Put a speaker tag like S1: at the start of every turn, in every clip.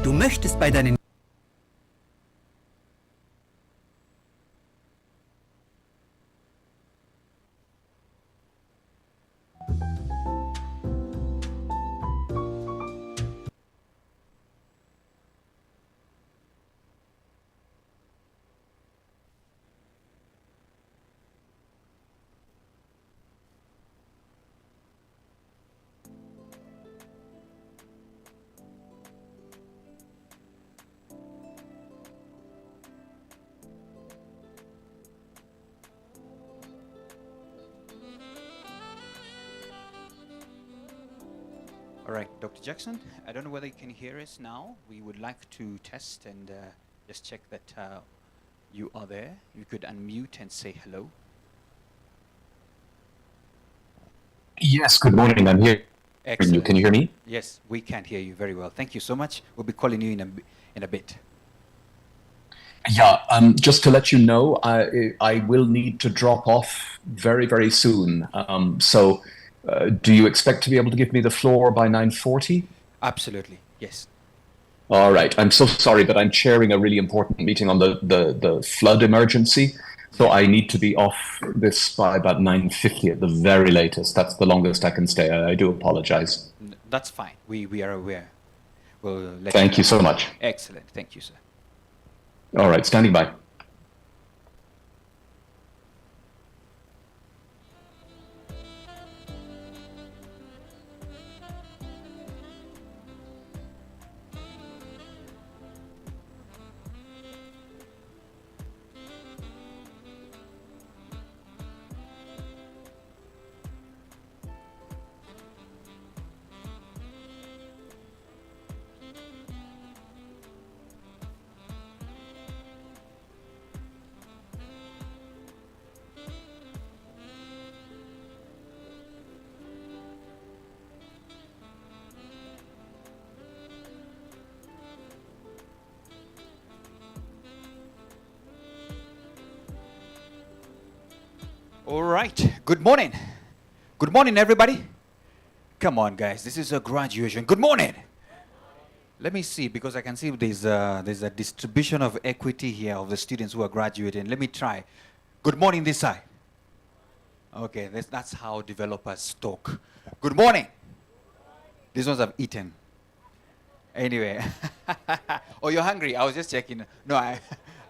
S1: Du möchtest bei deinen
S2: All right, Dr. Jackson, I don't know whether you can hear us now. We would like to test and just check that you are there. You could unmute and say hello.
S3: Yes, good morning. I'm here.
S2: Excellent.
S3: Can you hear me?
S2: Yes, we can hear you very well. Thank you so much. We'll be calling you in a bit.
S3: Yeah, just to let you know, I will need to drop off very, very soon. Do you expect to be able to give me the floor by 9:40?
S2: Absolutely, yes.
S3: All right. I'm so sorry, but I'm chairing a really important meeting on the flood emergency. So I need to be off this by about 9:50 at the very latest. That's the longest I can stay. I do apologize.
S2: That's fine. We are aware. We'll let
S3: Thank you so much.
S2: Excellent. Thank you, sir.
S3: All right, standing by.
S2: All right. Good morning. Good morning, everybody. Come on, guys. This is a graduation. Good morning. Let me see, because I can see there's a distribution of equity here of the students who are graduating. Let me try. Good morning this side. Okay, that's how developers talk. Good morning. These ones have eaten. Anyway. Oh, you're hungry? I was just checking. No, I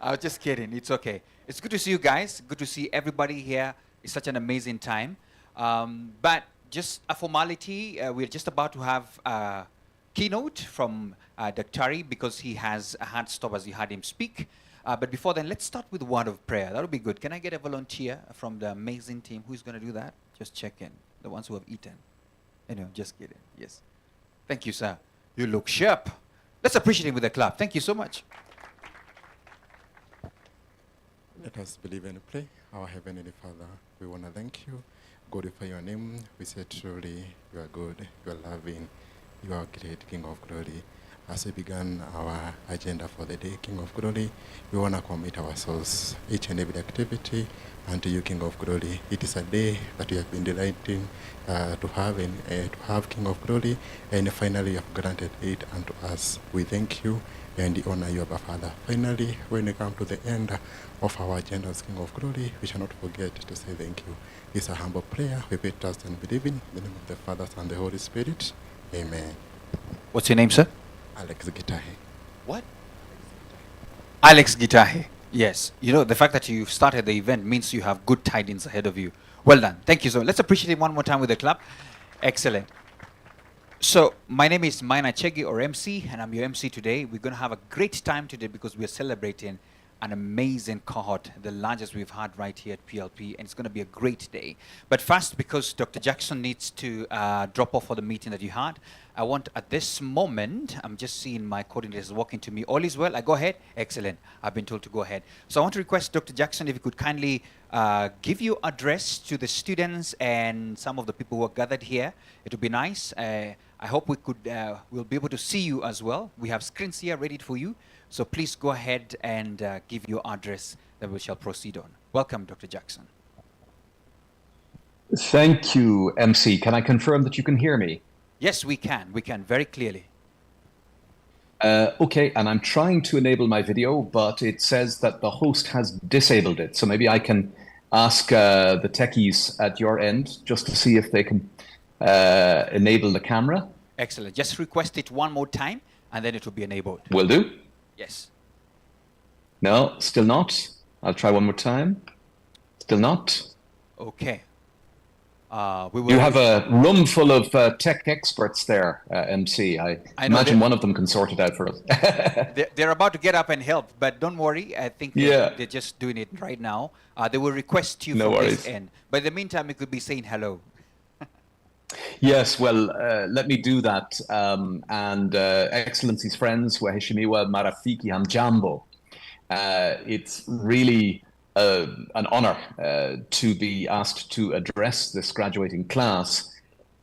S2: was just kidding. It's okay. It's good to see you guys. Good to see everybody here. It's such an amazing time. But just a formality, we're just about to have a keynote from Dr. because he has a hard stop as you heard him speak. But before then, let's start with a word of prayer. That would be good. Can I get a volunteer from the amazing team? Who's going to do that? Just check in. The ones who have eaten. Anyway, just kidding. Yes. Thank you, sir. You look sharp. Let's appreciate him with a clap. Thank you so much.
S4: Let us believe and pray. Our Heavenly Father, we want to thank you, glorify your name. We say truly, you are good, you are loving, you are great, King of glory. As we began our agenda for the day, King of glory, we want to commit ourselves, each and every activity, unto you, King of glory. It is a day that we have been delighting to have, King of glory, and finally you have granted it unto us. We thank you and honor you, Abba Father. Finally, when we come to the end of our agendas, King of glory, we shall not forget to say thank you. It's a humble prayer. We pray, trust, and believe in the name of the Father, and the Holy Spirit. Amen.
S2: What's your name, sir?
S4: Alex Gitahe.
S2: What? Alex Gitahe. Yes. You know, the fact that you've started the event means you have good tidings ahead of you. Well done. Thank you so much. Let's appreciate him one more time with a clap. Excellent. So, my name is Maina Chegi, or MC, and I'm your MC today. We're going to have a great time today because we're celebrating an amazing cohort, the largest we've had right here at PLP, and it's going to be a great day. But first, because Dr. Jackson needs to drop off for the meeting that you had, I want at this moment, I'm just seeing my coordinators walking to me. All is well? I go ahead? Excellent. I've been told to go ahead. So I want to request Dr. Jackson if you could kindly give your address to the students and some of the people who are gathered here. It would be nice. I hope we'll be able to see you as well. We have screens here ready for you. So please go ahead and give your address that we shall proceed on. Welcome, Dr. Jackson.
S3: Thank you, MC. Can I confirm that you can hear me?
S2: Yes, we can. We can very clearly.
S3: Okay, and I'm trying to enable my video, but it says that the host has disabled it. So maybe I can ask the techies at your end just to see if they can enable the camera.
S2: Excellent. Just request it one more time, and then it will be enabled.
S3: Will do.
S2: Yes.
S3: No, still not. I'll try one more time. Still not.
S2: Okay. We will.
S3: You have a room full of tech experts there, MC. I imagine one of them can sort it out for us.
S2: They're about to get up and help, but don't worry. I think they're just doing it right now. They will request you from this end. But in the meantime, you could be saying hello.
S3: Yes, well, let me do that. And Excellency's friends, waheshimiwa marafiki hamjambo. It's really an honor to be asked to address this graduating class.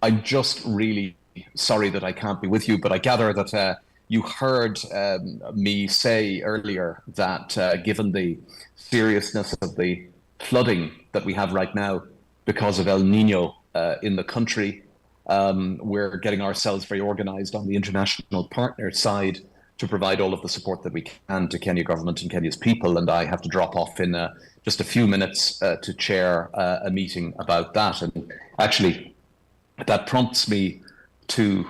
S3: I'm just really sorry that I can't be with you, but I gather that you heard me say earlier that given the seriousness of the flooding that we have right now because of El Nino in the country, we're getting ourselves very organized on the international partner side to provide all of the support that we can to Kenya government and Kenya's people. And I have to drop off in just a few minutes to chair a meeting about that. And actually, that prompts me to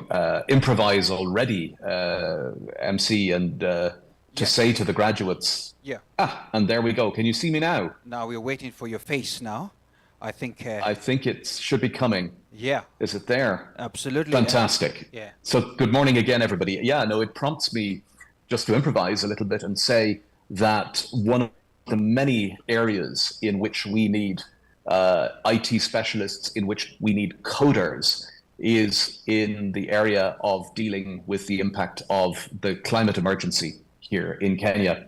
S3: improvise already, MC, and to say to the graduates, and there we go. Can you see me now?
S2: Now we're waiting for your face now. I think
S3: it should be coming.
S2: Yeah.
S3: Is it there?
S2: Absolutely.
S3: Fantastic.
S2: Yeah.
S3: So good morning again, everybody. Yeah, no, it prompts me just to improvise a little bit and say that one of the many areas in which we need IT specialists, in which we need coders, is in the area of dealing with the impact of the climate emergency here in Kenya.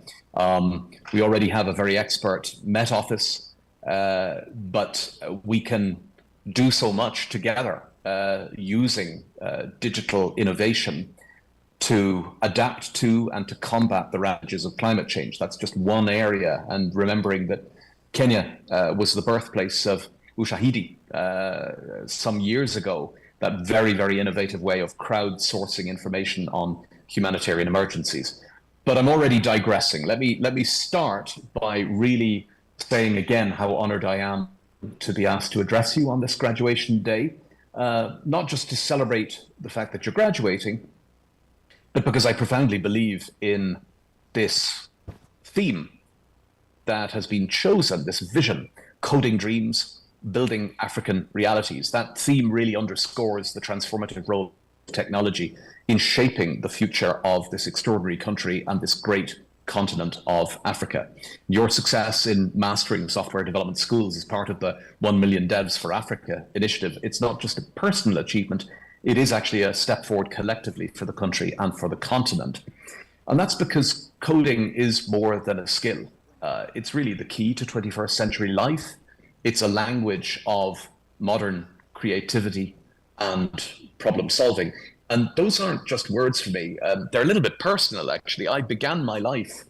S3: We already have a very expert Met Office, but we can do so much together using digital innovation to adapt to and to combat the ravages of climate change. That's just one area. And remembering that Kenya was the birthplace of Ushahidi some years ago, that very, very innovative way of crowdsourcing information on humanitarian emergencies. But I'm already digressing. Let me start by really saying again how honored I am to be asked to address you on this graduation day, not just to celebrate the fact that you're graduating, but because I profoundly believe in this theme that has been chosen, this vision, coding dreams, building African realities. That theme really underscores the transformative role of technology in shaping the future of this extraordinary country and this great continent of Africa. Your success in mastering software development skills is part of the 1 Million Devs for Africa initiative. It's not just a personal achievement, it is actually a step forward collectively for the country and for the continent. And that's because coding is more than a skill. It's really the key to 21st century life. It's a language of modern creativity and problem solving. And those aren't just words for me. They're a little bit personal, actually. I began my life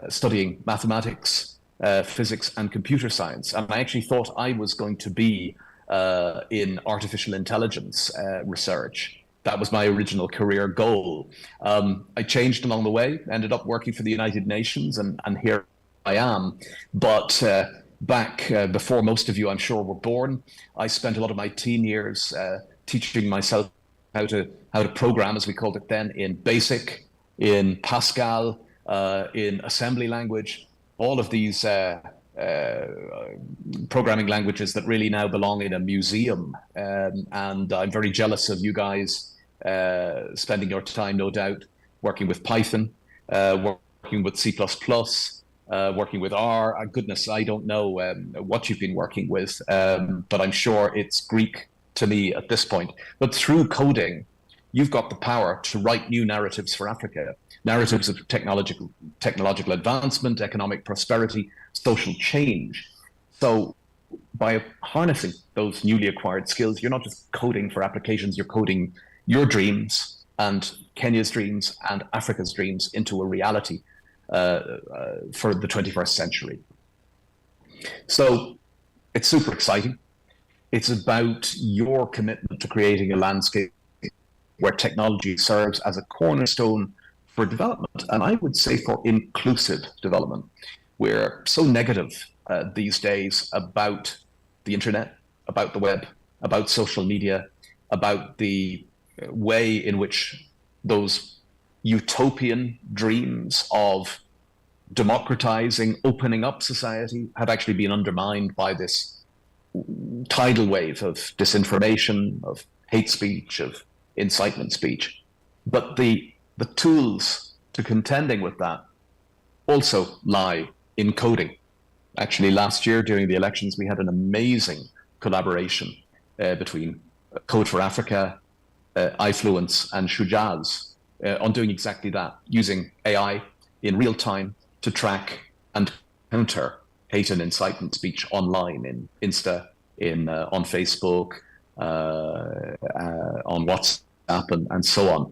S3: studying mathematics, physics, and computer science. And I actually thought I was going to be in artificial intelligence research. That was my original career goal. I changed along the way, ended up working for the United Nations, and here I am. But back before most of you, I'm sure, were born, I spent a lot of my teen years teaching myself how to program, as we called it then, in BASIC, in Pascal, in assembly language, all of these programming languages that really now belong in a museum. And I'm very jealous of you guys spending your time, no doubt, working with Python, working with C++, working with R. Goodness, I don't know what you've been working with, but I'm sure it's Greek to me at this point. But through coding, you've got the power to write new narratives for Africa, narratives of technological advancement, economic prosperity, social change. So by harnessing those newly acquired skills, you're not just coding for applications, you're coding your dreams and Kenya's dreams and Africa's dreams into a reality for the 21st century. So it's super exciting. It's about your commitment to creating a landscape where technology serves as a cornerstone for development, and I would say for inclusive development. We're so negative these days about the internet, about the web, about social media, about the way in which those utopian dreams of democratizing, opening up society have actually been undermined by this tidal wave of disinformation, of hate speech, of incitement speech. But the tools to contending with that also lie in coding. Actually, last year during the elections, we had an amazing collaboration between Code for Africa, iFluence, and Shujaz on doing exactly that, using AI in real time to track and counter hate and incitement speech online, in Insta, on Facebook, on WhatsApp, and so on.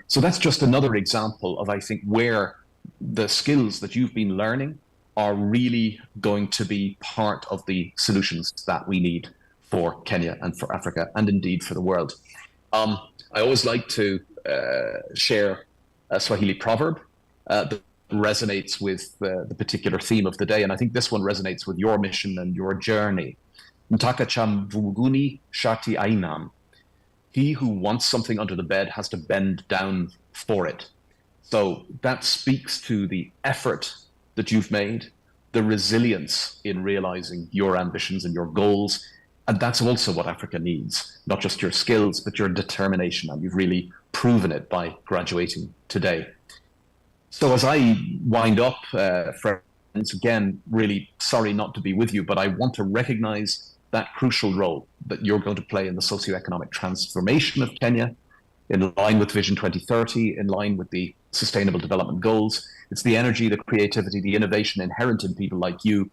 S3: So that's just another example of, I think, where the skills that you've been learning are really going to be part of the solutions that we need for Kenya and for Africa, and indeed for the world. I always like to share a Swahili proverb that resonates with the particular theme of the day, and I think this one resonates with your mission and your journey. Mtaka cha mvunguni sharti ainam. He who wants something under the bed has to bend down for it. So that speaks to the effort that you've made, the resilience in realizing your ambitions and your goals. And that's also what Africa needs, not just your skills, but your determination. And you've really proven it by graduating today. So as I wind up, friends, again, really sorry not to be with you, but I want to recognize that crucial role that you're going to play in the socioeconomic transformation of Kenya, in line with Vision 2030, in line with the Sustainable Development Goals. It's the energy, the creativity, the innovation inherent in people like you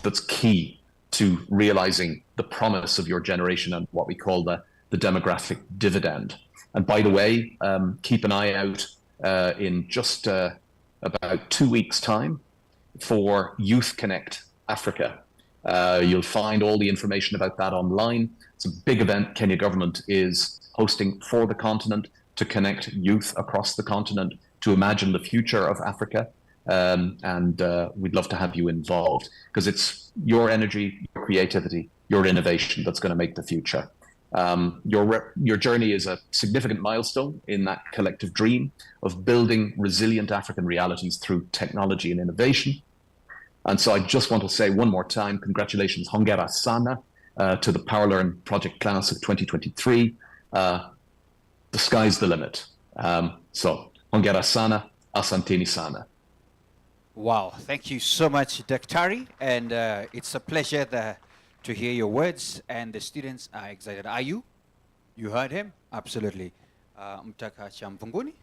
S3: that's key to realizing the promise of your generation and what we call the demographic dividend. And by the way, keep an eye out in just about 2 weeks' time for Youth Connect Africa. You'll find all the information about that online. It's a big event Kenya government is hosting for the continent to connect youth across the continent to imagine the future of Africa. And we'd love to have you involved, because it's your energy, your creativity, your innovation that's going to make the future. Your journey is a significant milestone in that collective dream of building resilient African realities through technology and innovation. And so I just want to say one more time, congratulations, hongera sana, to the PowerLearn Project Class of 2023. The sky's the limit. So hongera sana, asanteni sana.
S2: Wow, thank you so much, Daktari, and it's a pleasure to hear your words, and the students are excited. Are you? You heard him? Absolutely. Mtaka Chamvunguni?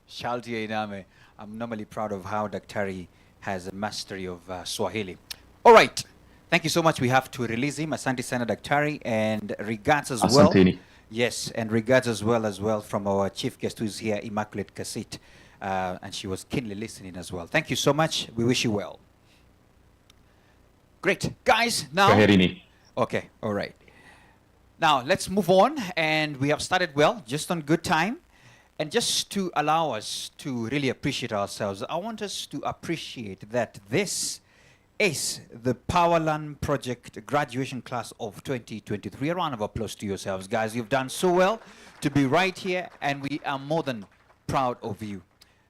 S2: Shalti Iname. I'm normally proud of how Daktari has a mastery of Swahili. All right. Thank you so much. We have to release him. Asante sana Daktari, and regards as well.
S3: Asanteni.
S2: Yes, and regards as well from our chief guest who's here, Immaculate Kasit. And she was keenly listening as well. Thank you so much. We wish you well. Great. Guys, now... Okay, all right. Now, let's move on. And we have started well, just on good time. And just to allow us to really appreciate ourselves, I want us to appreciate that this is the PowerLearn Project graduation class of 2023. A round of applause to yourselves, guys. You've done so well to be right here, and we are more than proud of you.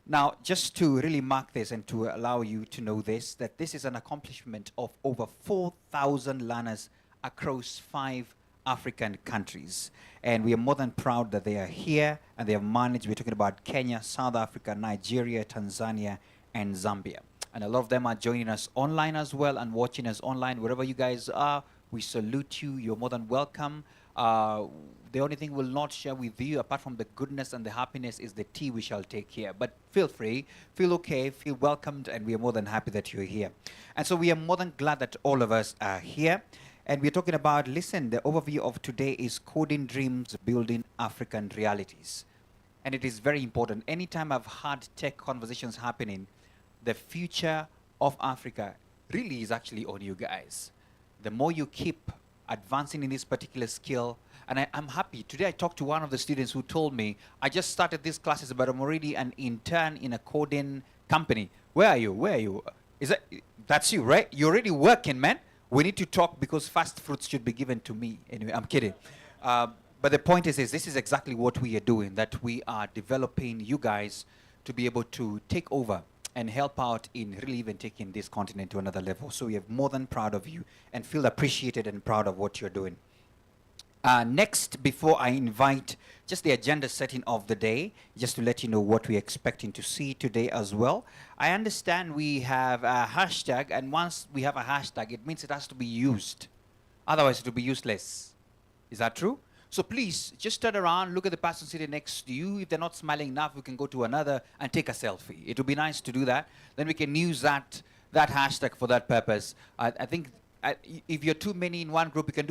S2: Now, just to really mark this and to allow you to know this, that this is an accomplishment of over 4,000 learners across 5 African countries. And we are more than proud that they are here and they have managed. We're talking about Kenya, South Africa, Nigeria, Tanzania, and Zambia. And a lot of them are joining us online as well and watching us online. Wherever you guys are, we salute you. You're more than welcome. The only thing we'll not share with you, apart from the goodness and the happiness, is the tea we shall take here. But feel free, feel okay, feel welcomed, and we are more than happy that you're here. And so we are more than glad that all of us are here. And we're talking about, listen, the overview of today is Coding Dreams, Building African Realities. And it is very important. Anytime I've had tech conversations happening, the future of Africa really is actually on you guys. The more you keep advancing in this particular skill. And I'm happy. Today I talked to one of the students who told me, I just started these classes, but I'm already an intern in a coding company. Where are you? Where are you? That's you, right? You're already working, man. We need to talk because fast fruits should be given to me. Anyway, I'm kidding. But the point is this is exactly what we are doing, that we are developing you guys to be able to take over and help out in really even taking this continent to another level. So we are more than proud of you and feel appreciated and proud of what you're doing. Next, before I invite just the agenda setting of the day, just to let you know what we're expecting to see today as well. I understand we have a hashtag, and once we have a hashtag, it means it has to be used. Otherwise, it will be useless. Is that true? So please, just turn around, look at the person sitting next to you. If they're not smiling enough, we can go to another and take a selfie. It would be nice to do that. Then we can use that hashtag for that purpose. I think if you're too many in one group, you can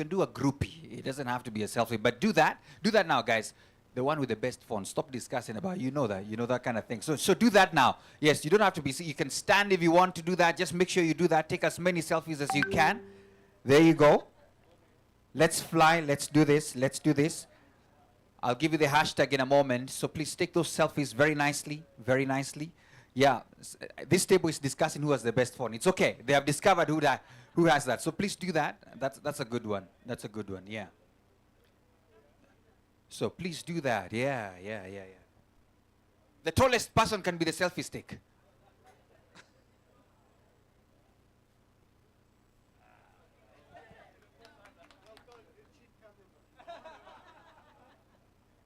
S2: do a groupie. It doesn't have to be a selfie, but do that now, guys. The one with the best phone. Stop discussing about that kind of thing. So do that now. Yes, you don't have to be. You can stand if you want to do that. Just make sure you do that. Take as many selfies as you can. There you go. Let's fly. Let's do this. Let's do this. I'll give you the hashtag in a moment. So please take those selfies very nicely. Very nicely. Yeah, this table is discussing who has the best phone. It's okay. They have discovered who has that. So please do that. That's a good one. That's a good one. Yeah. So please do that. Yeah. The tallest person can be the selfie stick.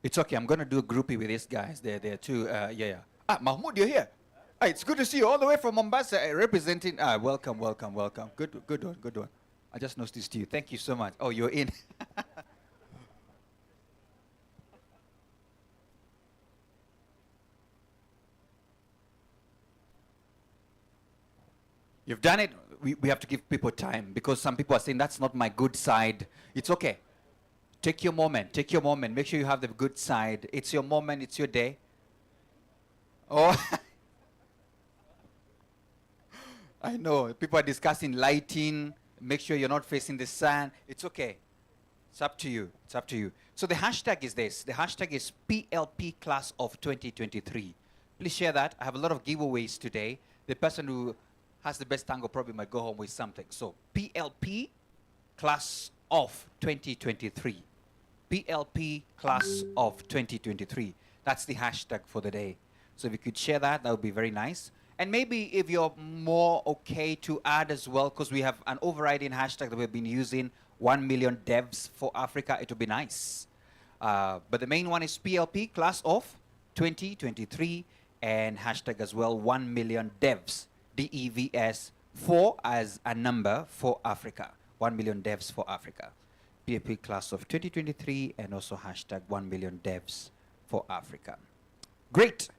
S2: It's okay. I'm going to do a groupie with these guys. They're too, yeah. Mahmoud, you're here. It's good to see you all the way from Mombasa, representing. Welcome. Good one. I just noticed you. Thank you so much. Oh, you're in. You've done it. We have to give people time because some people are saying that's not my good side. It's okay. Take your moment. Make sure you have the good side. It's your moment. It's your day. Oh. I know. People are discussing lighting. Make sure you're not facing the sun. It's okay. It's up to you. So the hashtag is this. The hashtag is PLP Class of 2023. Please share that. I have a lot of giveaways today. The person who has the best tango probably might go home with something. So PLP Class of 2023. PLP Class of 2023. That's the hashtag for the day. So if you could share that would be very nice. And maybe if you're more okay to add as well, because we have an overriding hashtag that we've been using, 1 million devs for Africa, it would be nice. But the main one is PLP Class of 2023 and hashtag as well, 1 million devs, DEVS, 4 as a number for Africa, 1 million devs for Africa. PLP Class of 2023 and also hashtag 1 million devs for Africa. Great.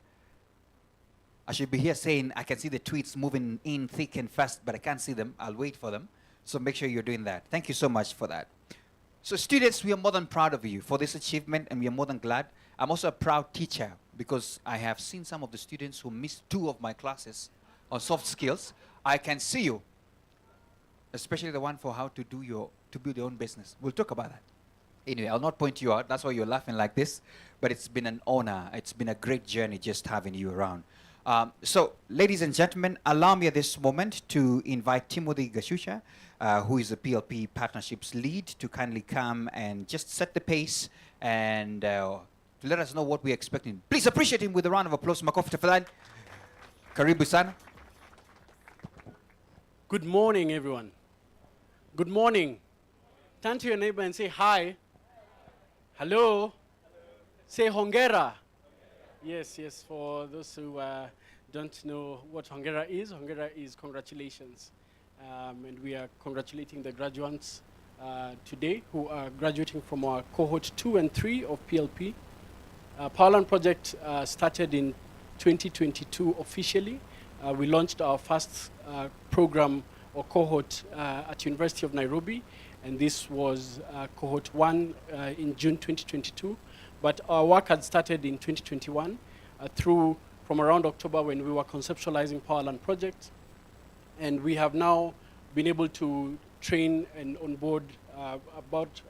S2: I should be here saying I can see the tweets moving in thick and fast, but I can't see them. I'll wait for them. So make sure you're doing that. Thank you so much for that. So students, we are more than proud of you for this achievement, and we are more than glad. I'm also a proud teacher because I have seen some of the students who missed 2 of my classes on soft skills. I can see you, especially the one for how to build your own business. We'll talk about that. Anyway, I'll not point you out. That's why you're laughing like this. But it's been an honor. It's been a great journey just having you around. So, ladies and gentlemen, allow me at this moment to invite Timothy Gashusha, who is the PLP Partnerships Lead, to kindly come and just set the pace and to let us know what we're expecting. Please appreciate him with a round of applause. Makofi tafadhali. Karibu sana.
S1: Good morning, everyone. Good morning. Turn to your neighbor and say hi. Hello. Say hongera. Yes, for those who don't know what hongera is congratulations. And we are congratulating the graduates today who are graduating from our cohort 2 and 3 of PLP. Powerland project started in 2022 officially. We launched our first program or cohort at University of Nairobi, and this was cohort 1 in June 2022. But our work had started in 2021 through from around October when we were conceptualizing Powerland project. And we have now been able to train and onboard about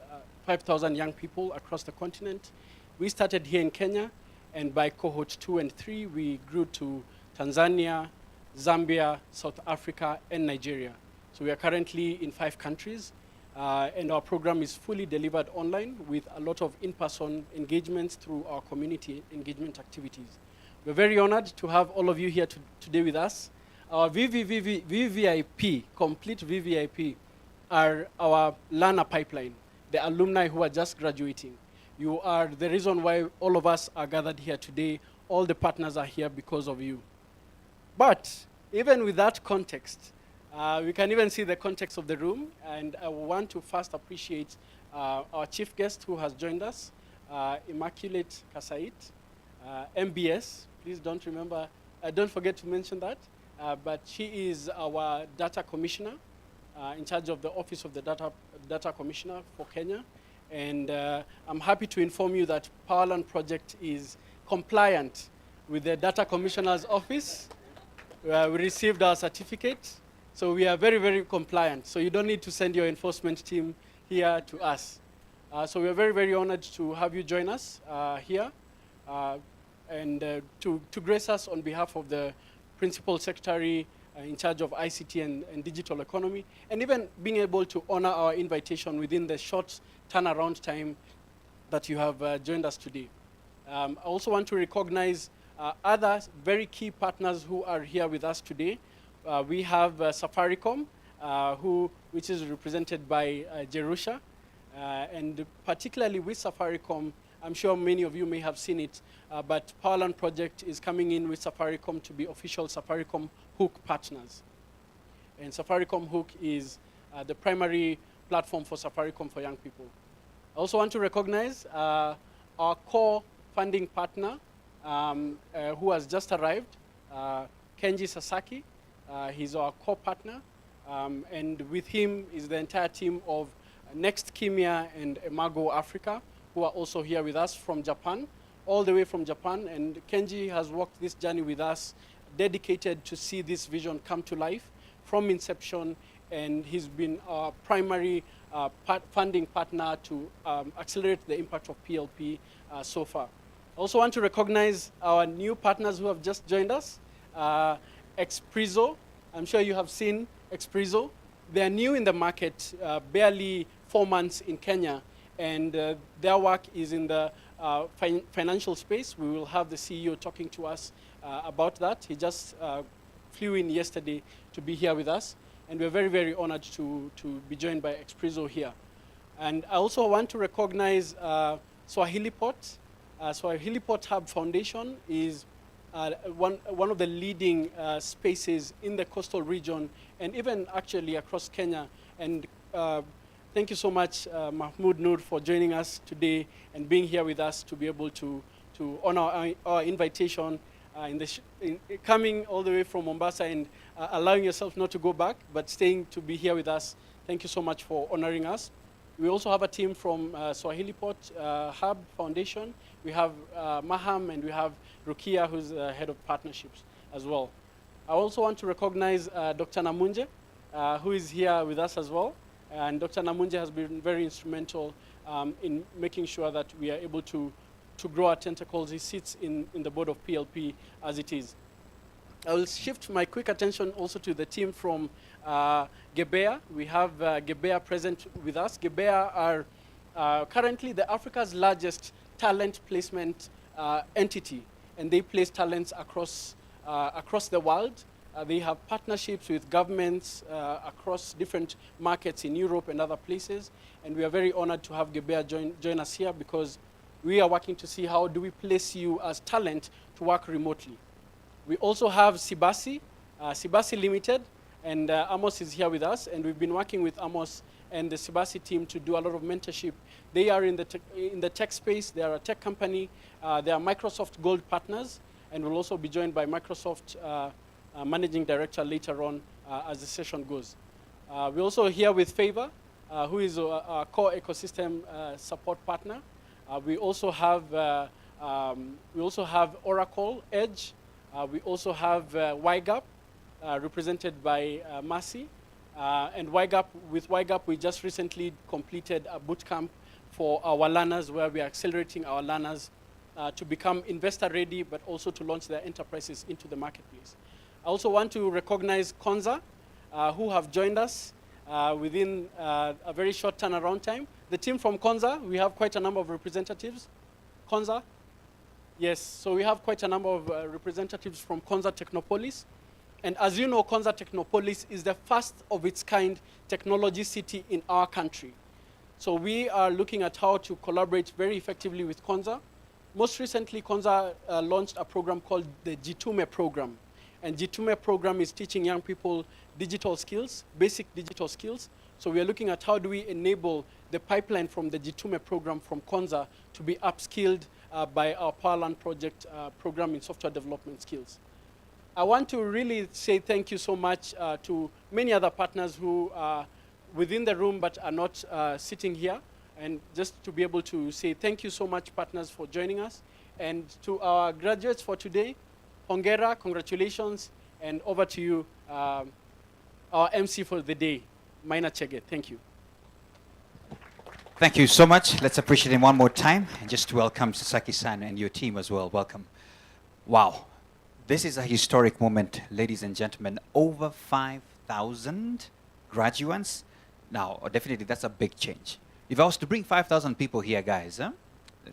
S1: 5,000 young people across the continent. We started here in Kenya, and by cohort 2 and 3, we grew to Tanzania, Zambia, South Africa, and Nigeria. So we are currently in 5 countries, and our program is fully delivered online with a lot of in-person engagements through our community engagement activities. We're very honored to have all of you here today with us. Our VVIP, complete VVIP, are our learner pipeline, the alumni who are just graduating. You are the reason why all of us are gathered here today. All the partners are here because of you. But even with that context, we can even see the context of the room, and I want to first appreciate our chief guest who has joined us, Immaculate Kasait, MBS. Please don't forget to mention that. But she is our data commissioner, in charge of the Office of the Data Commissioner for Kenya. And I'm happy to inform you that Powerland Project is compliant with the Data Commissioner's Office. We received our certificate, so we are very, very compliant. So you don't need to send your enforcement team here to us. So we are very, very honored to have you join us here and to grace us on behalf of the Principal Secretary in charge of ICT and digital economy, and even being able to honor our invitation within the short turnaround time that you have joined us today. I also want to recognize other very key partners who are here with us today. We have Safaricom, which is represented by Jerusha, and particularly with Safaricom, I'm sure many of you may have seen it, but Powerland Project is coming in with Safaricom to be official Safaricom Hook partners. And Safaricom Hook is the primary platform for Safaricom for young people. I also want to recognize our core funding partner who has just arrived, Kenji Sasaki. He's our core partner, and with him is the entire team of Next Kimia and Emago Africa, who are also here with us from Japan, all the way from Japan. And Kenji has walked this journey with us, dedicated to see this vision come to life from inception, and he's been our primary funding partner to accelerate the impact of PLP so far. I also want to recognize our new partners who have just joined us, Expresso. I'm sure you have seen Expresso. They're new in the market, barely 4 months in Kenya, and their work is in the financial space. We will have the CEO talking to us about that. He just flew in yesterday to be here with us, and we're very, very honored to be joined by Expresso here. And I also want to recognize Swahili Port. Swahili Port Hub Foundation is one of the leading spaces in the coastal region, and even actually across Kenya. And thank you so much, Mahmoud Noor, for joining us today and being here with us to be able to honor our invitation, coming all the way from Mombasa and allowing yourself not to go back, but staying to be here with us. Thank you so much for honoring us. We also have a team from Swahili Port Hub Foundation. We have Maham, and we have Rukia, who's the head of partnerships as well. I also want to recognize Dr. Namunje, who is here with us as well. And Dr. Namunje has been very instrumental in making sure that we are able to grow our tentacles. He sits in the board of PLP as it is. I will shift my quick attention also to the team from Gebea. We have Gebea present with us. Gebea are currently the Africa's largest talent placement entity, and they place talents across the world. They have partnerships with governments across different markets in Europe and other places, and we are very honored to have Gebea join us here, because we are working to see how do we place you as talent to work remotely. We also have Sibasi Limited, and Amos is here with us, and we've been working with Amos and the Sibasi team to do a lot of mentorship. They are in the tech space. They are a tech company. They are Microsoft Gold partners, and will also be joined by Microsoft Managing Director later on as the session goes. We're also here with Favor, who is our core ecosystem support partner. We also have Oracle Edge. We also have YGAP, represented by Mercy, And with YGAP, we just recently completed a boot camp for our learners where we are accelerating our learners to become investor ready, but also to launch their enterprises into the marketplace. I also want to recognize Konza, who have joined us within a very short turnaround time. The team from Konza, we have quite a number of representatives. Konza? Yes, so we have quite a number of representatives from Konza Technopolis. And as you know, Konza Technopolis is the first of its kind technology city in our country. So we are looking at how to collaborate very effectively with Konza. Most recently, Konza launched a program called the Jitume program. And Jitume program is teaching young people digital skills, basic digital skills. So we are looking at how do we enable the pipeline from the Jitume program from Konza to be upskilled by our Powerland project program in software development skills. I want to really say thank you so much to many other partners who are within the room but are not sitting here. And just to be able to say thank you so much, partners, for joining us. And to our graduates for today, Hongera, congratulations. And over to you, our MC for the day, Maina Chege. Thank you.
S2: Thank you so much. Let's appreciate him one more time. And just to welcome Sasaki-san and your team as well. Welcome. Wow. This is a historic moment, ladies and gentlemen. Over 5,000 graduates. Now, definitely that's a big change. If I was to bring 5,000 people here, guys,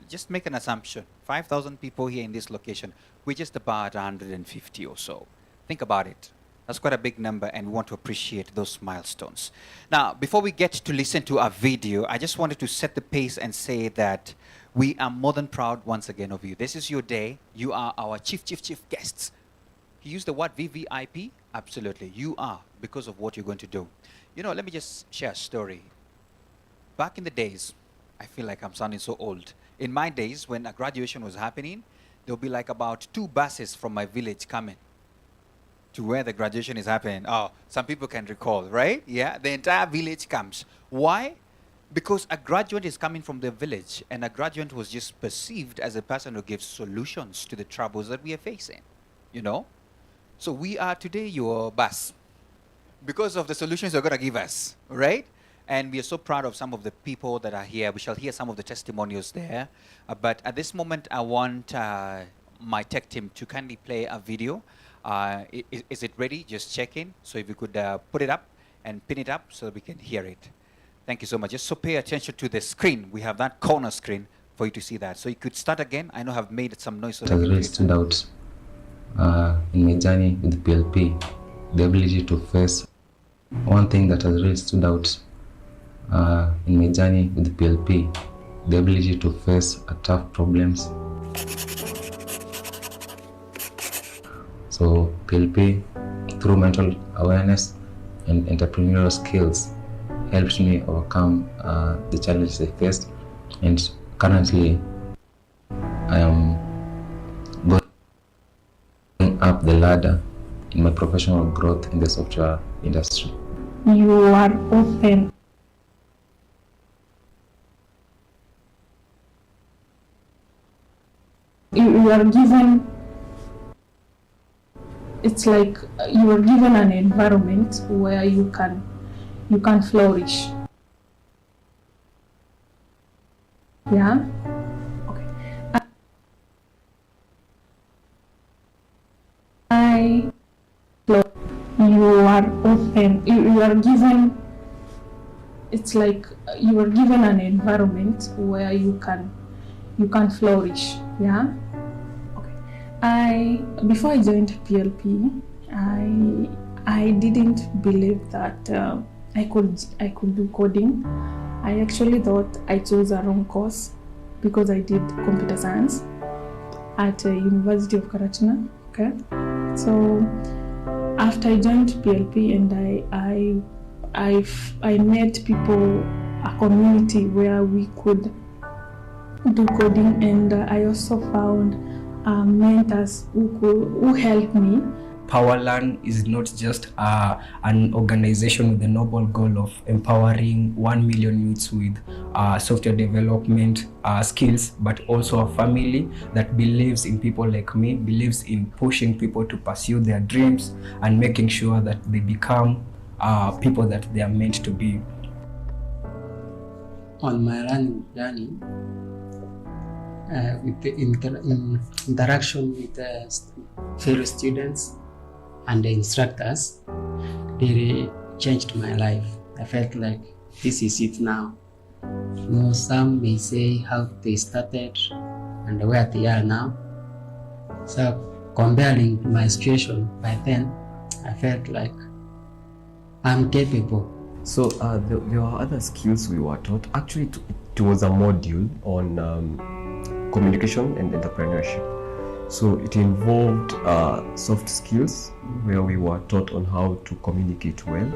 S2: just make an assumption. 5,000 people here in this location. We're just about 150 or so. Think about it. That's quite a big number, and we want to appreciate those milestones. Now, before we get to listen to our video, I just wanted to set the pace and say that we are more than proud once again of you. This is your day. You are our chief guests. You use the word VVIP? Absolutely. You are, because of what you're going to do. You know, let me just share a story. Back in the days, I feel like I'm sounding so old. In my days, when a graduation was happening, there'll be like about 2 buses from my village coming to where the graduation is happening. Oh, some people can recall, right? Yeah, the entire village comes. Why? Because a graduate is coming from the village, and a graduate was just perceived as a person who gives solutions to the troubles that we are facing, you know? So we are today your bus because of the solutions you're going to give us, right? And we are so proud of some of the people that are here. We shall hear some of the testimonials there. But at this moment, I want my tech team to kindly play a video. Is it ready? Just check in. So if you could put it up and pin it up so that we can hear it. Thank you so much. Just so pay attention to the screen. We have that corner screen for you to see that. So you could start again. I know I've made some noise. So
S5: it has really stood out in my journey with PLP. The ability to face. One thing that has really stood out in my journey with PLP, the ability to face tough problems. So PLP, through mental awareness and entrepreneurial skills, helped me overcome the challenges I faced, and currently I am going up the ladder in my professional growth in the software industry.
S6: You are open. You are given, it's like you are given an environment where you can flourish. Yeah? Okay. You are open. You are given, it's like you are given an environment where you can flourish. Yeah. Okay. Before I joined PLP, I didn't believe that I could do coding. I actually thought I chose a wrong course because I did computer science at University of Karachi. Okay. So after I joined PLP and I met people, a community where we could do coding, and I also found mentors who helped me.
S7: Powerland is not just an organization with the noble goal of empowering 1 million youths with software development skills, but also a family that believes in people like me, believes in pushing people to pursue their dreams and making sure that they become people that they are meant to be.
S8: On my learning journey, with the interaction with fellow students and the instructors, really changed my life. I felt like this is it now. You know, some may say how they started and where they are now. So comparing my situation by then, I felt like I'm capable.
S9: So there were other skills we were taught. Actually, it was a module on communication and entrepreneurship. So it involved soft skills where we were taught on how to communicate well,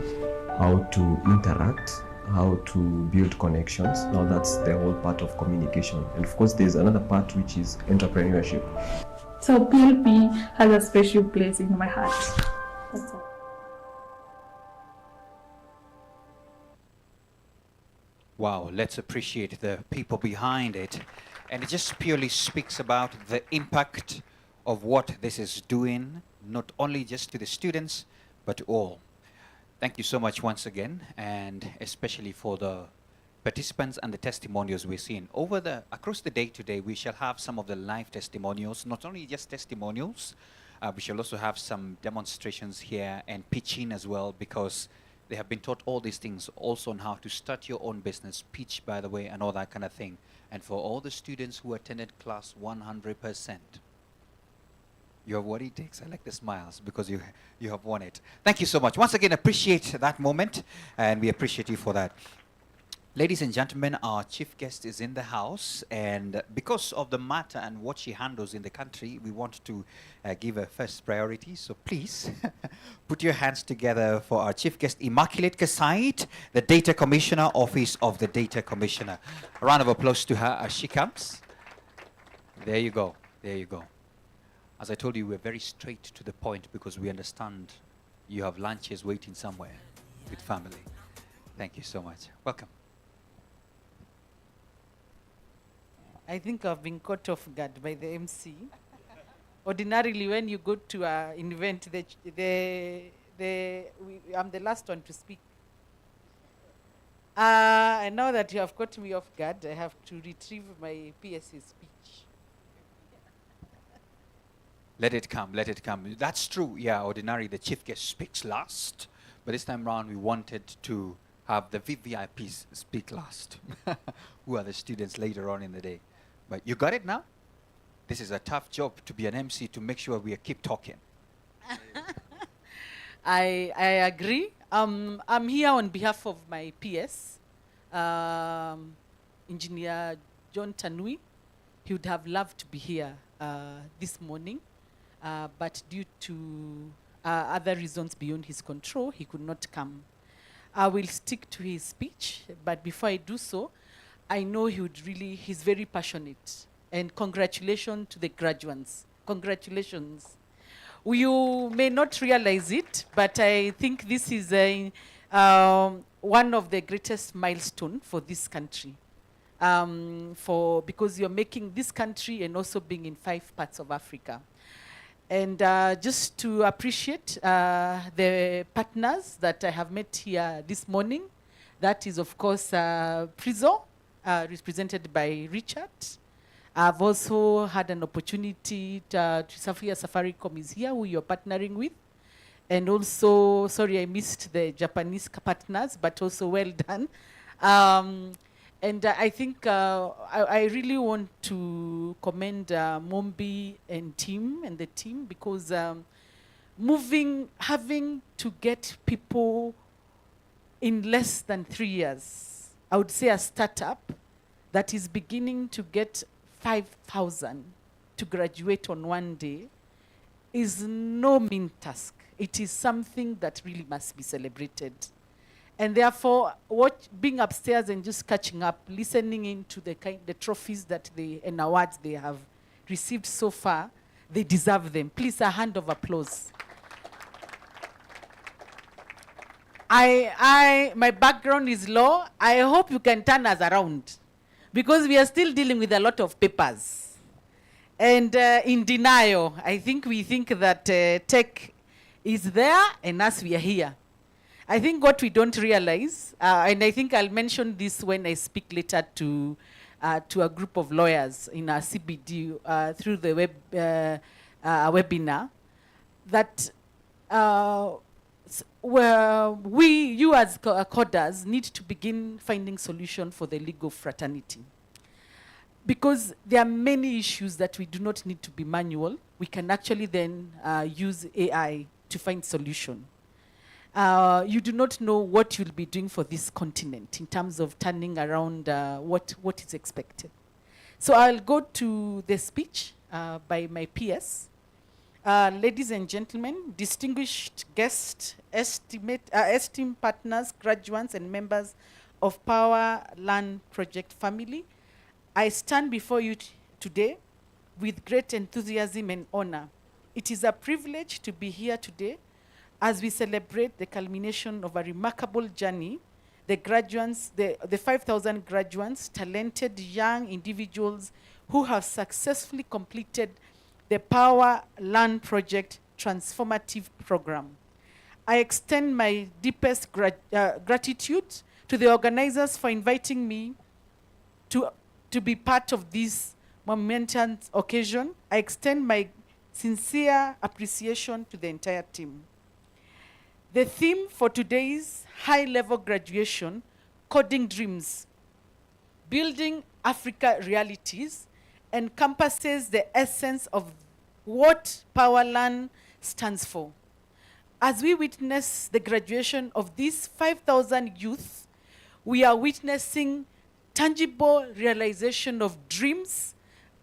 S9: how to interact, how to build connections. Now that's the whole part of communication. And of course, there's another part which is entrepreneurship.
S6: So PLP has a special place in my heart. That's all.
S2: Wow, let's appreciate the people behind it. And it just purely speaks about the impact of what this is doing, not only just to the students, but to all. Thank you so much once again, and especially for the participants and the testimonials we're seeing. Across the day today, we shall have some of the live testimonials, not only just testimonials, we shall also have some demonstrations here and pitching as well, because they have been taught all these things, also on how to start your own business, pitch, by the way, and all that kind of thing. And for all the students who attended class 100%, you have what it takes. I like the smiles because you have won it. Thank you so much. Once again, appreciate that moment, and we appreciate you for that. Ladies and gentlemen, our chief guest is in the house, and because of the matter and what she handles in the country, we want to give her first priority. So please put your hands together for our chief guest, Immaculate Kasait, the Data Commissioner, Office of the Data Commissioner. A round of applause to her as she comes. There you go. There you go. As I told you, we're very straight to the point because we understand you have lunches waiting somewhere with family. Thank you so much. Welcome.
S10: I think I've been caught off guard by the MC. Ordinarily, when you go to an event, I'm the last one to speak. And now that you have caught me off guard, I have to retrieve my PSA speech.
S2: Let it come, let it come. That's true, yeah, ordinarily the chief guest speaks last, but this time round we wanted to have the VVIPs speak last, who are the students later on in the day. But you got it now? This is a tough job to be an MC, to make sure we keep talking.
S10: I agree. I'm here on behalf of my PS, Engineer John Tanui. He would have loved to be here this morning, but due to other reasons beyond his control, he could not come. I will stick to his speech, but before I do so, I know he's very passionate. And congratulations to the graduates. Congratulations. You may not realize it, but I think this is one of the greatest milestones for this country. Because you're making this country and also being in 5 parts of Africa. And just to appreciate the partners that I have met here this morning, that is, of course, Prizo, represented by Richard. I've also had an opportunity to Safia Safaricom is here, who you're partnering with. And also, sorry, I missed the Japanese partners, but also well done. And I think I really want to commend Mombi and the team, because having to get people in less than 3 years, I would say a startup that is beginning to get 5,000 to graduate on one day is no mean task. It is something that really must be celebrated. And therefore, being upstairs and just catching up, listening into the trophies and awards they have received so far, they deserve them. Please, a hand of applause. My background is law. I hope you can turn us around, because we are still dealing with a lot of papers. And in denial, I think we think that tech is there and us, we are here. I think what we don't realize, and I think I'll mention this when I speak later to a group of lawyers in our CBD through the webinar, that you as coders need to begin finding solution for the legal fraternity. Because there are many issues that we do not need to be manual. We can actually then use AI to find solution. You do not know what you'll be doing for this continent in terms of turning around what is expected. So I'll go to the speech by my PS. Ladies and gentlemen, distinguished guests, esteemed partners, graduates, and members of Power Land Project family, I stand before you today with great enthusiasm and honor. It is a privilege to be here today as we celebrate the culmination of a remarkable journey. The graduates, the 5,000 graduates, talented young individuals who have successfully completed the Power Land Project transformative program. I extend my deepest gratitude to the organizers for inviting me to be part of this momentous occasion. I extend my sincere appreciation to the entire team. The theme for today's high-level graduation, Coding Dreams, Building Africa Realities, encompasses the essence of what Powerland stands for. As we witness the graduation of these 5,000 youth, we are witnessing tangible realization of dreams,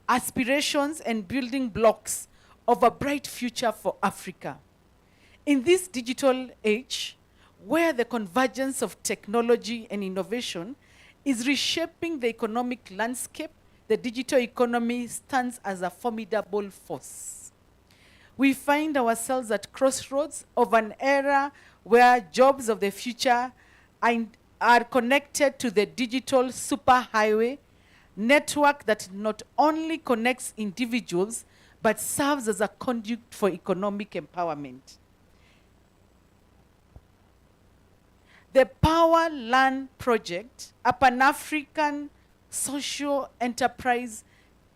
S10: aspirations, and building blocks of a bright future for Africa. In this digital age, where the convergence of technology and innovation is reshaping the economic landscape, the digital economy stands as a formidable force. We find ourselves at crossroads of an era where jobs of the future are connected to the digital superhighway network that not only connects individuals, but serves as a conduit for economic empowerment. The Power Land Project, a Pan-African social enterprise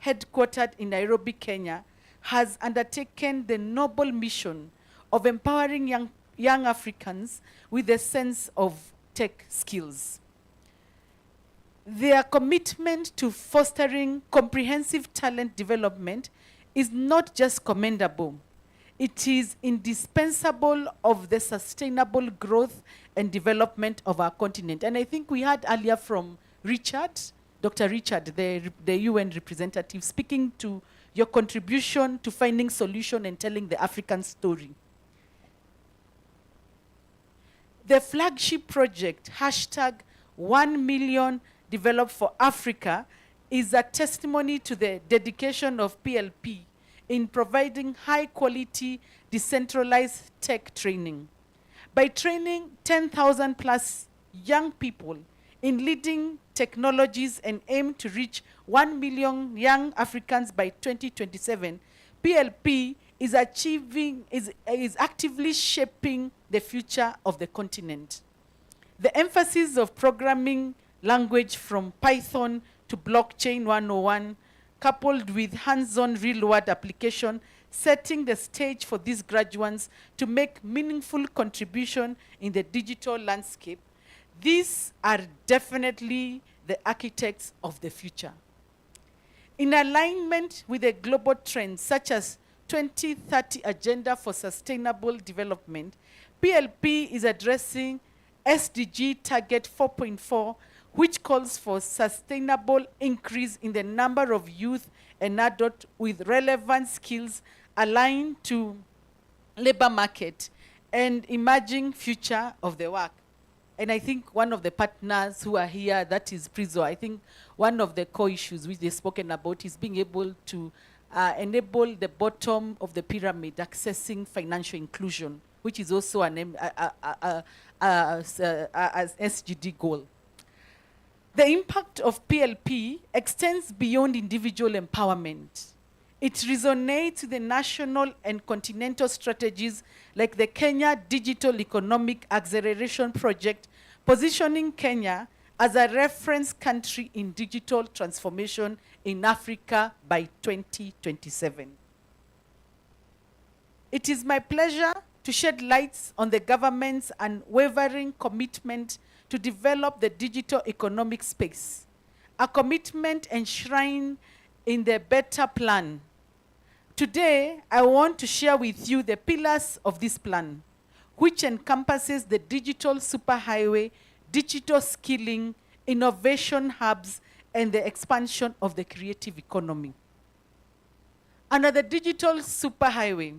S10: headquartered in Nairobi, Kenya, has undertaken the noble mission of empowering young Africans with a sense of tech skills. Their commitment to fostering comprehensive talent development is not just commendable, it is indispensable of the sustainable growth and development of our continent. And I think we heard earlier from Richard, Dr. Richard, the UN representative, speaking to your contribution to finding solution and telling the African story. The flagship project, #1 million developed for Africa, is a testimony to the dedication of PLP in providing high-quality, decentralized tech training. By training 10,000 plus young people in leading technologies and aim to reach 1 million young Africans by 2027, PLP is actively shaping the future of the continent. The emphasis of programming language from Python to blockchain 101, coupled with hands-on real-world application, setting the stage for these graduates to make meaningful contribution in the digital landscape. These are definitely the architects of the future. In alignment with the global trends such as 2030 Agenda for Sustainable Development, PLP is addressing SDG Target 4.4, which calls for sustainable increase in the number of youth and adults with relevant skills aligned to labor market and emerging future of the work. And I think one of the partners who are here, that is Prizo, I think one of the core issues which they've spoken about is being able to enable the bottom of the pyramid accessing financial inclusion, which is also an SGD goal. The impact of PLP extends beyond individual empowerment. It resonates with the national and continental strategies like the Kenya Digital Economic Acceleration Project, positioning Kenya as a reference country in digital transformation in Africa by 2027. It is my pleasure to shed lights on the government's unwavering commitment to develop the digital economic space, a commitment enshrined in the Better Plan. Today, I want to share with you the pillars of this plan, which encompasses the digital superhighway, digital skilling, innovation hubs, and the expansion of the creative economy. Under the digital superhighway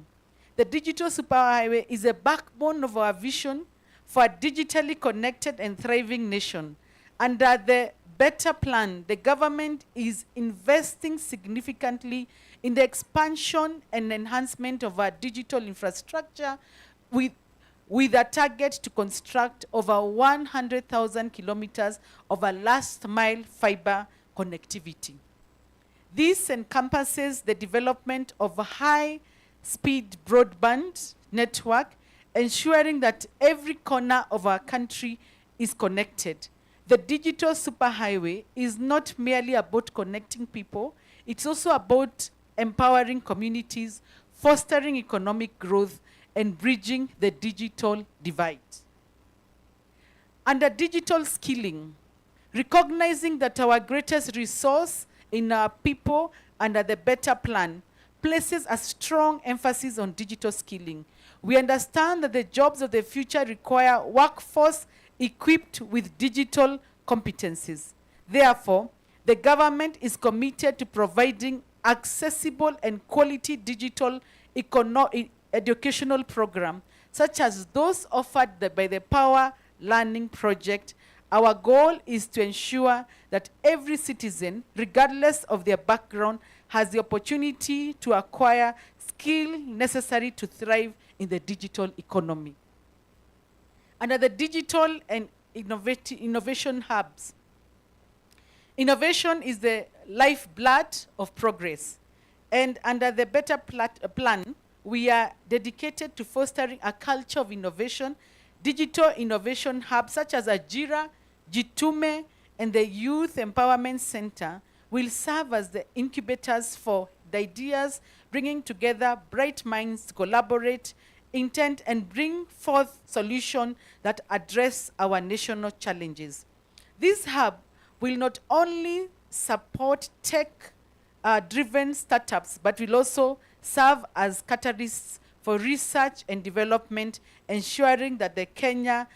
S10: is a backbone of our vision for a digitally connected and thriving nation. Under the Better Plan, the government is investing significantly in the expansion and enhancement of our digital infrastructure with a target to construct over 100,000 kilometers of a last mile fiber connectivity. This encompasses the development of a high-speed broadband network, ensuring that every corner of our country is connected. The digital superhighway is not merely about connecting people, it's also about empowering communities, fostering economic growth, and bridging the digital divide. Under digital skilling, recognizing that our greatest resource in our people under the Better Plan places a strong emphasis on digital skilling. We understand that the jobs of the future require workforce equipped with digital competencies. Therefore, the government is committed to providing accessible and quality digital educational programs, such as those offered by the Power Learning Project. Our goal is to ensure that every citizen, regardless of their background, has the opportunity to acquire skills necessary to thrive in the digital economy. Under the digital and innovation hubs, innovation is the lifeblood of progress. And under the Better Plan, we are dedicated to fostering a culture of innovation. Digital innovation hubs such as Ajira, Jitume, and the Youth Empowerment Center will serve as the incubators for the ideas, bringing together bright minds to collaborate, intent, and bring forth solutions that address our national challenges. This hub will not only support tech-driven startups, but will also serve as catalysts for research and development, ensuring that Kenya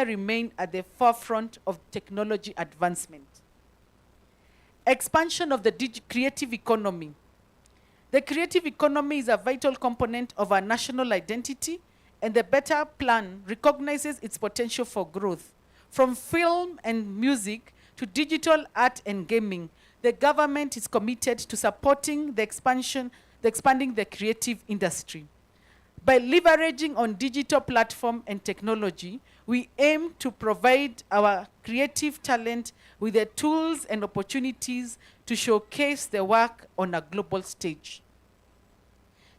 S10: remain at the forefront of technology advancement. Expansion of the creative economy. The creative economy is a vital component of our national identity, and the Better Plan recognizes its potential for growth. From film and music to digital art and gaming, the government is committed to supporting expanding the creative industry. By leveraging on digital platform and technology, we aim to provide our creative talent with the tools and opportunities to showcase their work on a global stage.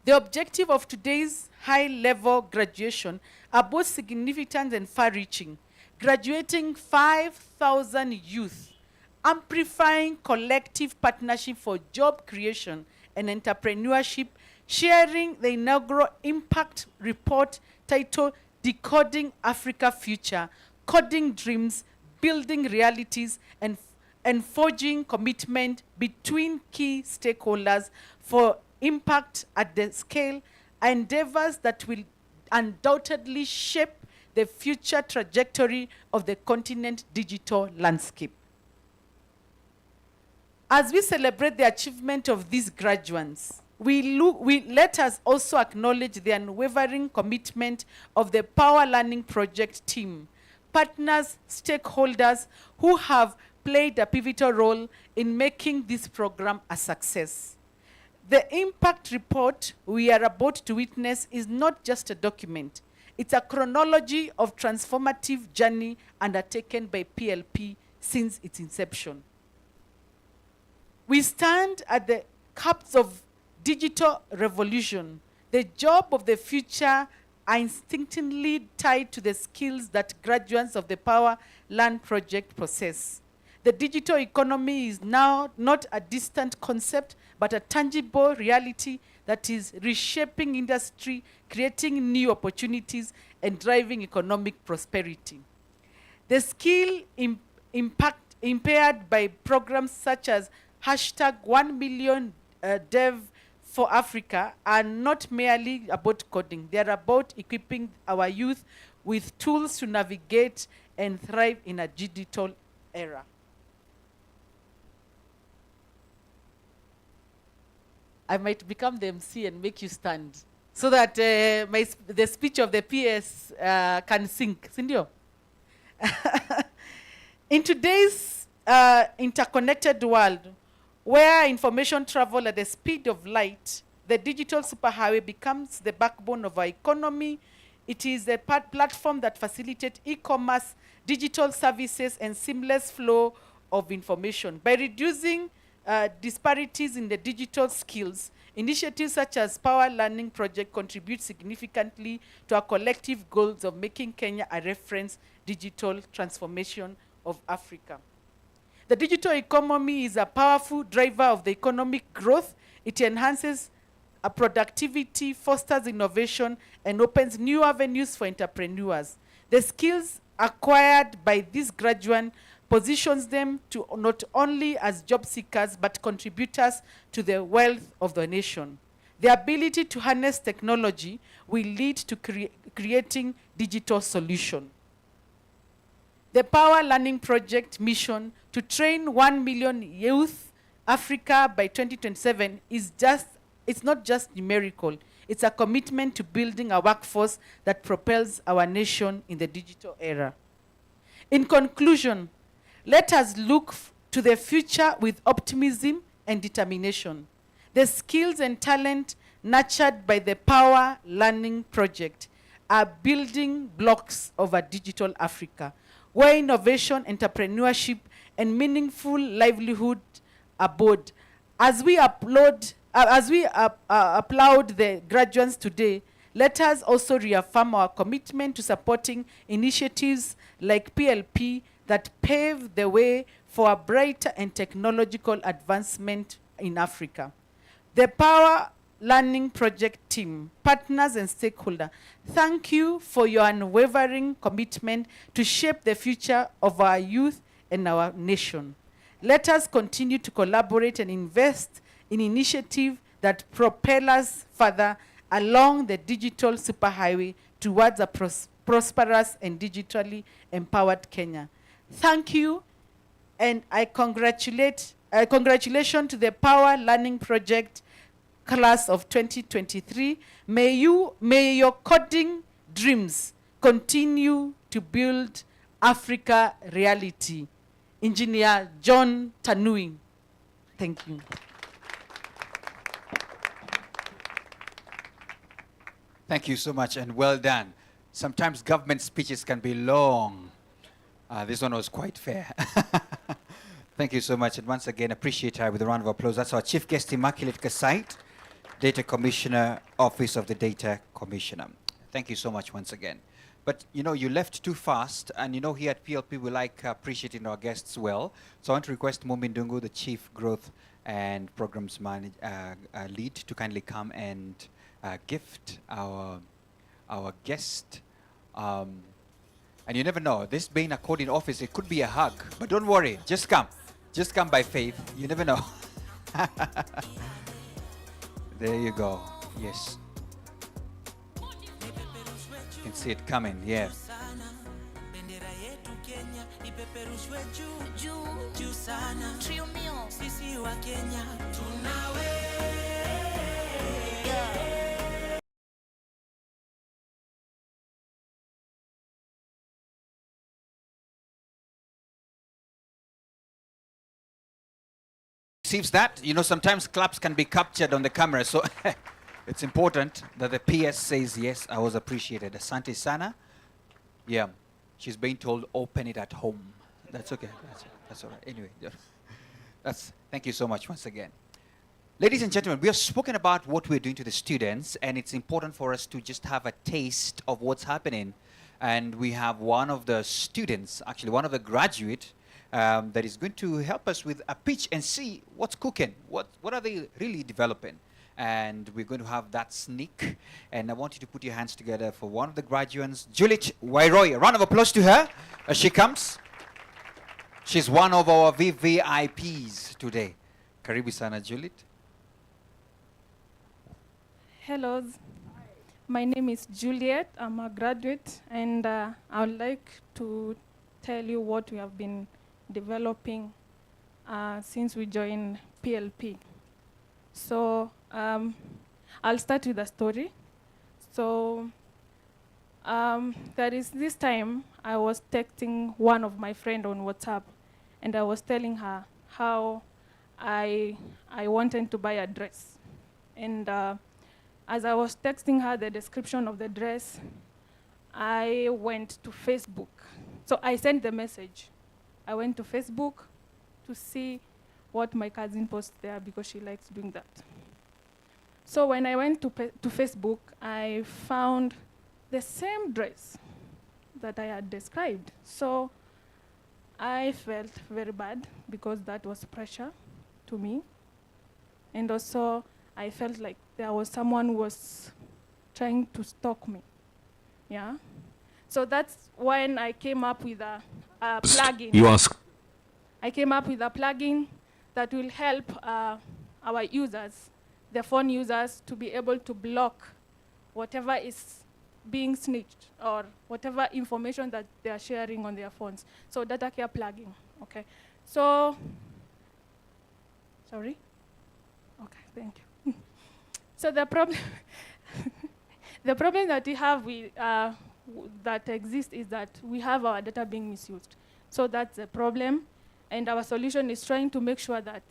S10: The objective of today's high-level graduation are both significant and far-reaching. Graduating 5,000 youth, amplifying collective partnership for job creation and entrepreneurship, sharing the inaugural impact report titled Decoding Africa Future, Coding Dreams, Building Realities, and Forging Commitment between key stakeholders for impact at the scale, endeavors that will undoubtedly shape the future trajectory of the continent's digital landscape. As we celebrate the achievement of these graduates, let us also acknowledge the unwavering commitment of the Power Learning Project team, partners, stakeholders who have played a pivotal role in making this program a success. The impact report we are about to witness is not just a document. It's a chronology of transformative journey undertaken by PLP since its inception. We stand at the cusp of digital revolution. The job of the future are instinctively tied to the skills that graduates of the Power Learn project possess. The digital economy is now not a distant concept, but a tangible reality that is reshaping industry, creating new opportunities, and driving economic prosperity. The skill impact impaired by programs such as hashtag 1 million dev for Africa are not merely about coding. They are about equipping our youth with tools to navigate and thrive in a digital era. I might become the MC and make you stand so that the speech of the PS can sync. Sindio? In today's interconnected world, where information travel at the speed of light, the digital superhighway becomes the backbone of our economy. It is a platform that facilitates e-commerce, digital services, and seamless flow of information. By reducing disparities in the digital skills, initiatives such as Power Learning Project contribute significantly to our collective goals of making Kenya a reference digital transformation of Africa. The digital economy is a powerful driver of the economic growth. It enhances productivity, fosters innovation, and opens new avenues for entrepreneurs. The skills acquired by these graduates positions them to not only as job seekers, but contributors to the wealth of the nation. The ability to harness technology will lead to creating digital solutions. The Power Learning Project mission to train 1 million youth Africa by 2027 it's not just numerical. It's a commitment to building a workforce that propels our nation in the digital era. In conclusion, let us look to the future with optimism and determination. The skills and talent nurtured by the Power Learning Project are building blocks of a digital Africa, where innovation, entrepreneurship, and meaningful livelihood abode. As we applaud the graduates today, let us also reaffirm our commitment to supporting initiatives like PLP that pave the way for a brighter and technological advancement in Africa. The Power Learning Project team, partners, and stakeholders, thank you for your unwavering commitment to shape the future of our youth and our nation. Let us continue to collaborate and invest in initiatives that propel us further along the digital superhighway towards a prosperous and digitally empowered Kenya. Thank you, and congratulations to the Power Learning Project Class of 2023. May your coding dreams continue to build Africa reality. Engineer John Tanui. Thank you.
S2: Thank you so much, and well done. Sometimes government speeches can be long. This one was quite fair. Thank you so much, and once again, appreciate her with a round of applause. That's our Chief Guest, Immaculate Kasait, Data Commissioner, Office of the Data Commissioner. Thank you so much once again. But you know, you left too fast, and you know, here at PLP, we like appreciating our guests well. So I want to request Mumi Ndungu, the Chief Growth and Programs Lead, to kindly come and gift our guest. And you never know, this being a coding office, it could be a hug. But don't worry, just come. Just come by faith. You never know. There you go. Yes. You can see it coming, yeah. Receives that. You know, sometimes claps can be captured on the camera, so it's important that the PS says, yes, I was appreciated. Asante sana. Yeah, she's being told, open it at home. That's okay. That's all right. Anyway, thank you so much once again. Ladies and gentlemen, we have spoken about what we're doing to the students, and it's important for us to just have a taste of what's happening. And we have one of the students, actually one of the graduate, that is going to help us with a pitch and see what's cooking, what are they really developing. And we're going to have that sneak. And I want you to put your hands together for one of the graduates, Juliet Wairoy. A round of applause to her as she comes. She's one of our VVIPs today. Karibu sana, Juliet.
S6: Hello, my name is Juliet. I'm a graduate, and I would like to tell you what we have been developing since we joined PLP. So I'll start with a story. So there is this time I was texting one of my friends on WhatsApp, and I was telling her how I wanted to buy a dress. And as I was texting her the description of the dress, I went to Facebook. So I sent the message. I went to Facebook to see what my cousin posted there because she likes doing that. So when I went to Facebook, I found the same dress that I had described. So I felt very bad because that was pressure to me. And also, I felt like there was someone who was trying to stalk me. Yeah. So that's when I came up with a plugin.
S3: You ask.
S6: I came up with a plugin that will help our users, the phone users, to be able to block whatever is being snitched or whatever information that they are sharing on their phones. So data care plugin. Okay. So, sorry. Okay, thank you. So the problem, the problem that we have that exists is that we have our data being misused. So that's a problem, and our solution is trying to make sure that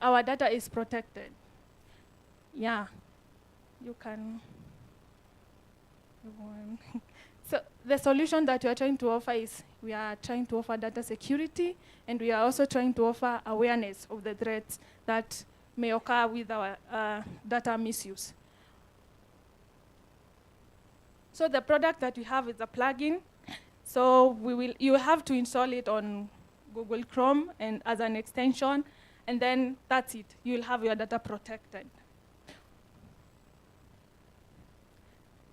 S6: our data is protected. Yeah, you can. So the solution that we are trying to offer is we are trying to offer data security, and we are also trying to offer awareness of the threats that may occur with our data misuse. So the product that we have is a plugin. So you have to install it on Google Chrome and as an extension, and then that's it. You'll have your data protected.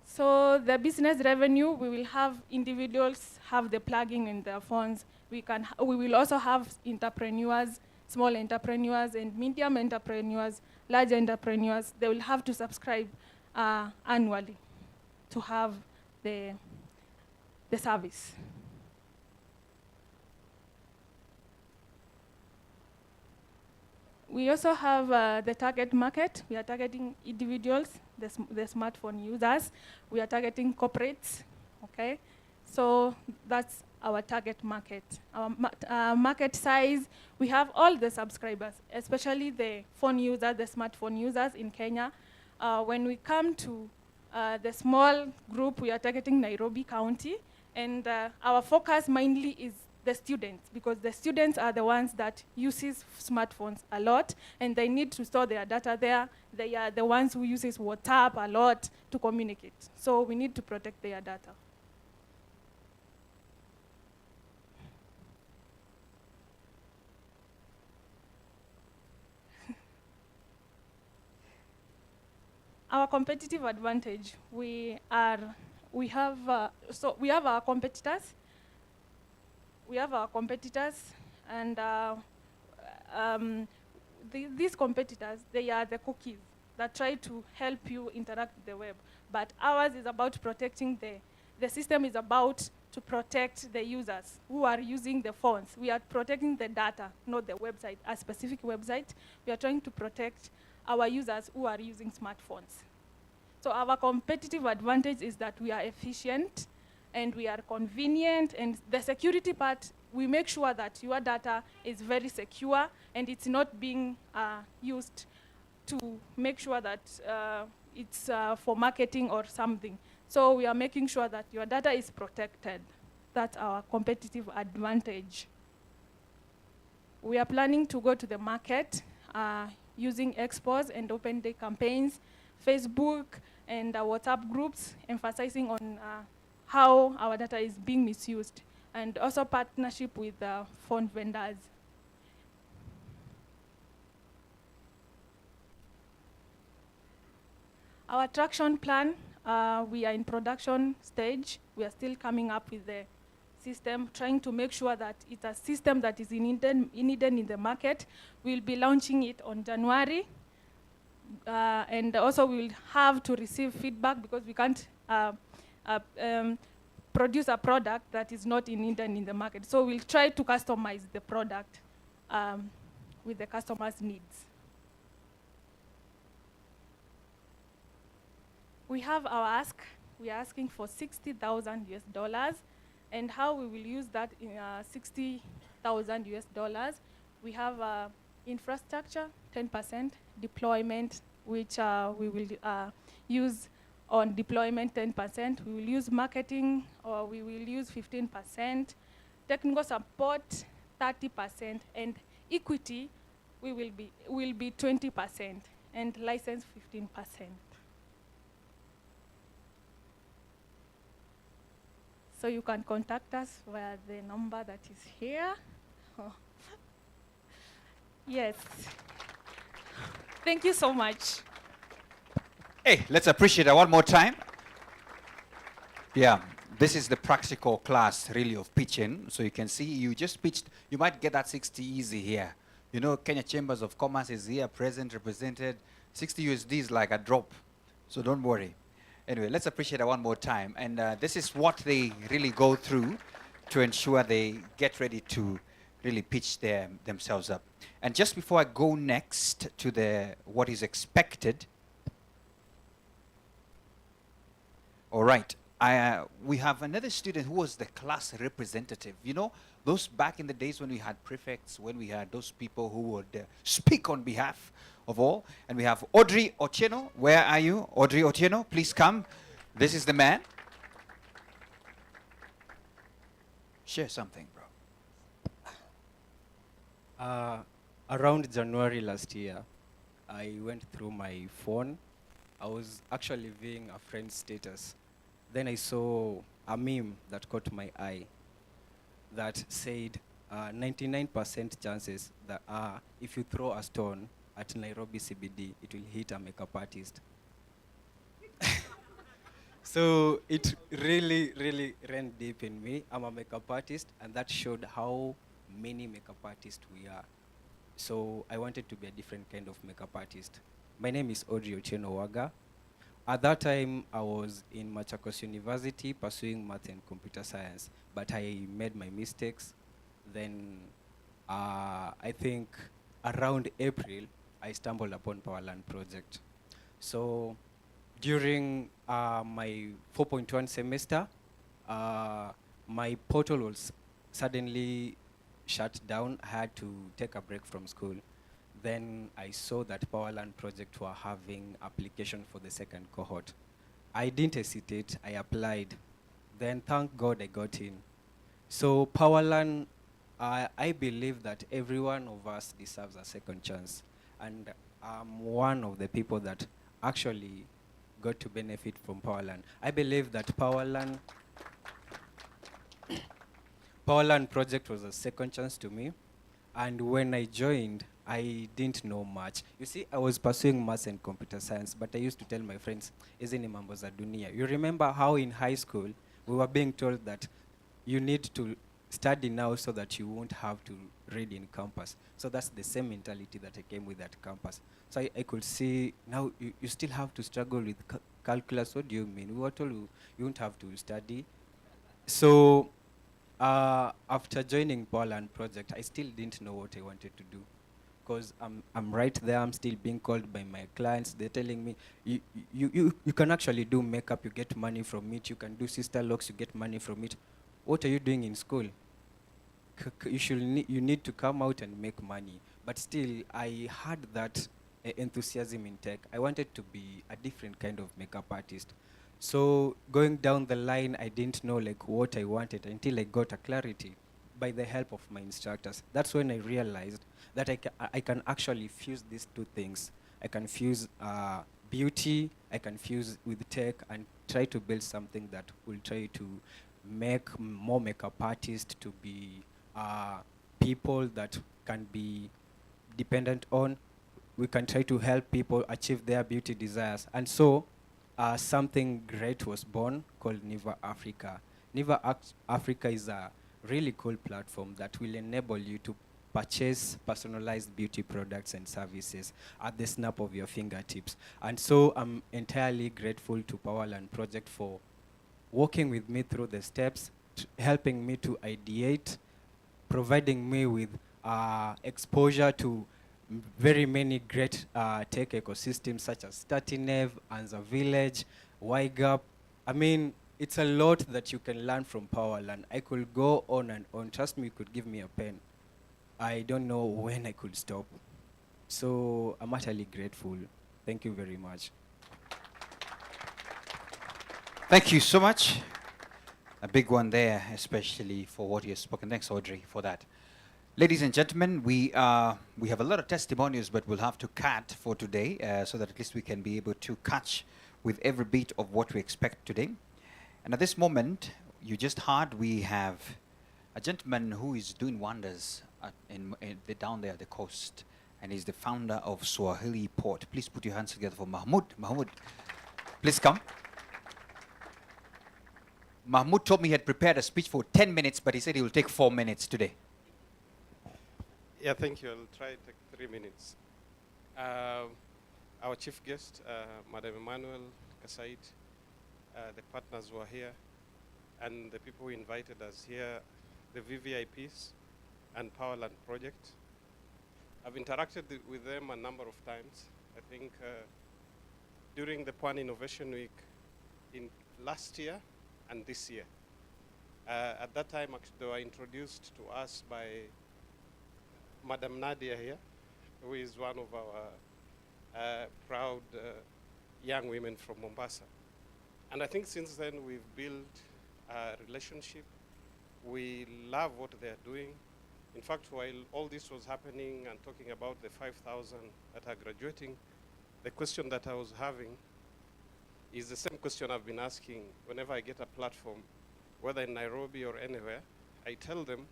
S6: So the business revenue, we will have individuals have the plugin in their phones. We will also have entrepreneurs, small entrepreneurs and medium entrepreneurs, large entrepreneurs. They will have to subscribe annually to have the service. We also have the target market. We are targeting individuals, the smartphone users. We are targeting corporates, okay? So that's our target market. Our market size, we have all the subscribers, especially the phone users, the smartphone users in Kenya. When we come to the small group, we are targeting Nairobi County, and our focus mainly is the students, because the students are the ones that uses smartphones a lot, and they need to store their data there. They are the ones who uses WhatsApp a lot to communicate. So we need to protect their data. Our competitive advantage, we have our competitors. We have our competitors, and these competitors, they are the cookies that try to help you interact with the web. But ours is about protecting the system is about to protect the users who are using the phones. We are protecting the data, not the website, a specific website. We are trying to protect our users who are using smartphones. So our competitive advantage is that we are efficient and we are convenient, and the security part, we make sure that your data is very secure and it's not being used to make sure that it's for marketing or something. So we are making sure that your data is protected. That's our competitive advantage. We are planning to go to the market. using expos and open day campaigns, Facebook and WhatsApp groups, emphasizing on how our data is being misused, and also partnership with phone vendors. Our traction plan, we are in production stage. We are still coming up with the system, trying to make sure that it's a system that is needed in the market. We'll be launching it on January. And also we'll have to receive feedback because we can't produce a product that is not needed in the market. So we'll try to customize the product with the customer's needs. We have our ask. We are asking for $60,000, and how we will use that in $60,000. We have infrastructure, 10%, deployment, which we will use on deployment 10%. We will use marketing, or we will use 15%. Technical support, 30%, and equity will be 20%, and license 15%. So you can contact us via the number that is here. Oh. Yes. Thank you so much.
S2: Hey, let's appreciate it one more time. Yeah, this is the practical class really of pitching. So you can see you just pitched, you might get that 60 easy here. You know, Kenya Chambers of Commerce is here, present, represented. 60 USD is like a drop, so don't worry. Anyway, let's appreciate it one more time. And this is what they really go through to ensure they get ready to really pitch themselves up. And just before I go next to what is expected, all right, we have another student who was the class representative. You know, those back in the days when we had prefects, when we had those people who would speak on behalf of all. And we have Audrey Otieno. Where are you? Audrey Otieno, please come. This is the man. Share something, bro.
S11: Around January last year, I went through my phone. I was actually viewing a friend's status. Then I saw a meme that caught my eye that said 99% chances that if you throw a stone at Nairobi CBD, it will hit a makeup artist. So it really, really ran deep in me. I'm a makeup artist, and that showed how many makeup artists we are. So I wanted to be a different kind of makeup artist. My name is Audrey Otieno Waga. At that time, I was in Machakos University pursuing math and computer science, but I made my mistakes. Then I think around April, I stumbled upon Powerland project. So during my 4.1 semester, my portal was suddenly shut down. I had to take a break from school. Then I saw that Powerland project were having application for the second cohort. I didn't hesitate, I applied. Then thank God I got in. So Powerland, I believe that every one of us deserves a second chance. And I'm one of the people that actually got to benefit from Powerland. I believe that Powerland project was a second chance to me. And when I joined, I didn't know much. You see, I was pursuing maths and computer science, but I used to tell my friends, hizi ni mambo za dunia. You remember how in high school, we were being told that you need to study now so that you won't have to read in campus. So that's the same mentality that I came with at campus. So I could see, now you still have to struggle with calculus. What do you mean? We were told you won't have to study. So after joining Powerland project, I still didn't know what I wanted to do. Because I'm right there, I'm still being called by my clients. They're telling me, you can actually do makeup, you get money from it. You can do sister locks, you get money from it. What are you doing in school? You need to come out and make money. But still, I had that enthusiasm in tech. I wanted to be a different kind of makeup artist. So going down the line, I didn't know like what I wanted until I got a clarity by the help of my instructors. That's when I realized that I can actually fuse these two things. I can fuse beauty, I can fuse with tech, and try to build something that will try to make more makeup artists to be people that can be dependent on. We can try to help people achieve their beauty desires. And so something great was born called Niva Africa. Africa is a really cool platform that will enable you to purchase personalized beauty products and services at the snap of your fingertips. And so I'm entirely grateful to Powerland Project for working with me through the steps, helping me to ideate, providing me with exposure to very many great tech ecosystems such as Statinev, Anza Village, YGAP. I mean, it's a lot that you can learn from Powerland. I could go on and on. Trust me, you could give me a pen. I don't know when I could stop. So I'm utterly grateful. Thank you very much.
S2: Thank you so much. A big one there, especially for what you have spoken. Thanks, Audrey, for that. Ladies and gentlemen, we have a lot of testimonials, but we'll have to cut for today so that at least we can be able to catch with every bit of what we expect today. And at this moment, you just heard we have a gentleman who is doing wonders down there at the coast, and he's the founder of Swahili Port. Please put your hands together for Mahmoud. Mahmoud, please come. Mahmoud told me he had prepared a speech for 10 minutes, but he said he will take 4 minutes today.
S12: Yeah, thank you. I'll try to take 3 minutes. Our chief guest, Madam Emmanuel Kasait, the partners who are here, and the people who invited us here, the VVIPs and Powerland Project. I've interacted with them a number of times. I think during the Pan Innovation Week in last year and this year. At that time, actually, they were introduced to us by Madam Nadia here, who is one of our proud young women from Mombasa. And I think since then we've built a relationship. We love what they're doing. In fact, while all this was happening and talking about the 5,000 that are graduating, the question that I was having is the same question I've been asking whenever I get a platform, whether in Nairobi or anywhere. I tell them,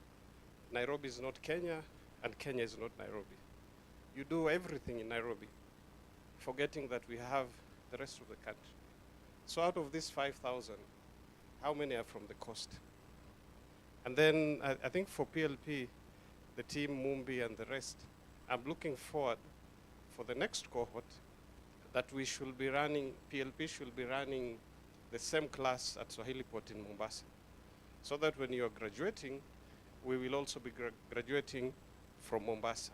S12: Nairobi is not Kenya, and Kenya is not Nairobi. You do everything in Nairobi, forgetting that we have the rest of the country. So out of these 5,000, how many are from the coast? And then I think for PLP, the team, Mumbi, and the rest, I'm looking forward for the next cohort that we should be running, PLP should be running the same class at Swahili Port in Mombasa. So that when you're graduating, we will also be graduating from Mombasa.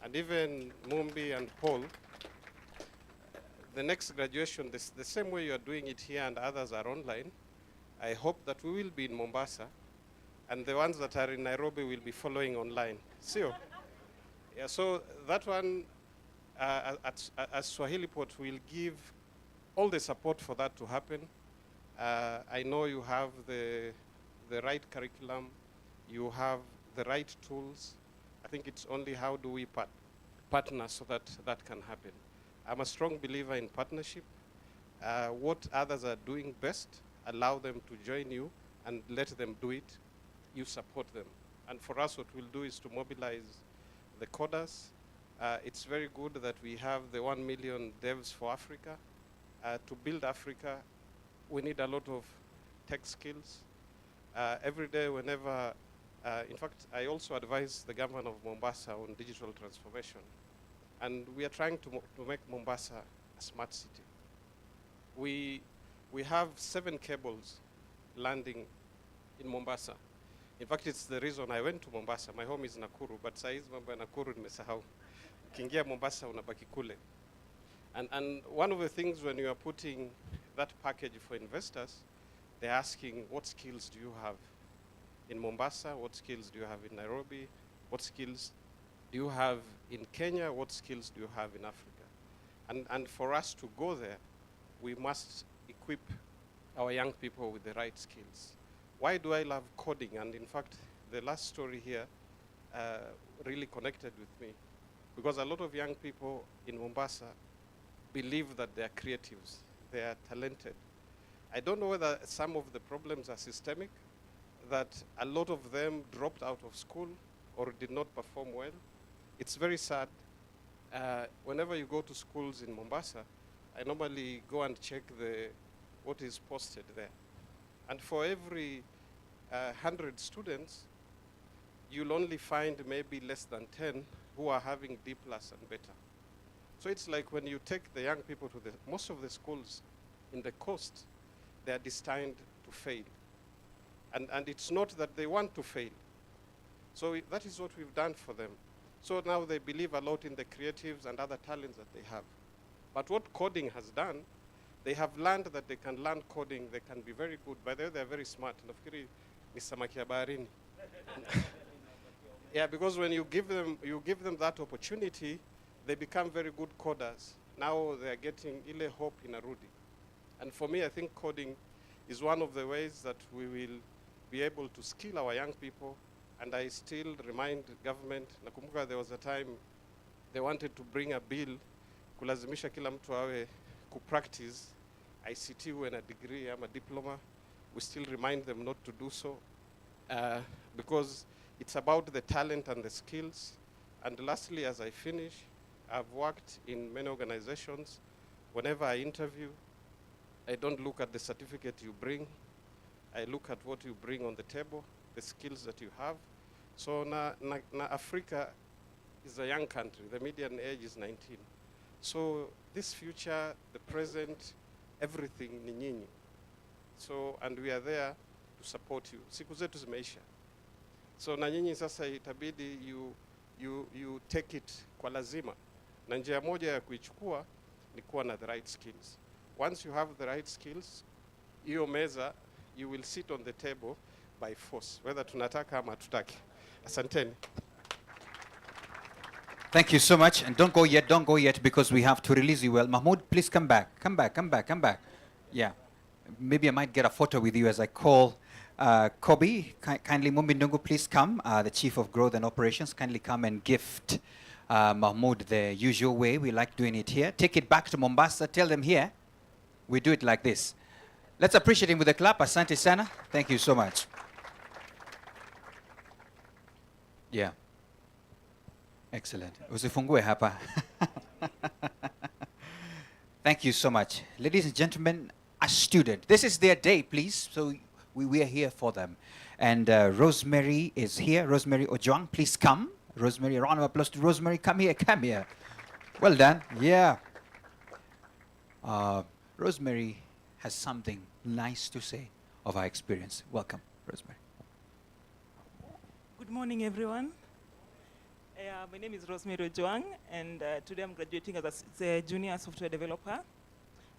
S12: And even Mumbi and Paul, the next graduation, the same way you're doing it here and others are online, I hope that we will be in Mombasa, and the ones that are in Nairobi will be following online. See? Yeah, so that one, at Swahili Port, will give all the support for that to happen. I know you have the right curriculum, you have the right tools. I think it's only how do we partner so that that can happen. I'm a strong believer in partnership. What others are doing best, allow them to join you and let them do it. You support them. And for us, what we'll do is to mobilize the coders. It's very good that we have the 1 million devs for Africa. To build Africa, we need a lot of tech skills. Every day, whenever, in fact, I also advise the government of Mombasa on digital transformation. And we are trying to make Mombasa a smart city. We have 7 cables landing in Mombasa. In fact, it's the reason I went to Mombasa. My home is Nakuru, but saizi mambo ya Nakuru nimesahau. Ukiingia Mombasa unabaki kule. And one of the things when you are putting that package for investors, they're asking, what skills do you have in Mombasa? What skills do you have in Nairobi? What skills do you have in Kenya? What skills do you have in Africa? And for us to go there, we must equip our young people with the right skills. Why do I love coding? And in fact, the last story here, really connected with me, because a lot of young people in Mombasa believe that they are creatives, they are talented. I don't know whether some of the problems are systemic, that a lot of them dropped out of school or did not perform well. It's very sad. Whenever you go to schools in Mombasa, I normally go and check what is posted there. And for every 100 students, you'll only find maybe less than 10 who are having D+ and better. So it's like when you take the young people to most of the schools in the coast, they are destined to fail. And it's not that they want to fail. So that is what we've done for them. So now they believe a lot in the creatives and other talents that they have. But what coding has done, they have learned that they can learn coding, they can be very good. By the way, they're very smart. Nafikiri ni samaki ya baharini. Yeah, because when you give them that opportunity, they become very good coders. Now they're getting ile hope in Arudi. And for me, I think coding is one of the ways that we will be able to skill our young people. And I still remind government, nakumbuka there was a time they wanted to bring a bill, kulazimisha kila mtu awe kupractice ICT when a degree, a diploma. We still remind them not to do so, because it's about the talent and the skills. And lastly, as I finish, I've worked in many organizations. Whenever I interview, I don't look at the certificate you bring. I look at what you bring on the table, the skills that you have. So na Africa is a young country. The median age is 19. So this future, the present, everything ni nyinyi. So, and we are there to support you. Siku zetu zimeisha. So na nyinyi sasa itabidi you take it kwa lazima. Na njia moja ya kuichukua ni kuwa na the right skills. Once you have the right skills, hiyo meza, you will sit on the table by force, whether tunataka ama tutaki. Asanteni.
S2: Thank you so much. And don't go yet, because we have to release you well. Mahmoud, please come back. Come back. Yeah. Maybe I might get a photo with you as I call Kobe. Kindly, Mumbi Ndungu, please come. The Chief of Growth and Operations, kindly come and gift Mahmoud the usual way. We like doing it here. Take it back to Mombasa. Tell them here, we do it like this. Let's appreciate him with a clap. Asante sana. Thank you so much. Yeah. Excellent. Usifungue hapa. Thank you so much. Ladies and gentlemen, a student. This is their day, please. So we are here for them. And Rosemary is here. Rosemary Ojwang, please come. Rosemary, a round of applause to Rosemary. Come here. Well done. Yeah. Rosemary has something nice to say of our experience. Welcome, Rosemary.
S13: Good morning, everyone. My name is Rosemary Ojwang, and today I'm graduating as a junior software developer.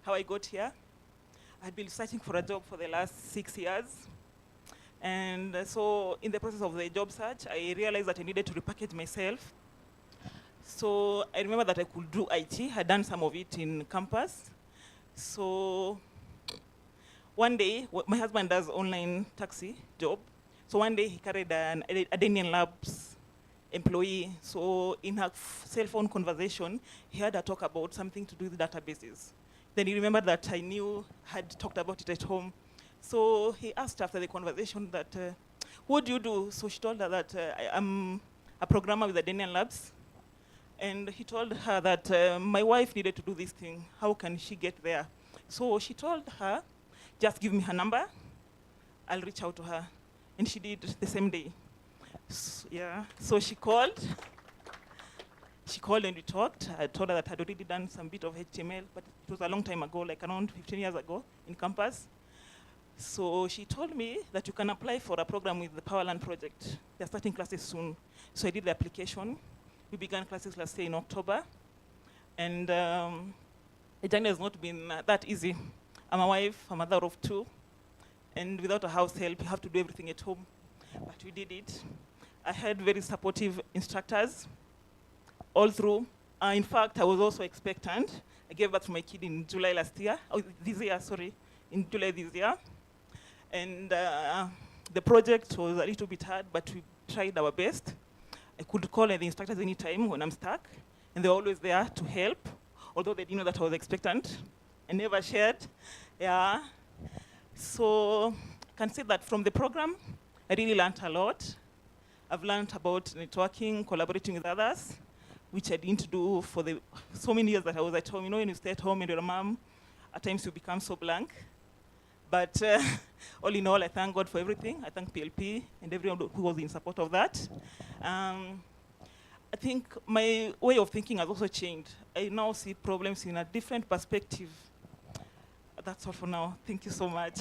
S13: How I got here? I've been searching for a job for the last 6 years. And so in the process of the job search, I realized that I needed to repackage myself. So I remember that I could do IT. I had done some of it in campus. So one day, my husband does online taxi job. So one day he carried a Daniel Labs employee. So in her cell phone conversation, he had a talk about something to do with databases. Then he remembered that I had talked about it at home. So he asked after the conversation that, what do you do? So she told her that I'm a programmer with the Daniel Labs. And he told her that my wife needed to do this thing. How can she get there? So she told her, just give me her number. I'll reach out to her. And she did the same day. So she called. She called and we talked. I told her that I'd already done some bit of HTML, but it was a long time ago, like around 15 years ago in campus. So she told me that you can apply for a program with the Powerland project. They're starting classes soon. So I did the application. We began classes last year in October. And the journey has not been that easy. I'm a wife, a mother of 2. And without a house help, you have to do everything at home. But we did it. I had very supportive instructors all through. In fact, I was also expectant. I gave birth to my kid in July last year. In July this year. And the project was a little bit hard, but we tried our best. I could call the instructors anytime when I'm stuck, and they're always there to help, although they didn't know that I was expectant. I never shared. Yeah. So I can say that from the program, I really learned a lot. I've learned about networking, collaborating with others, which I didn't do for the so many years that I was at home. You know, when you stay at home and you're a mom, at times you become so blank. But all in all, I thank God for everything. I thank PLP and everyone who was in support of that. I think my way of thinking has also changed. I now see problems in a different perspective. That's all for now. Thank you so much.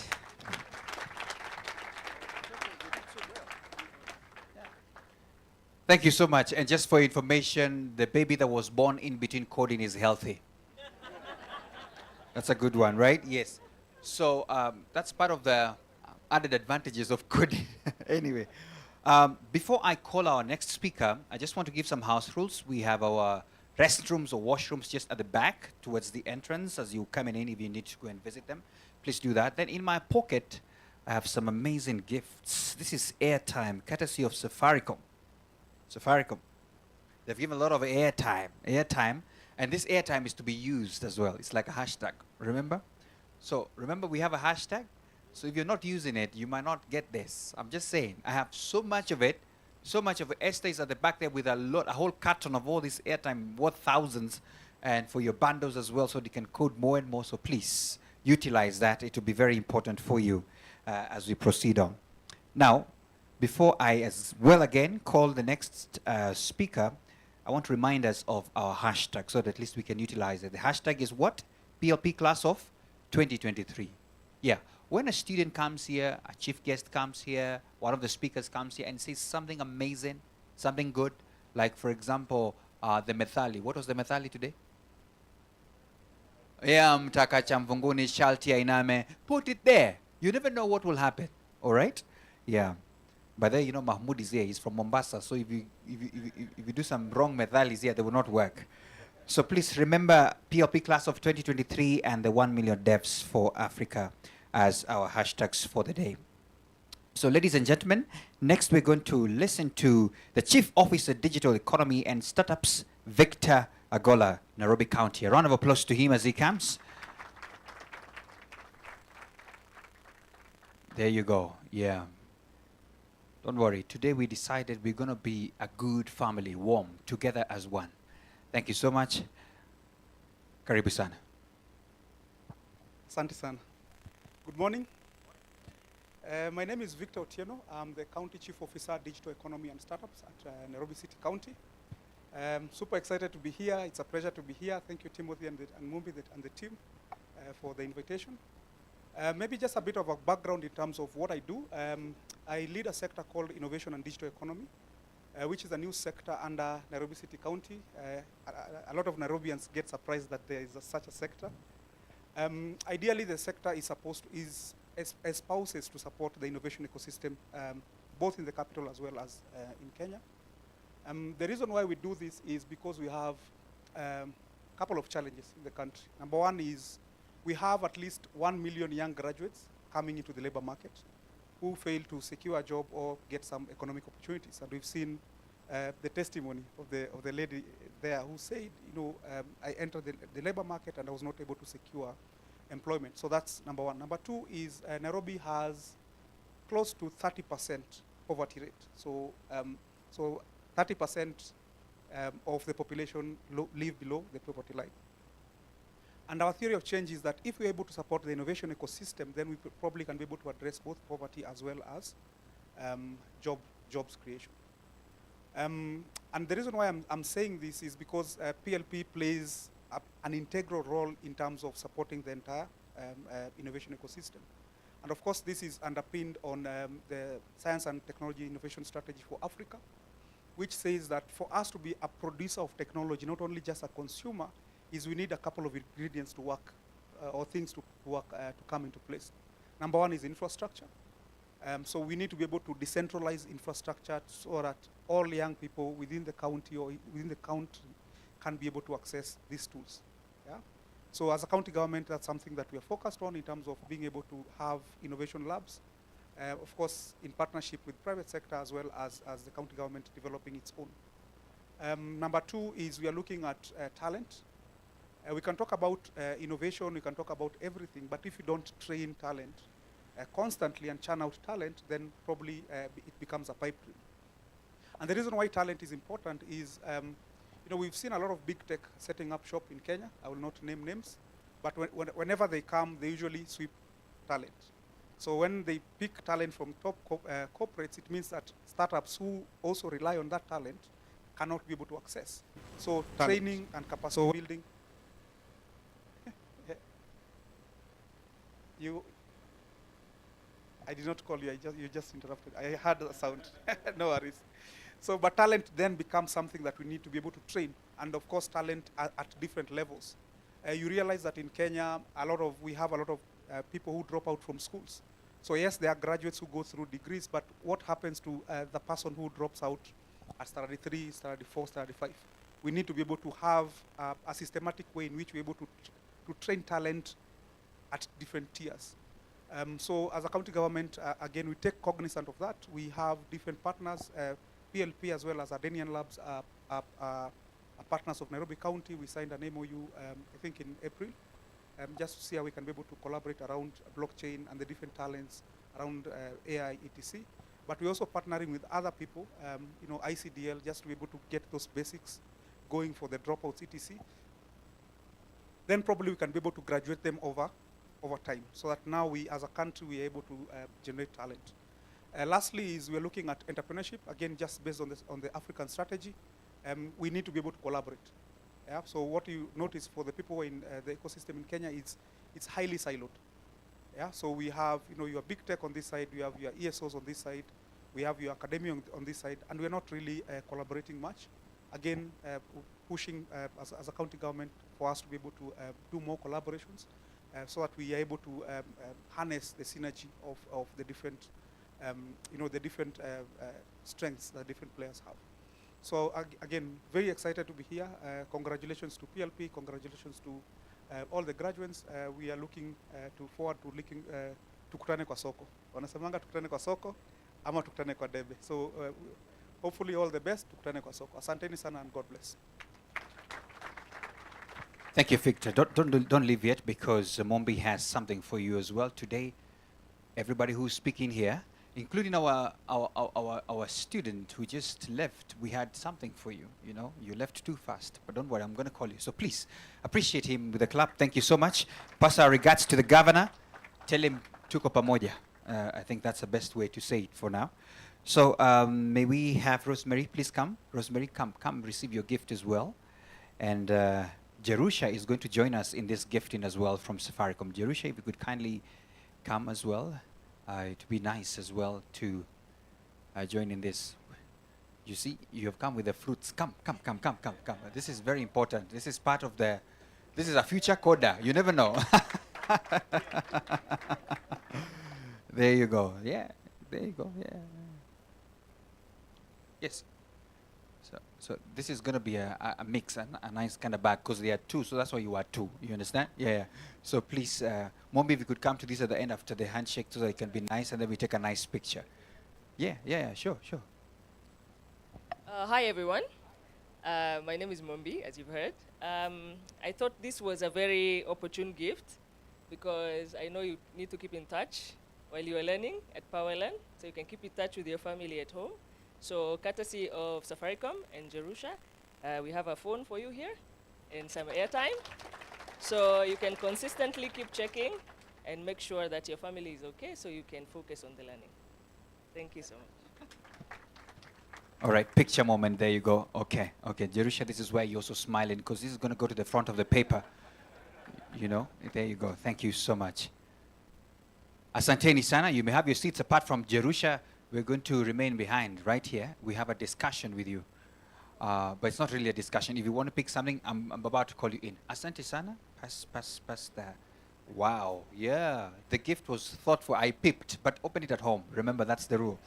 S2: Thank you so much. And just for information, the baby that was born in between coding is healthy. That's a good one, right? Yes. So that's part of the added advantages of coding. Anyway, before I call our next speaker, I just want to give some house rules. We have our restrooms or washrooms just at the back towards the entrance as you come in. If you need to go and visit them, please do that. Then in my pocket, I have some amazing gifts. This is airtime, courtesy of Safaricom. Safaricom. They've given a lot of airtime, and this airtime is to be used as well. It's like a hashtag, remember? So remember, we have a hashtag. So if you're not using it, you might not get this. I'm just saying, I have so much of it. So much of it. Esther is at the back there with a whole carton of all this airtime worth thousands, and for your bundles as well, so they can code more and more. So please utilize that. It will be very important for you as we proceed on. Now, before I as well again call the next speaker, I want to remind us of our hashtag so that at least we can utilize it. The hashtag is what? PLP Class of 2023. Yeah. When a student comes here, a chief guest comes here, one of the speakers comes here and says something amazing, something good, like for example, the Methali. What was the Methali today? Yeah, mtaka cha mvunguni shalti ainame. Put it there. You never know what will happen. All right? Yeah. But then, you know, Mahmoud is here. He's from Mombasa. So if you do some wrong Methalis here, they will not work. So please remember PLP Class of 2023 and the 1 million devs for Africa as our hashtags for the day. So ladies and gentlemen, next we're going to listen to the Chief Officer Digital Economy and Startups, Victor Agola, Nairobi County. A round of applause to him as he comes. There you go. Yeah. Don't worry. Today we decided we're going to be a good family, warm, together as one. Thank you so much. Karibu sana.
S14: Asante sana. Good morning. My name is Victor Otieno. I'm the County Chief Officer, Digital Economy and Startups at Nairobi City County. Super excited to be here. It's a pleasure to be here. Thank you, Timothy and Mumbi and the team for the invitation. Maybe just a bit of a background in terms of what I do. I lead a sector called Innovation and Digital Economy, which is a new sector under Nairobi City County. A lot of Nairobians get surprised that there is such a sector. Ideally, the sector is espouses to support the innovation ecosystem, both in the capital as well as in Kenya. The reason why we do this is because we have a couple of challenges in the country. Number one is we have at least 1 million young graduates coming into the labor market who fail to secure a job or get some economic opportunities. And we've seen the testimony of the lady there who said, you know, I entered the labor market and I was not able to secure employment. So that's number one. Number two is Nairobi has close to 30% poverty rate. So 30% of the population live below the poverty line. And our theory of change is that if we're able to support the innovation ecosystem, then we probably can be able to address both poverty as well as jobs creation. And the reason why I'm saying this is because PLP plays an integral role in terms of supporting the entire innovation ecosystem. And of course, this is underpinned on the Science and Technology Innovation Strategy for Africa, which says that for us to be a producer of technology, not only just a consumer, is we need a couple of ingredients to work, or things to work, to come into place. Number one is infrastructure. So we need to be able to decentralize infrastructure so that all young people within the county or within the country can be able to access these tools. Yeah? So as a county government, that's something that we are focused on in terms of being able to have innovation labs of course, in partnership with private sector as well as the county government developing its own. Number two is we are looking at talent. We can talk about innovation, we can talk about everything, but if you don't train talent constantly and churn out talent, then probably it becomes a pipe dream. And the reason why talent is important is, we've seen a lot of big tech setting up shop in Kenya. I will not name names, but whenever they come, they usually sweep talent. So when they pick talent from top corporates, it means that startups who also rely on that talent cannot be able to access. So training and capacity building. I did not call you, you just interrupted. I heard the sound, no worries. So, but talent then becomes something that we need to be able to train. And of course, talent at different levels. You realize that in Kenya, we have a lot of people who drop out from schools. So yes, there are graduates who go through degrees, but what happens to the person who drops out at standard 3, standard 4, standard 5? We need to be able to have a systematic way in which we're able to train talent at different tiers. So as a county government, again, we take cognizance of that. We have different partners, PLP as well as Ardenian Labs are partners of Nairobi County. We signed an MOU, I think in April, just to see how we can be able to collaborate around blockchain and the different talents around AI, etc. But we're also partnering with other people, ICDL, just to be able to get those basics going for the dropouts, etc. Then probably we can be able to graduate them over time, so that now we, as a country, we are able to generate talent. Lastly, is we're looking at entrepreneurship, again, just based on the African strategy. We need to be able to collaborate. Yeah? So what you notice for the people in the ecosystem in Kenya is it's highly siloed. Yeah? So we have your big tech on this side, we have your ESOs on this side, we have your academia on this side, and we're not really collaborating much. Again, pushing as a county government for us to be able to do more collaborations, so that we are able to harness the synergy of the different, strengths that different players have. So again, very excited to be here. Congratulations to PLP. Congratulations to all the graduates. We are looking forward to tukutane kwa soko. Wanasemanga tukutane kwa soko, ama tukutane kwa debe. So hopefully all the best. Tukutane kwa soko. Asanteni sana and God bless.
S2: Thank you, Victor. Don't leave yet, because Mombi has something for you as well today. Everybody who's speaking here, including our student who just left, we had something for you. You left too fast, but don't worry, I'm going to call you. So please appreciate him with a clap. Thank you so much. Pass our regards to the governor. Tell him tuko pamoja. I think that's the best way to say it for now. So may we have Rosemary please come? Rosemary, come receive your gift as well. And Jerusha is going to join us in this gifting as well from Safaricom. Jerusha, if you could kindly come as well. It would be nice as well to join in this. You see, you have come with the fruits. Come. This is very important. This is part of this is a future coda. You never know. There you go. Yeah, there you go. Yeah. Yes. So this is going to be a mix, a nice kind of bag, because there are two, so that's why you are two. You understand? Yeah. So please, Mombi, if you could come to this at the end after the handshake, so that it can be nice, and then we take a nice picture. Yeah, sure.
S15: Hi, everyone. My name is Mombi, as you've heard. I thought this was a very opportune gift, because I know you need to keep in touch while you are learning at Powerland, so you can keep in touch with your family at home. So courtesy of Safaricom and Jerusha, we have a phone for you here and some airtime. So you can consistently keep checking and make sure that your family is okay, so you can focus on the learning. Thank you so much.
S2: All right, picture moment, there you go. Okay. Jerusha, this is where you're also smiling, because this is going to go to the front of the paper. There you go. Thank you so much. Asanteni sana, you may have your seats apart from Jerusha. We're going to remain behind right here. We have a discussion with you. But it's not really a discussion. If you want to pick something, I'm about to call you in. Asante sana. Pass there. Wow. Yeah. The gift was thoughtful. I pipped, but open it at home. Remember, that's the rule.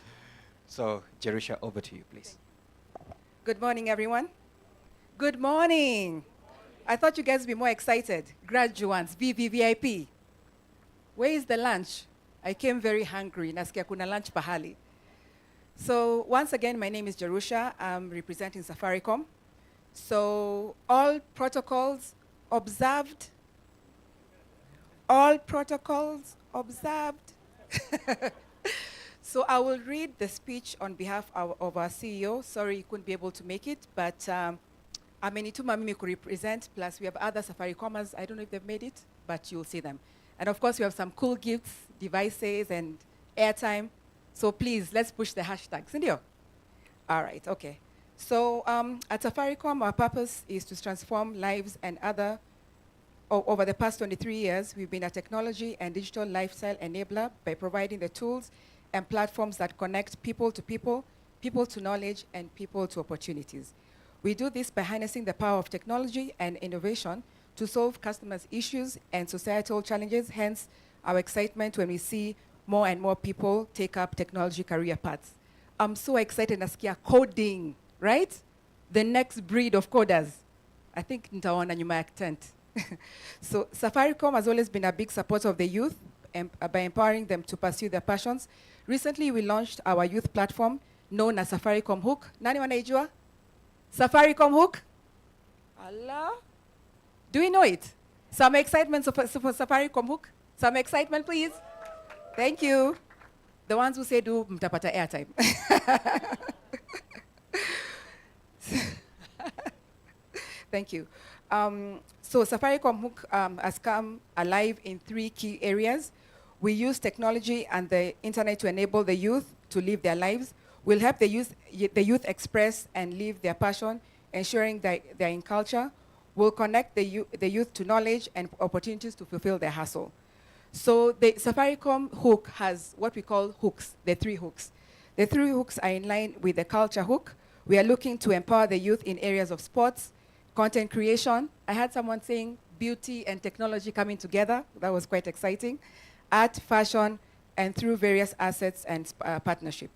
S2: So, Jerusha, over to you, please.
S16: Good morning, everyone. Good morning. I thought you guys would be more excited. Graduates, VVVIP. Where is the lunch? I came very hungry. Nasikia kuna lunch pahali. So once again, my name is Jerusha. I'm representing Safaricom. So all protocols observed. All protocols observed. So I will read the speech on behalf of our CEO. Sorry, you couldn't be able to make it, but amenituma mimi represent, plus we have other Safaricomers. I don't know if they've made it, but you'll see them. And of course, we have some cool gifts, devices, and airtime. So please, let's push the hashtag. Sindio? All right, okay. So at Safaricom, our purpose is to transform lives and over the past 23 years, we've been a technology and digital lifestyle enabler by providing the tools and platforms that connect people to people, people to knowledge, and people to opportunities. We do this by harnessing the power of technology and innovation to solve customers' issues and societal challenges, hence our excitement when we see more and more people take up technology career paths. I'm so excited, nasikia coding, right? The next breed of coders. I think nitaona nyuma ya tent. So Safaricom has always been a big supporter of the youth by empowering them to pursue their passions. Recently, we launched our youth platform known as Safaricom Hook. Nani wanaijua? Safaricom Hook? Allah? Do we know it? Some excitement for Safaricom Hook? Some excitement, please. Thank you. The ones who say do, mtapata airtime. Thank you. So Safaricom Hook has come alive in 3 key areas. We use technology and the internet to enable the youth to live their lives. We'll help the youth express and live their passion, ensuring that they're in culture. We'll connect the youth to knowledge and opportunities to fulfill their hustle. So the Safaricom Hook has what we call hooks, the 3 hooks. The 3 hooks are in line with the culture hook. We are looking to empower the youth in areas of sports, content creation. I had someone saying beauty and technology coming together. That was quite exciting. Art, fashion, and through various assets and partnership.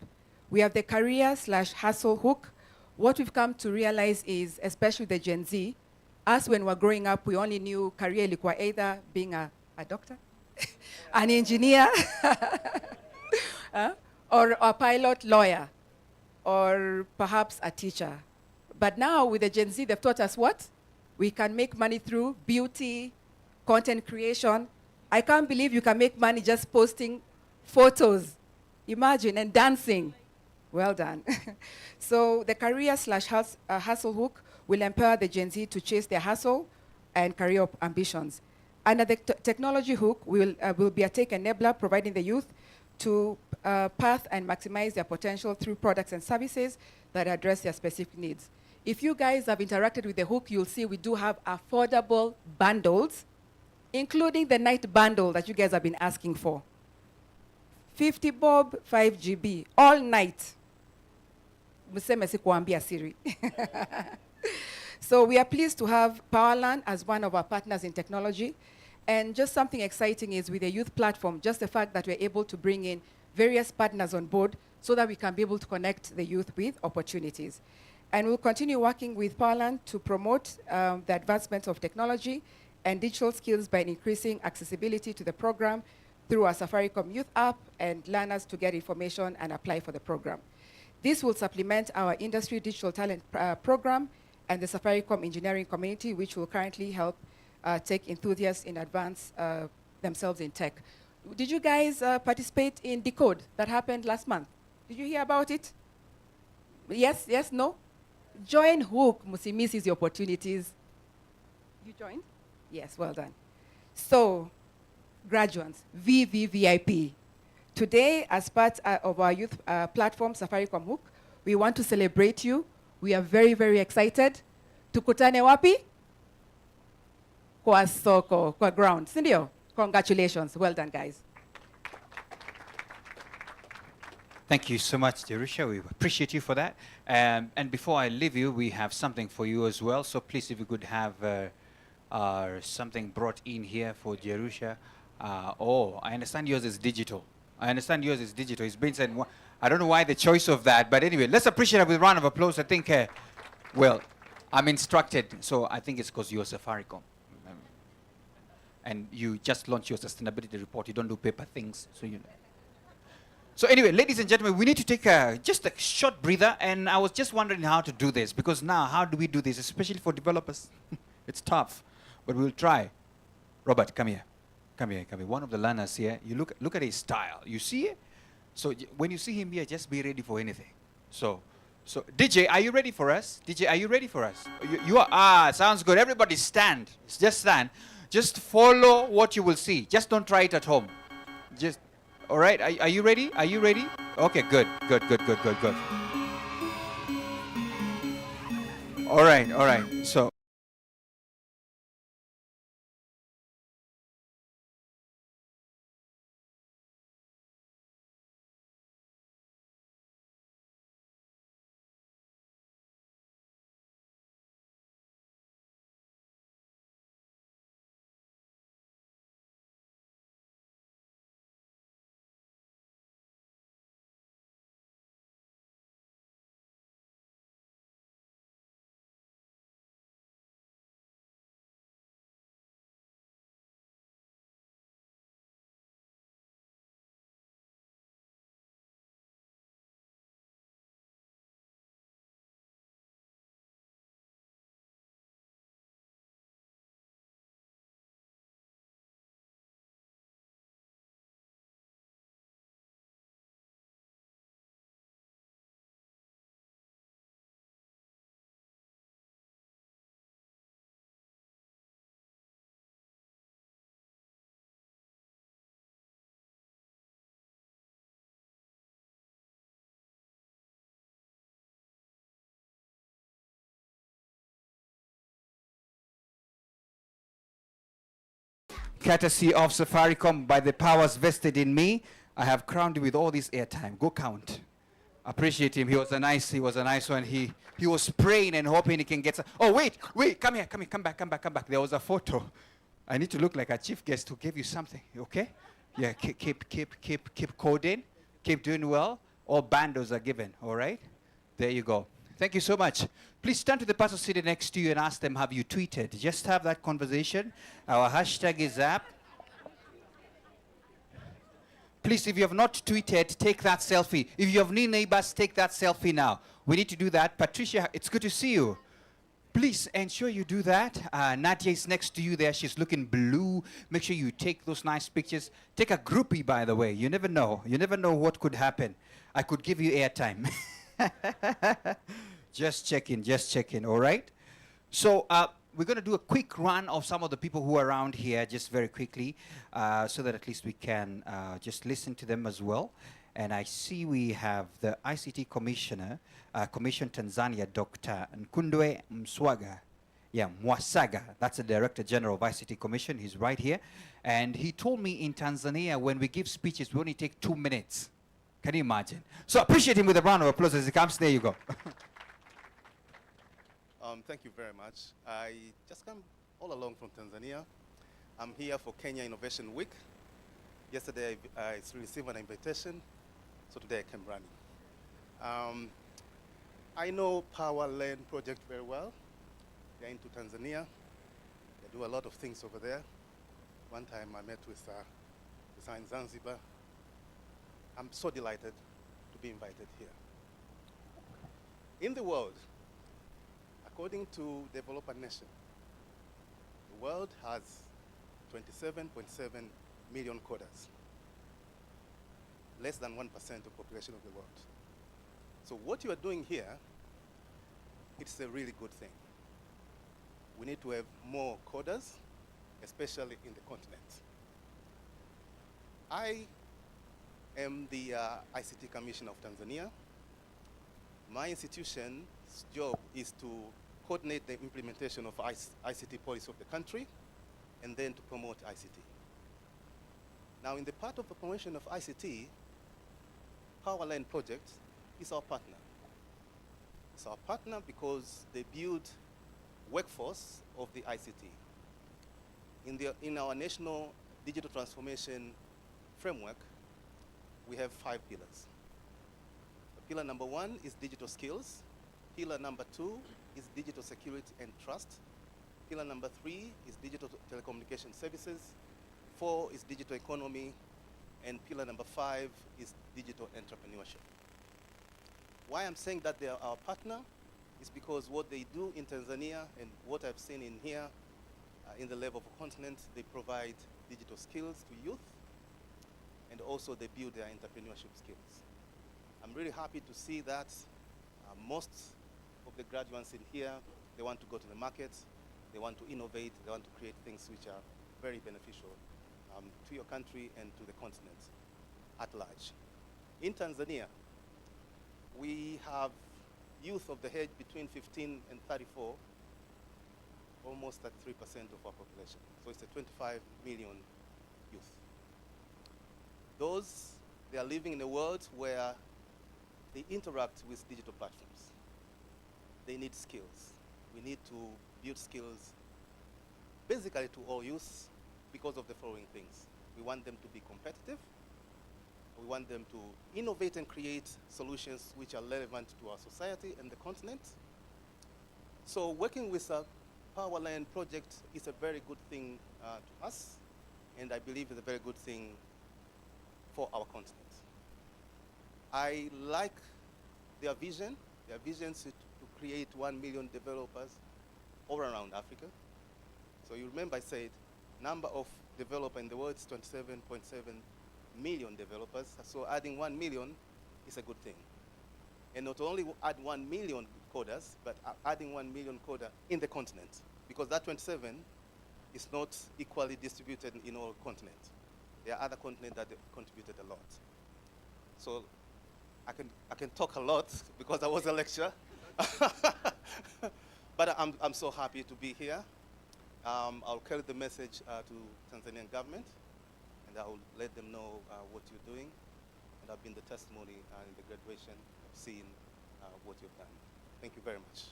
S16: We have the career/hustle hook. What we've come to realize is, especially the Gen Z, us when we're growing up, we only knew career ilikuwa either being a doctor, an engineer, or a pilot, lawyer, or perhaps a teacher. But now with the Gen Z, they've taught us what? We can make money through beauty, content creation. I can't believe you can make money just posting photos. Imagine, and dancing. Well done. So the career/hustle hook will empower the Gen Z to chase their hustle and career ambitions. Under the technology hook, will be a tech enabler, providing the youth to path and maximize their potential through products and services that address their specific needs. If you guys have interacted with the hook, you'll see we do have affordable bundles, including the night bundle that you guys have been asking for. 50 bob, 5 GB, all night. Museme sikuambia siri. So we are pleased to have Powerland as one of our partners in technology. And just something exciting is with the youth platform, just the fact that we're able to bring in various partners on board so that we can be able to connect the youth with opportunities. And we'll continue working with Powerland to promote the advancement of technology and digital skills by increasing accessibility to the program through our Safaricom Youth app and learners to get information and apply for the program. This will supplement our industry digital talent program and the Safaricom engineering community, which will currently help tech enthusiasts in advance themselves in tech. Did you guys participate in Decode that happened last month? Did you hear about it? Yes, yes, no? Join Hook, musimisi the opportunities. You joined? Yes, well done. So, graduates, VVVIP. Today, as part of our youth platform, Safaricom Hook, we want to celebrate you. We are very, very excited. Tukutane wapi? Kwa soko, kwa ground. Sindio? Congratulations. Well done, guys.
S2: Thank you so much, Jerusha. We appreciate you for that. And before I leave you, we have something for you as well. So please, if you could have something brought in here for Jerusha. Oh, I understand yours is digital. It's been said, I don't know why the choice of that, but anyway, let's appreciate it with a round of applause. I think, well, I'm instructed, so I think it's because you're Safaricom. And you just launched your sustainability report. You don't do paper things, so you know. So anyway, ladies and gentlemen, we need to take just a short breather, and I was just wondering how to do this, because now, how do we do this, especially for developers? It's tough, but we'll try. Robert, come here. Come here, come here. One of the learners here, you look at his style. You see it? So when you see him here, just be ready for anything. So DJ, are you ready for us? DJ, are you ready for us? You are. Ah, sounds good. Everybody stand. Just stand. Just follow what you will see. Just don't try it at home. Just, all right? Are you ready? Are you ready? Okay, good. All right. So. Courtesy of Safaricom, by the powers vested in me, I have crowned him with all this airtime. Go count. Appreciate him. He was a nice one. He was praying and hoping he can get some. Oh, wait, come here, come back. There was a photo. I need to look like a chief guest who gave you something, okay? Yeah, keep coding, keep doing well. All bandos are given, all right? There you go. Thank you so much. Please turn to the person sitting next to you and ask them, have you tweeted? Just have that conversation. Our hashtag is up. Please, if you have not tweeted, take that selfie. If you have new neighbors, take that selfie now. We need to do that. Patricia, it's good to see you. Please ensure you do that. Nadia is next to you there. She's looking blue. Make sure you take those nice pictures. Take a groupie, by the way. You never know. You never know what could happen. I could give you airtime. Just checking, all right? So we're going to do a quick run of some of the people who are around here just very quickly so that at least we can just listen to them as well. And I see we have the ICT Commissioner, Commission Tanzania, Dr. Nkundwe Mswaga. Yeah, Mwasaga, that's the Director General of ICT Commission. He's right here. And he told me in Tanzania, when we give speeches, we only take 2 minutes. Can you imagine? So appreciate him with a round of applause as he comes. There you go.
S17: Thank you very much. I just come all along from Tanzania. I'm here for Kenya Innovation Week. Yesterday I received an invitation, so today I came running. I know Power Land Project very well. They're into Tanzania. They do a lot of things over there. One time I met with in Zanzibar. I'm so delighted to be invited here. In the world, according to Developer Nation, the world has 27.7 million coders, less than 1% of the population of the world. So what you are doing here, it's a really good thing. We need to have more coders, especially in the continent. I am the ICT Commissioner of Tanzania. My institution's job is to coordinate the implementation of ICT policy of the country and then to promote ICT. Now, in the part of the promotion of ICT, Power Line Project is our partner. It's our partner because they build workforce of the ICT. In our national digital transformation framework, we have 5 pillars. Pillar number 1 is digital skills. Pillar number 2 is digital security and trust. Pillar number 3 is digital telecommunication services. 4 is digital economy. And pillar number 5 is digital entrepreneurship. Why I'm saying that they are our partner is because what they do in Tanzania and what I've seen in here, in the level of a continent, they provide digital skills to youth, and also they build their entrepreneurship skills. I'm really happy to see that most of the graduates in here, they want to go to the market, they want to innovate, they want to create things which are very beneficial to your country and to the continent at large. In Tanzania, we have youth of the age between 15 and 34, almost at 3% of our population. So it's a 25 million youth. Those, they are living in a world where they interact with digital platforms. They need skills. We need to build skills basically to all youth because of the following things. We want them to be competitive. We want them to innovate and create solutions which are relevant to our society and the continent. So working with a Powerland project is a very good thing to us, and I believe it's a very good thing for our continent. I like their vision. Their vision is to create 1 million developers all around Africa. So you remember I said number of developers in the world is 27.7 million developers. So adding 1 million is a good thing. And not only add 1 million coders, but adding 1 million coders in the continent, because that 27 is not equally distributed in all continents. There are other continents that contributed a lot. So I can talk a lot because I was a lecturer. But I'm so happy to be here. I'll carry the message to Tanzanian government, and I will let them know what you're doing. And I've been the testimony in the graduation of seeing what you've done. Thank you very much.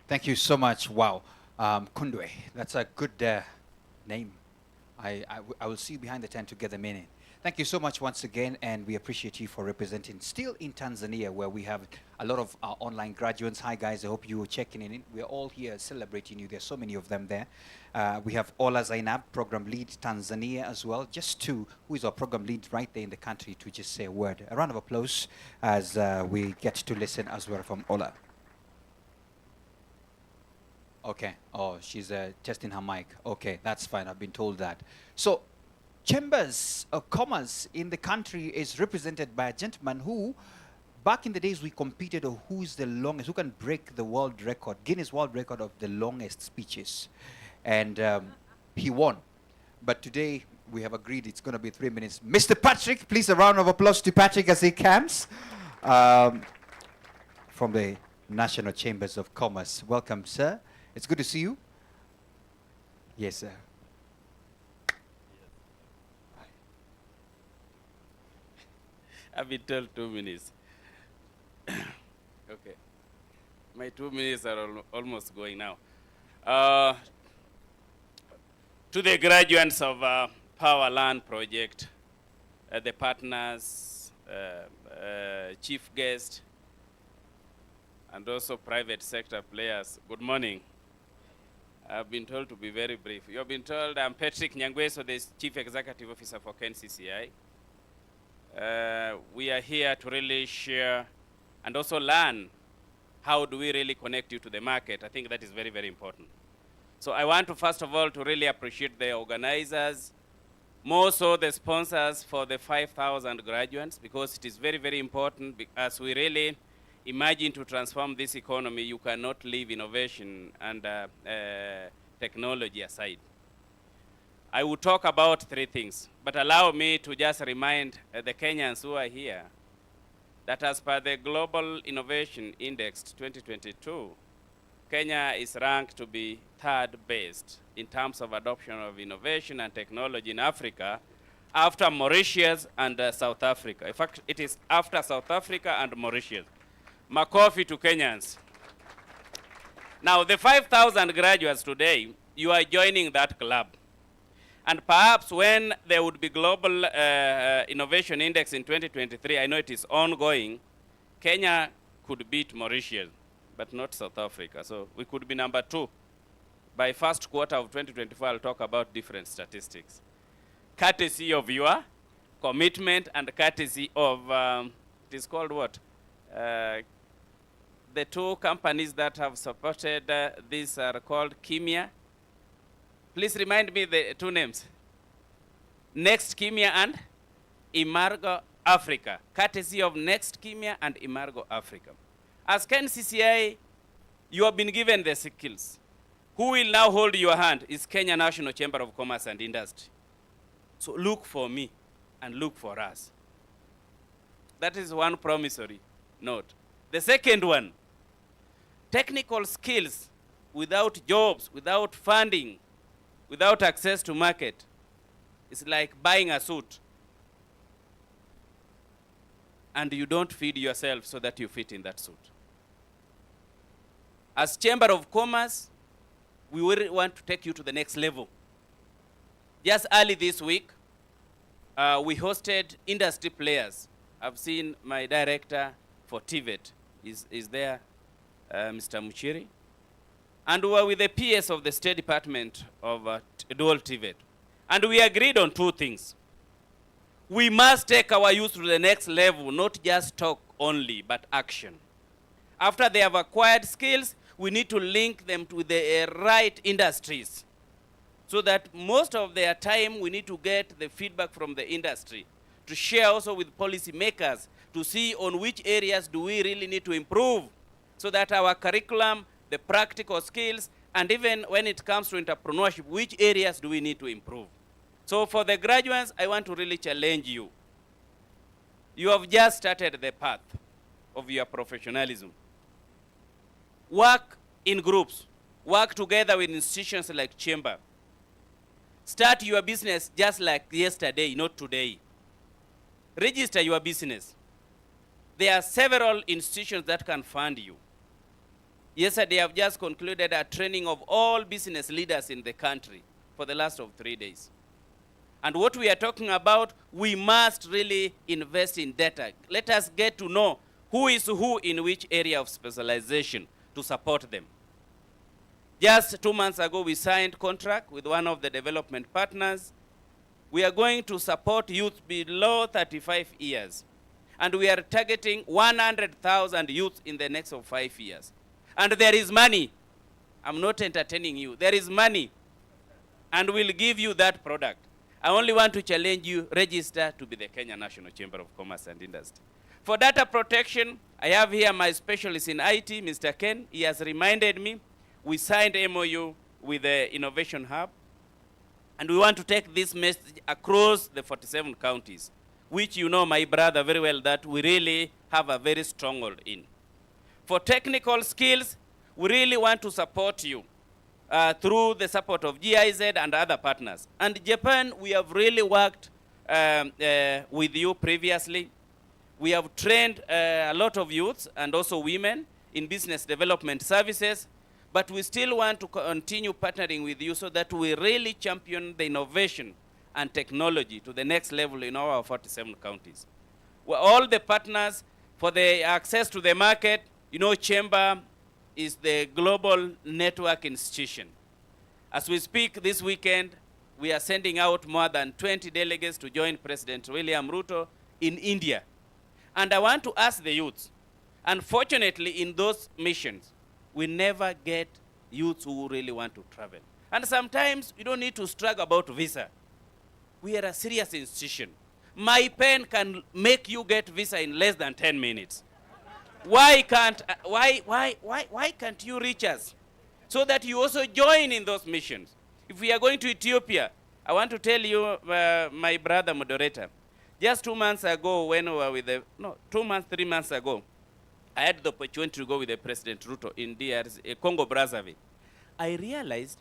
S2: Thank you so much. Wow. Kundwe, that's a good name. I will see you behind the tent to get the meaning. Thank you so much once again, and we appreciate you for representing still in Tanzania, where we have a lot of online graduates. Hi guys, I hope you are checking in. We're all here celebrating you. There's so many of them there. We have Ola Zainab, Program Lead Tanzania as well. Just two, who is our Program Lead right there in the country, to just say a word. A round of applause as we get to listen as well from Ola. Okay, oh, she's testing her mic. Okay, that's fine, I've been told that. So, Chambers of Commerce in the country is represented by a gentleman who, back in the days we competed on who's the longest, who can break the world record, Guinness World Record of the longest speeches. And he won. But today we have agreed it's going to be 3 minutes. Mr. Patrick, please a round of applause to Patrick as he comes from the National Chambers of Commerce. Welcome, sir. It's good to see you. Yes, sir.
S18: I've been told 2 minutes. Okay. My 2 minutes are almost going now. To the graduates of Powerland project, the partners, chief guest, and also private sector players, good morning. I've been told to be very brief. You've been told I'm Patrick Nyangweso, the Chief Executive Officer for KNCCI. We are here to really share and also learn how do we really connect you to the market. I think that is very, very important. So I want to, first of all, to really appreciate the organizers, more so the sponsors for the 5,000 graduates, because it is very, very important as we really imagine to transform this economy. You cannot leave innovation and technology aside. I will talk about 3 things, but allow me to just remind the Kenyans who are here that as per the Global Innovation Index 2022, Kenya is ranked to be 3rd best in terms of adoption of innovation and technology in Africa, after Mauritius and South Africa. In fact, it is after South Africa and Mauritius. Makofi to Kenyans. Now, the 5,000 graduates today, you are joining that club. And perhaps when there would be Global Innovation Index in 2023, I know it is ongoing, Kenya could beat Mauritius, but not South Africa. So we could be number 2 by first quarter of 2024, I'll talk about different statistics. Courtesy of your commitment and courtesy of, it is called what? The two companies that have supported this are called Kimia. Please remind me the two names. Next Kimia and Imargo Africa. Courtesy of Next Kimia and Imargo Africa. As KNCCI, you have been given the skills. Who will now hold your hand is Kenya National Chamber of Commerce and Industry. So look for me and look for us. That is one promissory note. The second one, technical skills without jobs, without funding, without access to market, is like buying a suit. And you don't feed yourself so that you fit in that suit. As Chamber of Commerce, we really want to take you to the next level. Just early this week, we hosted industry players. I've seen my director for TVET is there, Mr. Muchiri. And we were with the PS of the State Department of Dual TVET. And we agreed on two things. We must take our youth to the next level, not just talk only, but action. After they have acquired skills, we need to link them to the right industries, so that most of their time we need to get the feedback from the industry, to share also with policymakers, to see on which areas do we really need to improve, so that our curriculum, the practical skills, and even when it comes to entrepreneurship, which areas do we need to improve. So for the graduates, I want to really challenge you. You have just started the path of your professionalism. Work in groups. Work together with institutions like Chamber. Start your business just like yesterday, not today. Register your business. There are several institutions that can fund you. Yesterday, I've just concluded a training of all business leaders in the country for the last of 3 days. And what we are talking about, we must really invest in data. Let us get to know who is who in which area of specialization to support them. Just 2 months ago, we signed contract with one of the development partners. We are going to support youth below 35 years. And we are targeting 100,000 youth in the next 5 years. And there is money. I'm not entertaining you. There is money. And we'll give you that product. I only want to challenge you, register to be the Kenya National Chamber of Commerce and Industry. For data protection, I have here my specialist in IT, Mr. Ken. He has reminded me, we signed MOU with the Innovation Hub. And we want to take this message across the 47 counties, which you know, my brother, very well, that we really have a very stronghold in. For technical skills, we really want to support you through the support of GIZ and other partners. And Japan, we have really worked with you previously. We have trained a lot of youths and also women in business development services, but we still want to continue partnering with you so that we really champion the innovation and technology to the next level in our 47 counties. Well, all the partners for the access to the market, you know, Chamber is the global network institution. As we speak this weekend, we are sending out more than 20 delegates to join President William Ruto in India. And I want to ask the youths, unfortunately in those missions, we never get youths who really want to travel. And sometimes you don't need to struggle about visa. We are a serious institution. My pen can make you get visa in less than 10 minutes. Why can't you reach us so that you also join in those missions? If we are going to Ethiopia, I want to tell you, my brother moderator, just 2 months ago when we were with the, 3 months ago, I had the opportunity to go with the President Ruto in DRC, Congo Brazzaville. I realized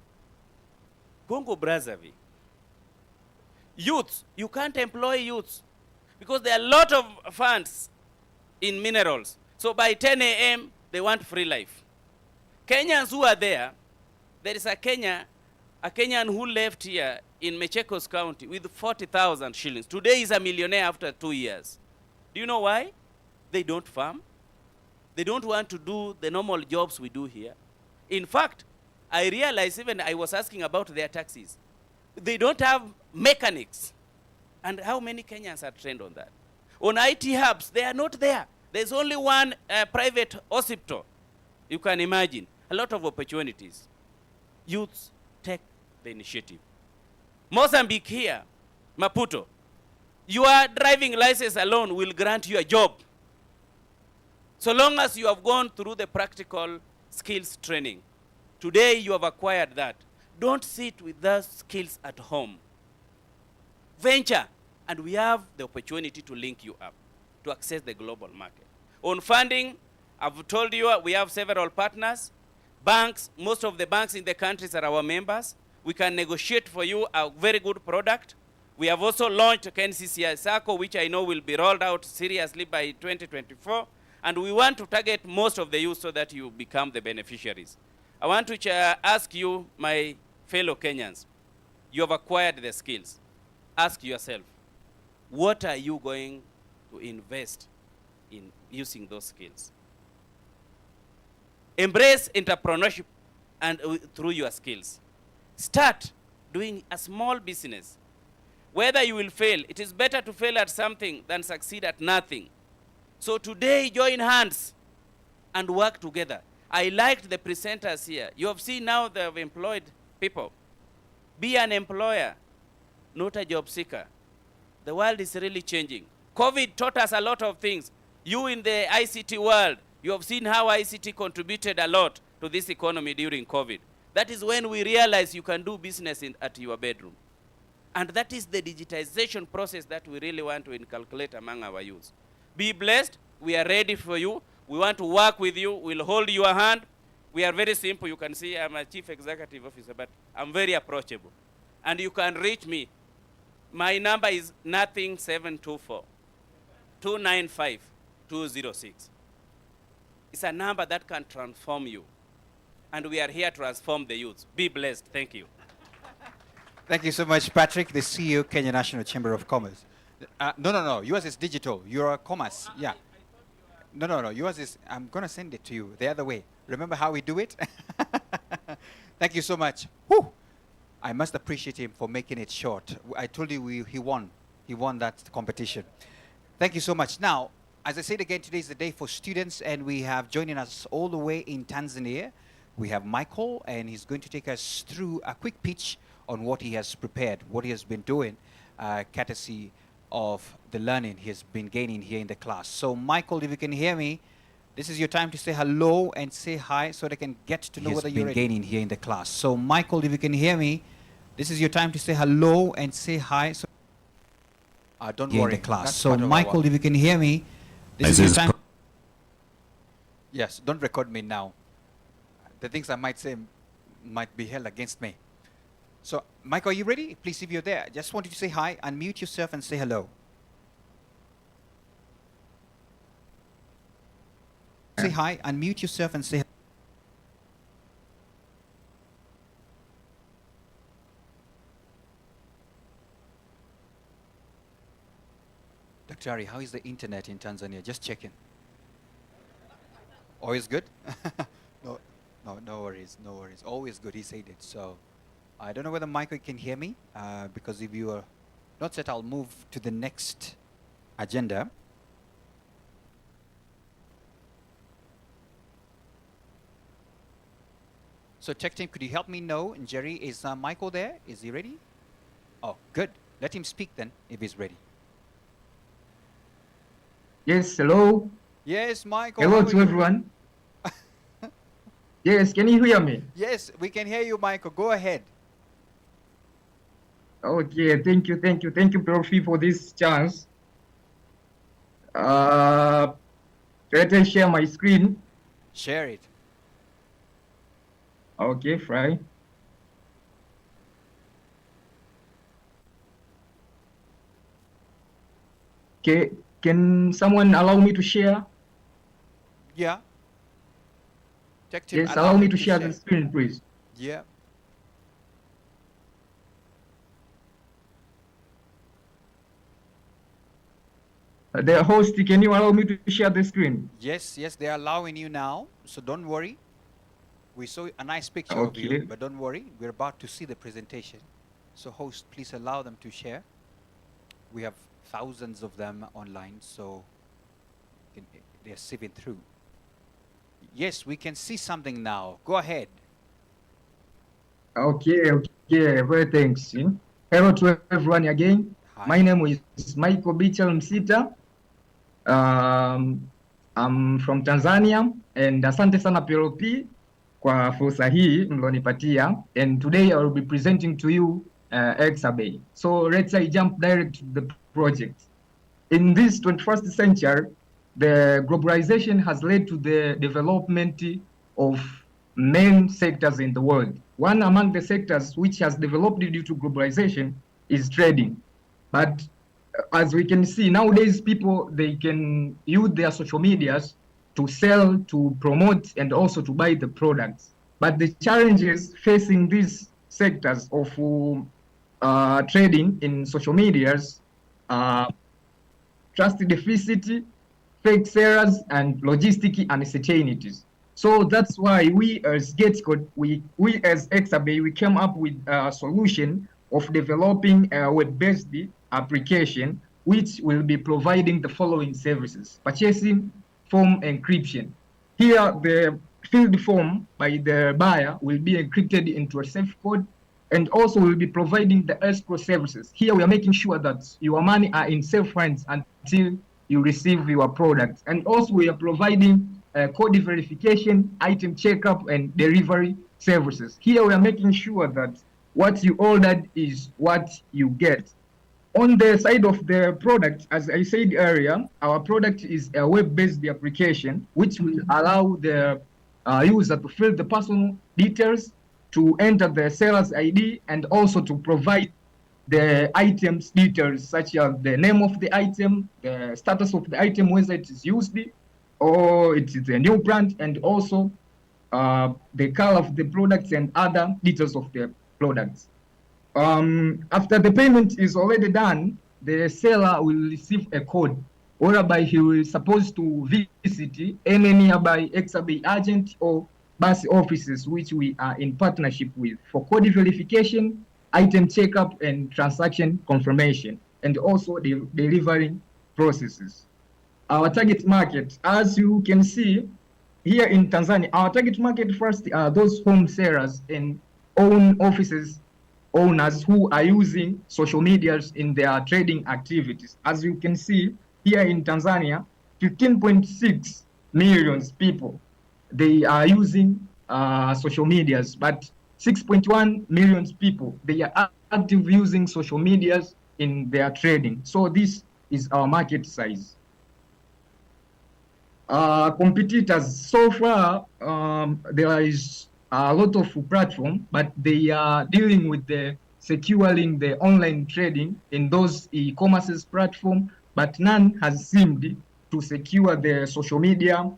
S18: Congo Brazzaville, youths, you can't employ youths because there are a lot of funds in minerals. So by 10 a.m., they want free life. Kenyans who are there is a Kenyan who left here in Machakos County with 40,000 shillings. Today he's a millionaire after 2 years. Do you know why? They don't farm. They don't want to do the normal jobs we do here. In fact, I realized even I was asking about their taxis. They don't have mechanics. And how many Kenyans are trained on that? On IT hubs, they are not there. There's only one private hospital. You can imagine a lot of opportunities. Youths take the initiative. Mozambique here, Maputo, your driving license alone will grant you a job. So long as you have gone through the practical skills training. Today you have acquired that. Don't sit with those skills at home. Venture, and we have the opportunity to link you up to access the global market. On funding, I've told you we have several partners. Banks, most of the banks in the countries are our members. We can negotiate for you a very good product. We have also launched KNCCI Sacco, which I know will be rolled out seriously by 2024. And we want to target most of the youth so that you become the beneficiaries. I want to ask you, my fellow Kenyans, you have acquired the skills. Ask yourself, what are you going to invest in using those skills? Embrace entrepreneurship and through your skills. Start doing a small business. Whether you will fail, it is better to fail at something than succeed at nothing. So today, join hands and work together. I liked the presenters here. You have seen now they have employed people. Be an employer, not a job seeker. The world is really changing. COVID taught us a lot of things. You in the ICT world, you have seen how ICT contributed a lot to this economy during COVID. That is when we realized you can do business at your bedroom. And that is the digitization process that we really want to inculcate among our youth. Be blessed. We are ready for you. We want to work with you. We'll hold your hand. We are very simple. You can see I'm a chief executive officer, but I'm very approachable. And you can reach me. My number is nothing 724 295 206. It's a number that can transform you. And we are here to transform the youth. Be blessed. Thank you.
S2: Thank you so much, Patrick, the CEO, Kenya National Chamber of Commerce. No. Yours is digital. You're a commerce. Yeah. No. Yours is, I'm going to send it to you the other way. Remember how we do it? Thank you so much. Whew. I must appreciate him for making it short. I told you he won. He won that competition. Thank you so much. Now, as I said again, today is the day for students, and we have joining us all the way in Tanzania. We have Michael, and he's going to take us through a quick pitch on what he has prepared, what he has been doing, courtesy of the learning he has been gaining here in the class. So, Michael, if you can hear me, this is your time to say hello and say hi so they can get to know whether you're gaining here in the class. So, Michael, if you can hear me, this is your time to say hello and say hi. So, don't worry, class. So, Michael, if you can hear me, this is your time. Yes, don't record me now. The things I might say might be held against me. So, Michael, are you ready? Please, if you're there, just want you to say hi, unmute yourself and say hello. Say hi, unmute yourself and say hello. Dr. Ari, how is the internet in Tanzania? Just checking. Always good? No worries. Always good, he said it. So, I don't know whether Michael can hear me, because if you are not set, I'll move to the next agenda. So tech team, could you help me know? And Jerry, is Michael there? Is he ready? Oh, good. Let him speak then, if he's ready.
S19: Yes, hello.
S2: Yes, Michael.
S19: Hello to everyone. Yes, can you hear me?
S2: Yes, we can hear you, Michael. Go ahead.
S19: Okay, thank you, PLP, for this chance. Let me share my screen.
S2: Share it.
S19: Okay, fine. Okay, can someone allow me to share?
S2: Yeah. Tech team,
S19: Yes, allow me to share the screen, please.
S2: Yeah.
S19: The host, can you allow me to share the screen?
S2: Yes, they're allowing you now, so don't worry. We saw a nice picture of you, but don't worry, we're about to see the presentation. So host, please allow them to share. We have thousands of them online, so they're sieving through. Yes, we can see something now. Go ahead.
S19: Okay, very thanks. Hello to everyone again.
S2: Hi.
S19: My name is Michael Bichel Msita. I'm from Tanzania, and asante sana PLP kwa fursa hii mlonipatia. And today I will be presenting to you Exabay. So let's jump direct to the project. In this 21st century, the globalization has led to the development of main sectors in the world. One among the sectors which has developed due to globalization is trading. But as we can see nowadays, people, they can use their social medias to sell, to promote, and also to buy the products. But the challenges facing these sectors of trading in social medias are trust deficit, fake sellers, and logistic uncertainties. So that's why we as GetCode, we as Exabay, we came up with a solution of developing a web-based application which will be providing the following services: purchasing, form encryption. Here, the filled form by the buyer will be encrypted into a safe code, and also we'll be providing the escrow services. Here, we are making sure that your money are in safe hands until you receive your product. And also, we are providing code verification, item checkup, and delivery services. Here, we are making sure that what you ordered is what you get. On the side of the product, as I said earlier, our product is a web-based application which will allow the user to fill the personal details, to enter the seller's ID, and also to provide the items details such as the name of the item, the status of the item, whether it is used or it is a new brand, and also the color of the products and other details of the products. After the payment is already done, the seller will receive a code whereby he will supposed to visit any nearby Exabay agent or bus offices which we are in partnership with for code verification, item checkup, and transaction confirmation, and also the delivery processes. Our target market, as you can see here in Tanzania, our target market first are those home sellers and own offices owners who are using social medias in their trading activities. As you can see here in Tanzania, 15.6 million people, they are using social medias, but 6.1 million people, they are active using social medias in their trading. So this is our market size. Competitors, so far, there is a lot of platform, but they are dealing with the securing the online trading in those e-commerce platform, but none has seemed to secure the social media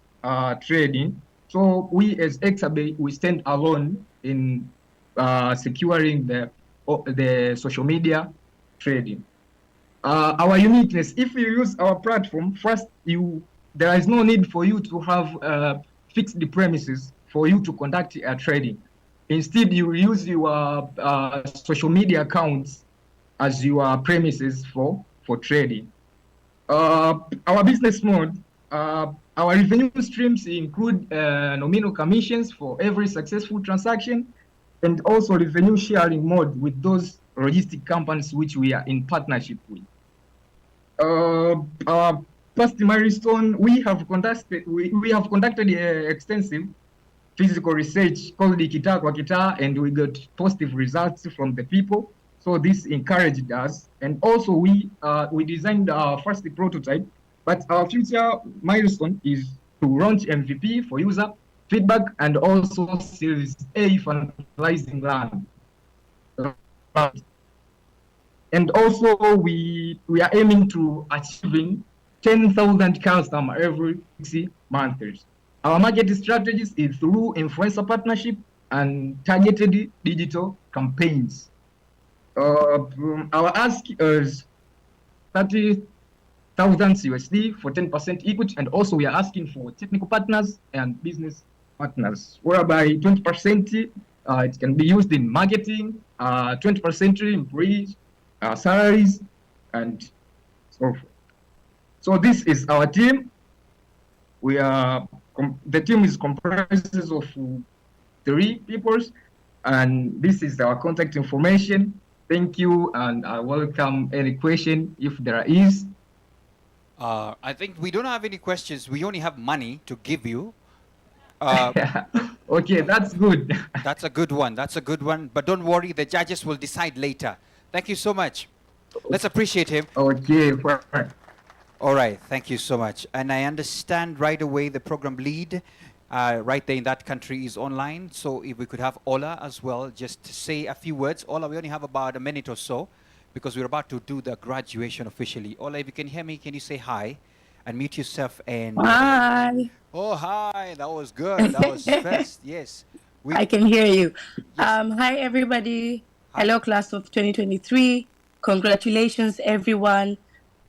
S19: trading. So we as Exabay, we stand alone in securing the social media trading. Our uniqueness, if you use our platform, first there is no need for you to have fixed premises for you to conduct trading. Instead, you use your social media accounts as your premises for trading. Our business mode, our revenue streams include nominal commissions for every successful transaction, and also revenue sharing mode with those logistic companies which we are in partnership with. Our past milestone, we have conducted extensive physical research called Kita kwa Kita, and we got positive results from the people. So this encouraged us, and also we designed our first prototype. But our future milestone is to launch MVP for user feedback and also Series A finalizing land. And also we are aiming to achieving 10,000 customers every 6 months. Our market strategies is through influencer partnership and targeted digital campaigns. Our ask is 30,000 USD for 10% equity, and also we are asking for technical partners and business partners, whereby 20% it can be used in marketing, 20% employees, salaries, and so forth. So this is our team. We are the team is comprises of 3 people, and this is our contact information. Thank you, and I welcome any question if there is.
S2: I think we don't have any questions. We only have money to give you.
S19: Okay, that's good.
S2: That's a good one. That's a good one. But don't worry, the judges will decide later. Thank you so much. Let's appreciate him.
S19: Okay.
S2: All right. Thank you so much. And I understand right away the program lead right there in that country is online. So if we could have Ola as well, just to say a few words. Ola, we only have about a minute or so because we're about to do the graduation officially. Ola, if you can hear me, can you say hi and mute yourself and...
S20: Hi.
S2: Oh, hi. That was good. That was fast. Yes.
S20: I can hear you. Hi, everybody. Hello, class of 2023. Congratulations, everyone.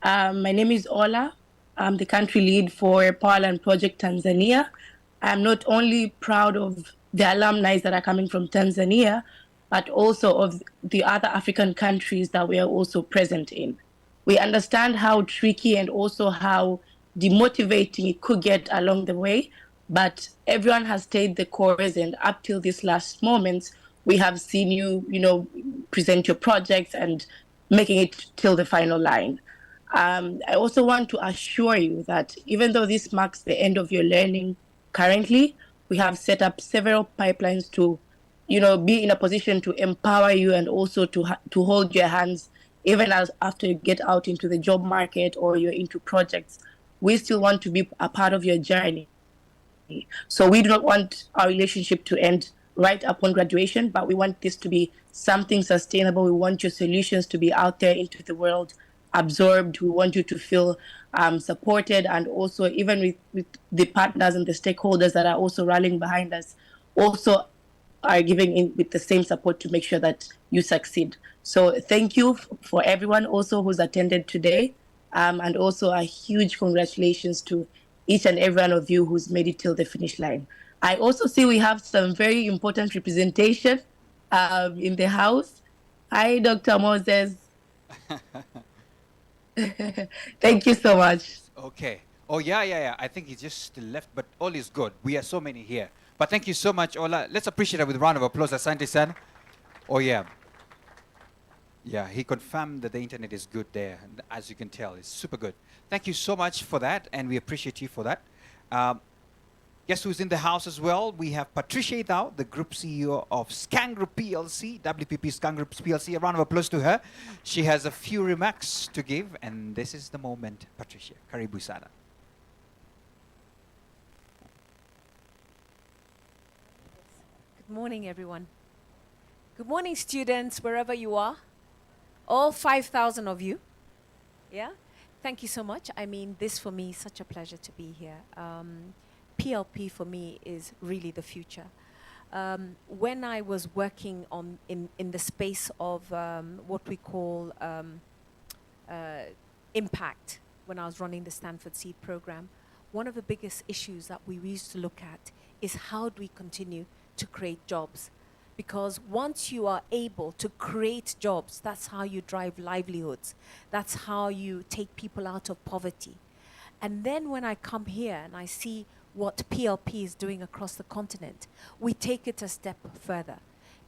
S20: My name is Ola. I'm the country lead for Powerland Project Tanzania. I'm not only proud of the alumni that are coming from Tanzania, but also of the other African countries that we are also present in. We understand how tricky and also how demotivating it could get along the way, but everyone has stayed the course, and up till this last moment, we have seen you, present your projects and making it till the final line. I also want to assure you that even though this marks the end of your learning currently, we have set up several pipelines to, be in a position to empower you and also to hold your hands even as after you get out into the job market or you're into projects. We still want to be a part of your journey. So we do not want our relationship to end right upon graduation, but we want this to be something sustainable. We want your solutions to be out there into the world, absorbed. We want you to feel supported, and also even with the partners and the stakeholders that are also rallying behind us, also are giving in with the same support to make sure that you succeed. So thank you for everyone also who's attended today, and also a huge congratulations to each and every one of you who's made it till the finish line. I also see we have some very important representation in the house. Hi, Dr. Moses. Thank you so much.
S2: Okay. Oh, yeah. I think he just left, but all is good. We are so many here. But thank you so much, Ola. Let's appreciate it with a round of applause. Asante-san. Oh, yeah. Yeah, he confirmed that the internet is good there. As you can tell, it's super good. Thank you so much for that, and we appreciate you for that. Guess who's in the house as well? We have Patricia Idao, the Group CEO of Scan Group PLC, WPP Scan Group PLC. A round of applause to her. She has a few remarks to give, and this is the moment, Patricia. Karibu sana.
S21: Good morning, everyone. Good morning, students, wherever you are. All 5,000 of you. Yeah? Thank you so much. I mean, this for me is such a pleasure to be here. PLP for me is really the future. When I was working in the space of what we call impact, when I was running the Stanford Seed program, one of the biggest issues that we used to look at is how do we continue to create jobs? Because once you are able to create jobs, that's how you drive livelihoods. That's how you take people out of poverty. And then when I come here and I see what PLP is doing across the continent, we take it a step further.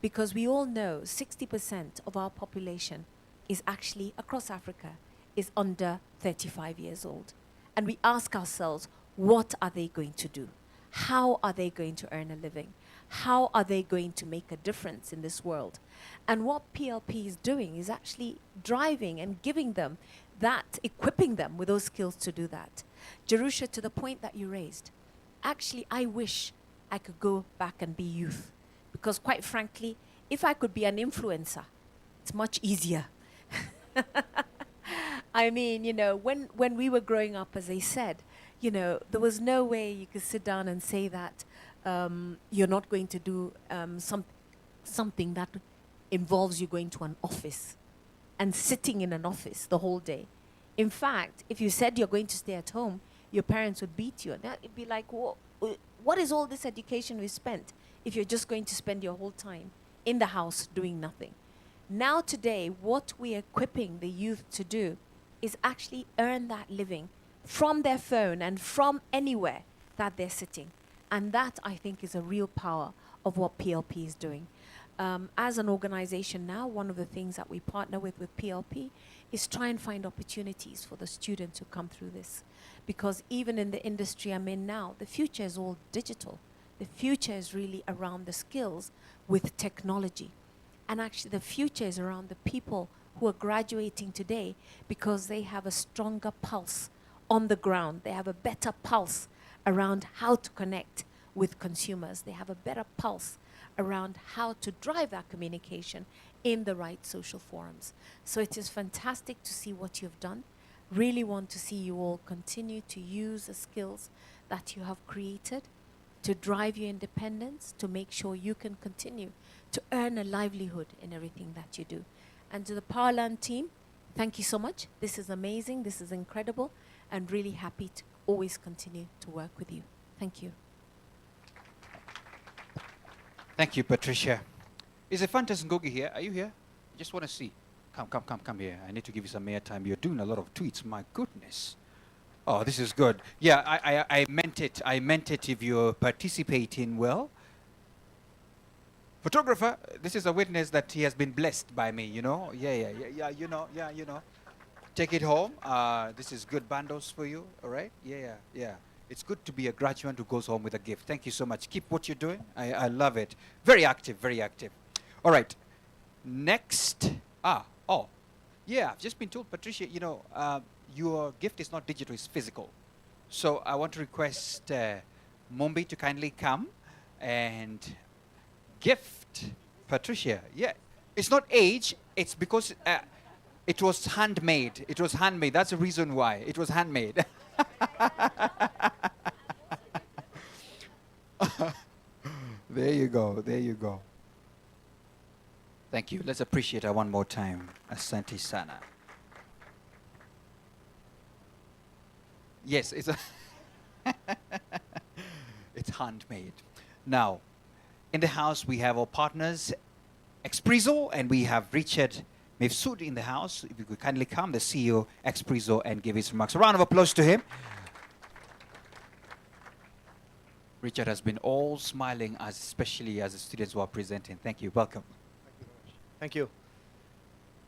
S21: Because we all know 60% of our population is actually, across Africa, is under 35 years old. And we ask ourselves, what are they going to do? How are they going to earn a living? How are they going to make a difference in this world? And what PLP is doing is actually driving and giving them that, equipping them with those skills to do that. Jerusha, to the point that you raised, actually, I wish I could go back and be youth. Because quite frankly, if I could be an influencer, it's much easier. I mean, when we were growing up, as I said, there was no way you could sit down and say that you're not going to do something that involves you going to an office and sitting in an office the whole day. In fact, if you said you're going to stay at home, your parents would beat you. And it'd be like, whoa, what is all this education we spent if you're just going to spend your whole time in the house doing nothing? Now today, what we're equipping the youth to do is actually earn that living from their phone and from anywhere that they're sitting. And that, I think, is a real power of what PLP is doing. As an organization now, one of the things that we partner with PLP is try and find opportunities for the students who come through this. Because even in the industry I'm in now, the future is all digital. The future is really around the skills with technology. And actually the future is around the people who are graduating today because they have a stronger pulse on the ground. They have a better pulse around how to connect with consumers. They have a better pulse around how to drive that communication in the right social forums. So it is fantastic to see what you've done. Really want to see you all continue to use the skills that you have created to drive your independence, to make sure you can continue to earn a livelihood in everything that you do. And to the Powerland team, thank you so much. This is amazing, this is incredible, and really happy to always continue to work with you. Thank you.
S2: Thank you, Patricia. Is Fantas Ngogi here? Are you here? I just want to see. Come here. I need to give you some airtime. You're doing a lot of tweets. My goodness. Oh, this is good. Yeah, I meant it. I meant it if you're participating well. Photographer, this is a witness that he has been blessed by me, you know? Yeah, you know. Take it home. This is good bundles for you, all right? Yeah. It's good to be a graduate who goes home with a gift. Thank you so much. Keep what you're doing. I love it. Very active, very active. All right. Next. Yeah, I've just been told, Patricia, you know, your gift is not digital, it's physical. So I want to request Mombi to kindly come and gift Patricia. Yeah, it's not age, it's because it was handmade. It was handmade. That's the reason why. It was handmade. There you go. There you go. Thank you. Let's appreciate her one more time. Asante sana. Yes, it's it's handmade. Now, in the house we have our partners, Expresso, and we have Richard Mifsud in the house. If you could kindly come, the CEO, Expresso, and give his remarks. A round of applause to him. Richard has been all smiling, especially as the students were presenting. Thank you. Welcome.
S4: Thank you.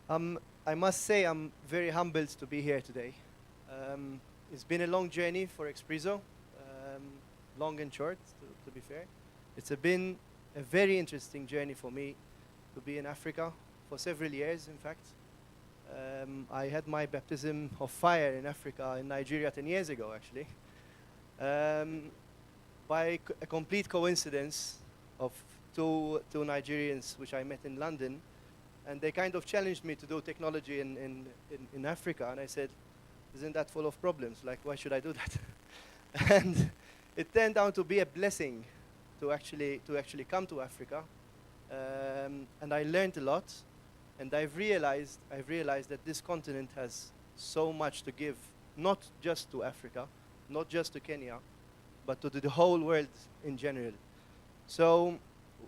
S4: I must say I'm very humbled to be here today. It's been a long journey for Expresso, long and short, to be fair. It's been a very interesting journey for me to be in Africa for several years, in fact. I had my baptism of fire in Africa, in Nigeria, 10 years ago, actually. By a complete coincidence of two Nigerians which I met in London, and they kind of challenged me to do technology in Africa, and I said, isn't that full of problems? Like, why should I do that? And it turned out to be a blessing to actually come to Africa, and I learned a lot, and I've realized that this continent has so much to give, not just to Africa, not just to Kenya, but to the whole world in general. So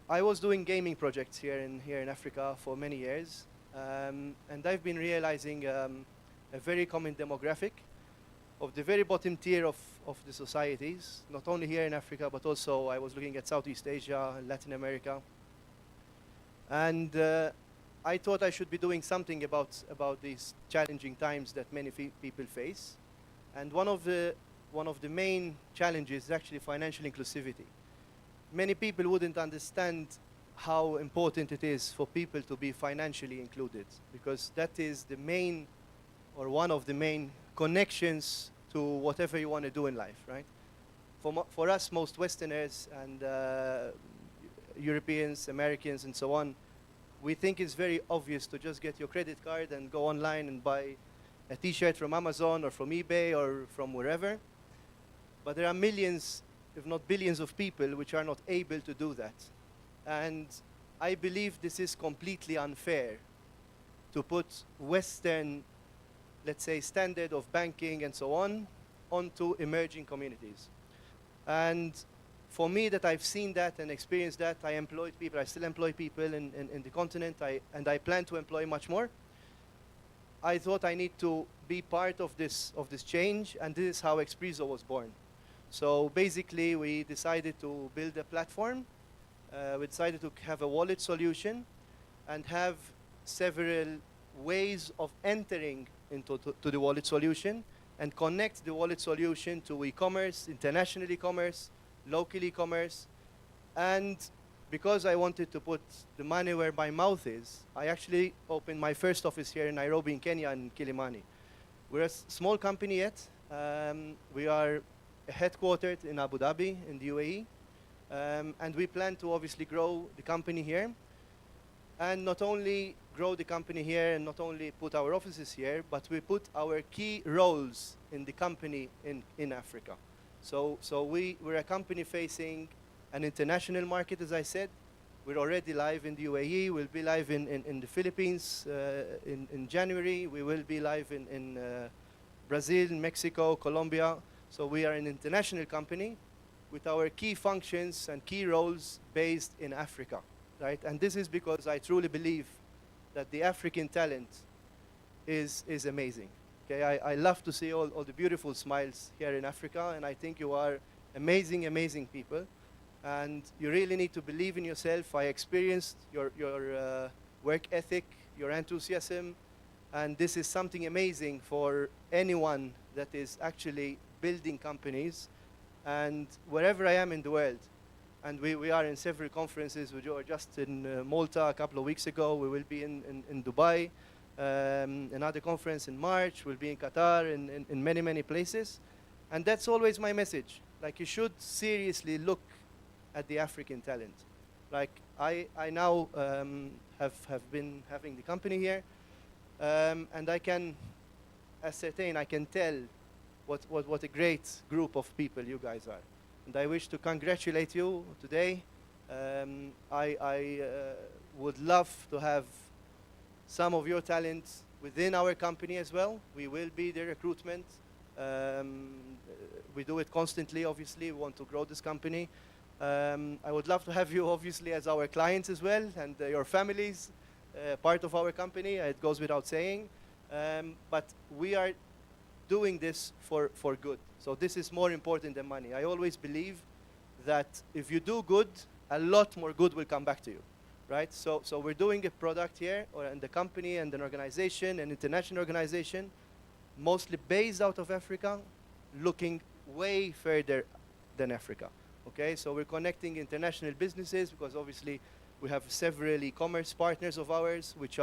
S4: I was doing gaming projects here in Africa for many years, and I've been realizing a very common demographic of the very bottom tier of the societies, not only here in Africa, but also I was looking at Southeast Asia, Latin America. And I thought I should be doing something about these challenging times that many people face. And one of the main challenges is actually financial inclusivity. Many people wouldn't understand how important it is for people to be financially included, because that is the main, or one of the main connections to whatever you want to do in life, right? For us, most Westerners and Europeans, Americans, and so on, we think it's very obvious to just get your credit card and go online and buy a t-shirt from Amazon or from eBay or from wherever. But there are millions, if not billions, of people which are not able to do that. And I believe this is completely unfair to put Western, let's say, standard of banking and so on onto emerging communities. And for me, that I've seen that and experienced that, I employed people, I still employ people in the continent, and I plan to employ much more. I thought I need to be part of this change, and this is how Expresso was born. So basically, we decided to build a platform. We decided to have a wallet solution and have several ways of entering into the wallet solution and connect the wallet solution to e-commerce, international e-commerce, local e-commerce. And because I wanted to put the money where my mouth is, I actually opened my first office here in Nairobi, in Kenya, in Kilimani. We're a small company yet. We are headquartered in Abu Dhabi, in the UAE. And we plan to obviously grow the company here. And not only grow the company here and not only put our offices here, but we put our key roles in the company in Africa. So we're a company facing an international market, as I said. We're already live in the UAE. We'll be live in the Philippines in January. We will be live in Brazil, Mexico, Colombia. So we are an international company with our key functions and key roles based in Africa, right? And this is because I truly believe that the African talent is amazing. Okay, I love to see all the beautiful smiles here in Africa, and I think you are amazing, amazing people. And you really need to believe in yourself. I experienced your work ethic, your enthusiasm, and this is something amazing for anyone that is actually building companies. And wherever I am in the world, and we are in several conferences. We were just in Malta a couple of weeks ago. We will be in Dubai, another conference in March. We'll be in Qatar, in many, many places. And that's always my message. Like, you should seriously look at the African talent. Like, I now have been having the company here, and I can ascertain, I can tell what a great group of people you guys are. And I wish to congratulate you today. I would love to have some of your talents within our company as well. We will be the recruitment. We do it constantly, obviously. We want to grow this company. I would love to have you, obviously, as our clients as well, and your families, part of our company. It goes without saying. But we are doing this for good. So this is more important than money. I always believe that if you do good, a lot more good will come back to you, right? So we're doing a product here, and the company and an organization, an international organization, mostly based out of Africa, looking way further than Africa. Okay, so we're connecting international businesses because obviously we have several e-commerce partners of ours which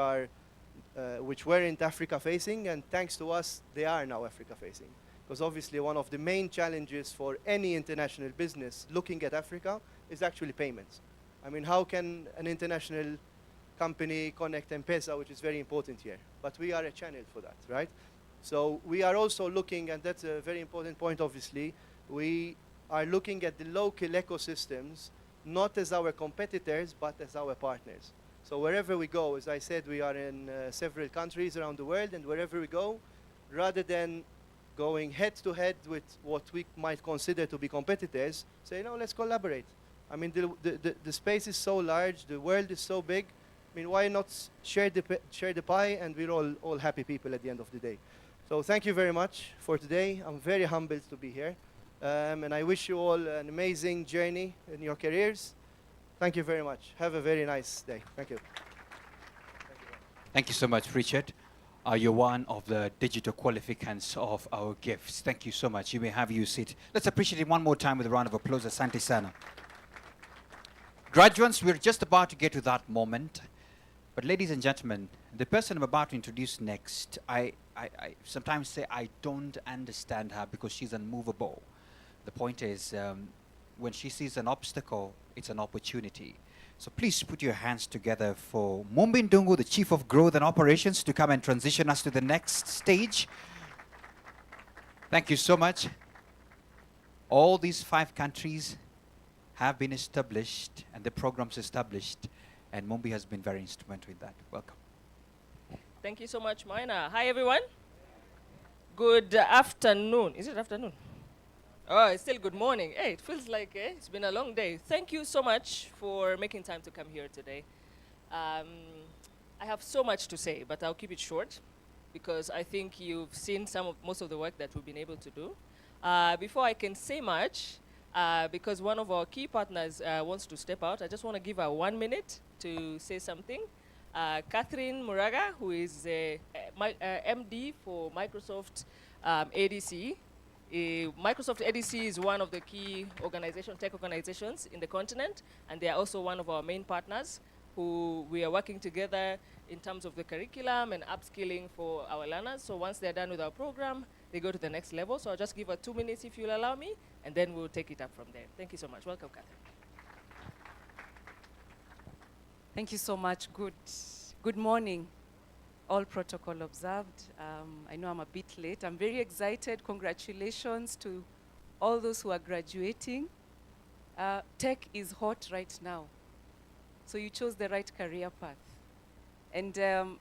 S4: weren't Africa facing, and thanks to us, they are now Africa facing. Because obviously one of the main challenges for any international business looking at Africa is actually payments. I mean, how can an international company connect M-Pesa, which is very important here? But we are a channel for that, right? So we are also looking, and that's a very important point, obviously, we are looking at the local ecosystems, not as our competitors, but as our partners. So wherever we go, as I said, we are in several countries around the world, and wherever we go, rather than going head-to-head with what we might consider to be competitors, say, no, let's collaborate. I mean, the space is so large, the world is so big. I mean, why not share the pie, and we're all happy people at the end of the day. So thank you very much for today. I'm very humbled to be here. And I wish you all an amazing journey in your careers. Thank you very much. Have a very nice day. Thank you.
S2: Thank you so much, Richard. You're one of the digital qualificants of our gifts. Thank you so much. You may have your seat. Let's appreciate it one more time with a round of applause. Asante sana. Graduates, we're just about to get to that moment. But ladies and gentlemen, the person I'm about to introduce next, I sometimes say I don't understand her because she's unmovable. The point is, when she sees an obstacle, it's an opportunity. So please put your hands together for Mumbi Ndungu, the Chief of Growth and Operations, to come and transition us to the next stage. Thank you so much. All these 5 countries have been established and the programs established, and Mumbi has been very instrumental in that. Welcome.
S15: Thank you so much, Moina. Hi, everyone. Good afternoon. Is it afternoon? Oh, it's still good morning. Hey, it feels like it's been a long day. Thank you so much for making time to come here today. I have so much to say, but I'll keep it short because I think you've seen most of the work that we've been able to do. Before I can say much, because one of our key partners wants to step out, I just want to give her 1 minute to say something. Catherine Muraga, who is MD for Microsoft ADC. Microsoft ADC is one of the key tech organizations in the continent, and they are also one of our main partners who we are working together in terms of the curriculum and upskilling for our learners. So once they're done with our program, they go to the next level. So I'll just give her 2 minutes if you'll allow me, and then we'll take it up from there. Thank you so much. Welcome, Catherine.
S1: Thank you so much. Good morning. All protocol observed. I know I'm a bit late. I'm very excited. Congratulations to all those who are graduating. Tech is hot right now. So you chose the right career path. And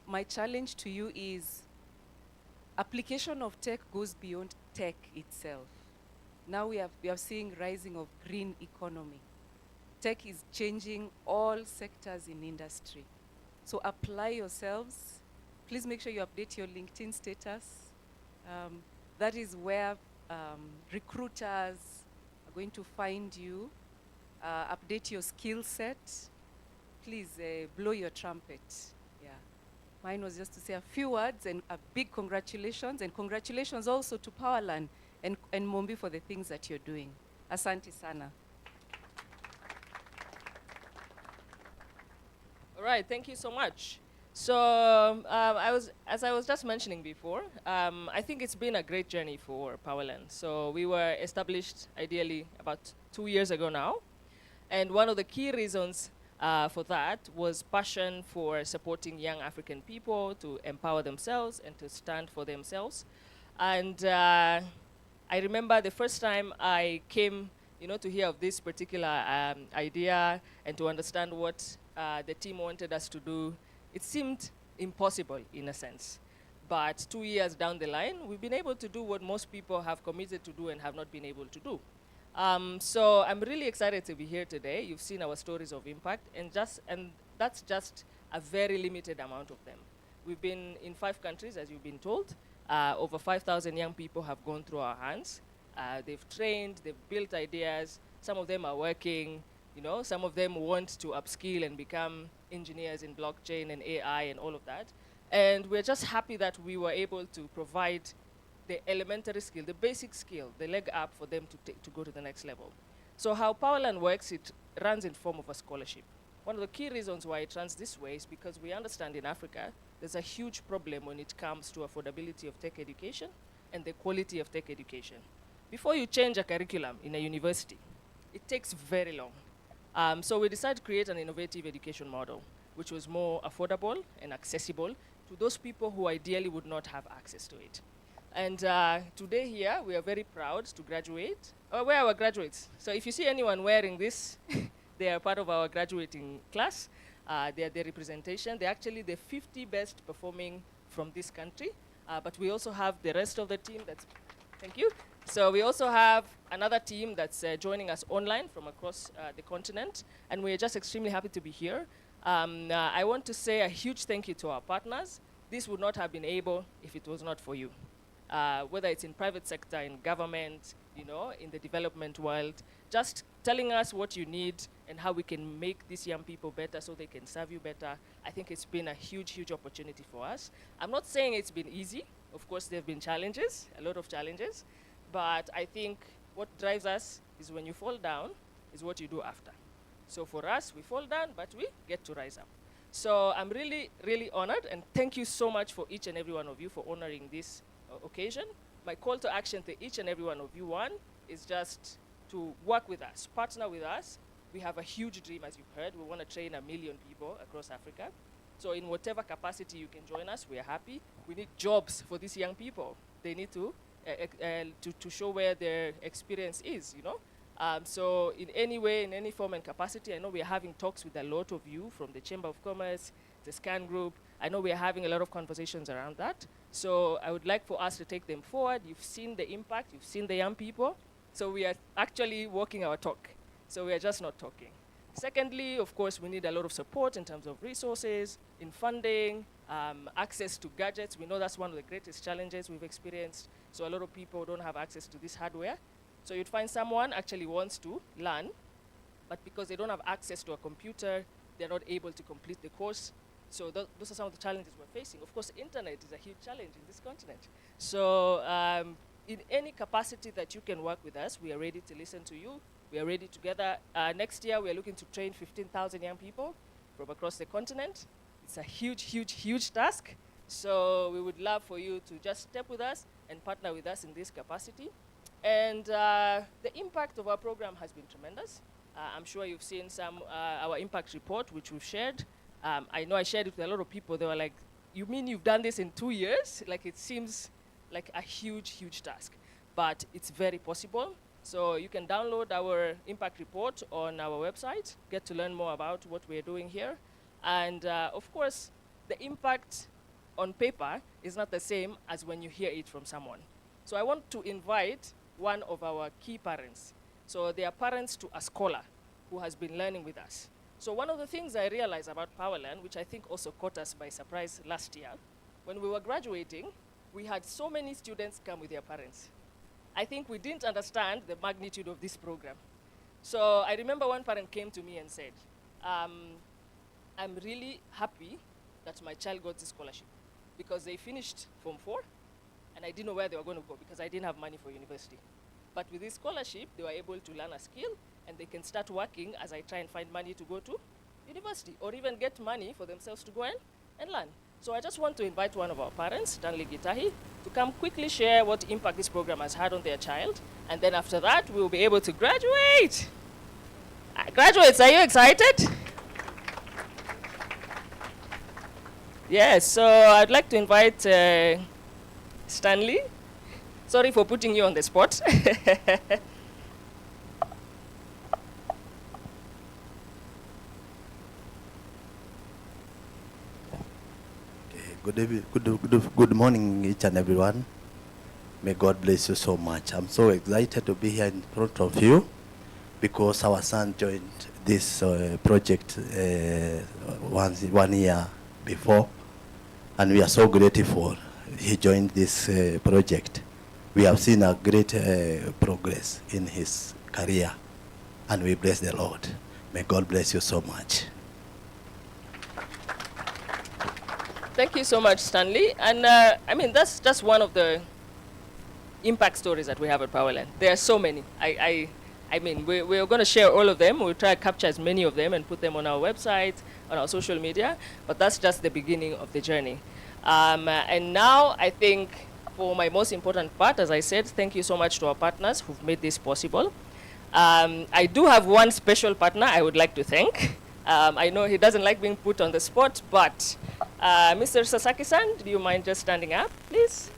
S1: my challenge to you is application of tech goes beyond tech itself. Now we are seeing rising of green economy. Tech is changing all sectors in industry. So apply yourselves. Please make sure you update your LinkedIn status. That is where recruiters are going to find you. Update your skill set. Please blow your trumpet. Yeah. Mine was just to say a few words and a big congratulations. And congratulations also to Powerland and Mombi for the things that you're doing. Asante sana.
S15: All right, thank you so much. So as I was just mentioning before, I think it's been a great journey for Powerland. So we were established ideally about 2 years ago now. And one of the key reasons for that was passion for supporting young African people to empower themselves and to stand for themselves. And I remember the first time I came, to hear of this particular idea and to understand what the team wanted us to do. It seemed impossible in a sense. But 2 years down the line, we've been able to do what most people have committed to do and have not been able to do. So I'm really excited to be here today. You've seen our stories of impact, and that's just a very limited amount of them. We've been in 5 countries, as you've been told. Over 5,000 young people have gone through our hands. They've trained, they've built ideas. Some of them are working. Some of them want to upskill and become engineers in blockchain and AI and all of that. And we're just happy that we were able to provide the elementary skill, the basic skill, the leg up for them to go to the next level. So how Powerland works, it runs in form of a scholarship. One of the key reasons why it runs this way is because we understand in Africa, there's a huge problem when it comes to affordability of tech education and the quality of tech education. Before you change a curriculum in a university, it takes very long. So we decided to create an innovative education model, which was more affordable and accessible to those people who ideally would not have access to it. And today here, we are very proud to graduate. Where are our graduates? So if you see anyone wearing this, they are part of our graduating class. They are the representation. They're actually the 50 best performing from this country. But we also have the rest of the team thank you. So we also have another team that's joining us online from across the continent, and we're just extremely happy to be here. I want to say a huge thank you to our partners. This would not have been able if it was not for you. Whether it's in private sector, in government, in the development world, just telling us what you need and how we can make these young people better so they can serve you better. I think it's been a huge, huge opportunity for us. I'm not saying it's been easy. Of course, there have been challenges, a lot of challenges. But I think what drives us is when you fall down, is what you do after. So for us, we fall down, but we get to rise up. So I'm really, really honored, and thank you so much for each and every one of you for honoring this occasion. My call to action to each and every one of you, one, is just to work with us, partner with us. We have a huge dream, as you've heard. We want to train 1 million people across Africa. So in whatever capacity you can join us, we are happy. We need jobs for these young people. They need to show where their experience is, So in any way, in any form and capacity, I know we are having talks with a lot of you from the Chamber of Commerce, the SCAN group. I know we are having a lot of conversations around that. So I would like for us to take them forward. You've seen the impact, you've seen the young people. So we are actually walking our talk. So we are just not talking. Secondly, of course, we need a lot of support in terms of resources, in funding, access to gadgets. We know that's one of the greatest challenges we've experienced. So a lot of people don't have access to this hardware. So you'd find someone actually wants to learn, but because they don't have access to a computer, they're not able to complete the course. So those are some of the challenges we're facing. Of course, internet is a huge challenge in this continent. So in any capacity that you can work with us, we are ready to listen to you. We are ready together. Next year, we are looking to train 15,000 young people from across the continent. It's a huge, huge, huge task. So we would love for you to just step with us and partner with us in this capacity. And the impact of our program has been tremendous. I'm sure you've seen our impact report, which we've shared. I know I shared it with a lot of people. They were like, you mean you've done this in 2 years? Like, it seems like a huge, huge task. But it's very possible. So you can download our impact report on our website, get to learn more about what we're doing here. And of course, the impact on paper is not the same as when you hear it from someone. So I want to invite one of our key parents. So they are parents to a scholar who has been learning with us. So one of the things I realized about Powerland, which I think also caught us by surprise last year, when we were graduating, we had so many students come with their parents. I think we didn't understand the magnitude of this program. So I remember one parent came to me and said, I'm really happy that my child got this scholarship because they finished Form 4 and I didn't know where they were going to go because I didn't have money for university. But with this scholarship, they were able to learn a skill and they can start working as I try and find money to go to university or even get money for themselves to go and learn. So I just want to invite one of our parents, Stanley Gitahi, to come quickly share what impact this program has had on their child. And then after that, we'll be able to graduate. Graduates, are you excited? Yes, so I'd like to invite Stanley. Sorry for putting you on the spot.
S5: Good morning, each and everyone. May God bless you so much. I'm so excited to be here in front of you because our son joined this project 1 year before, and we are so grateful he joined this project. We have seen a great progress in his career, and we bless the Lord. May God bless you so much.
S15: Thank you so much, Stanley. And I mean, that's just one of the impact stories that we have at Powerland. There are so many. I mean, we're going to share all of them. We'll try to capture as many of them and put them on our website, on our social media. But that's just the beginning of the journey. And now, I think, for my most important part, as I said, thank you so much to our partners who've made this possible. I do have one special partner I would like to thank. I know he doesn't like being put on the spot, but Mr. Sasaki-san, do you mind just standing up, please?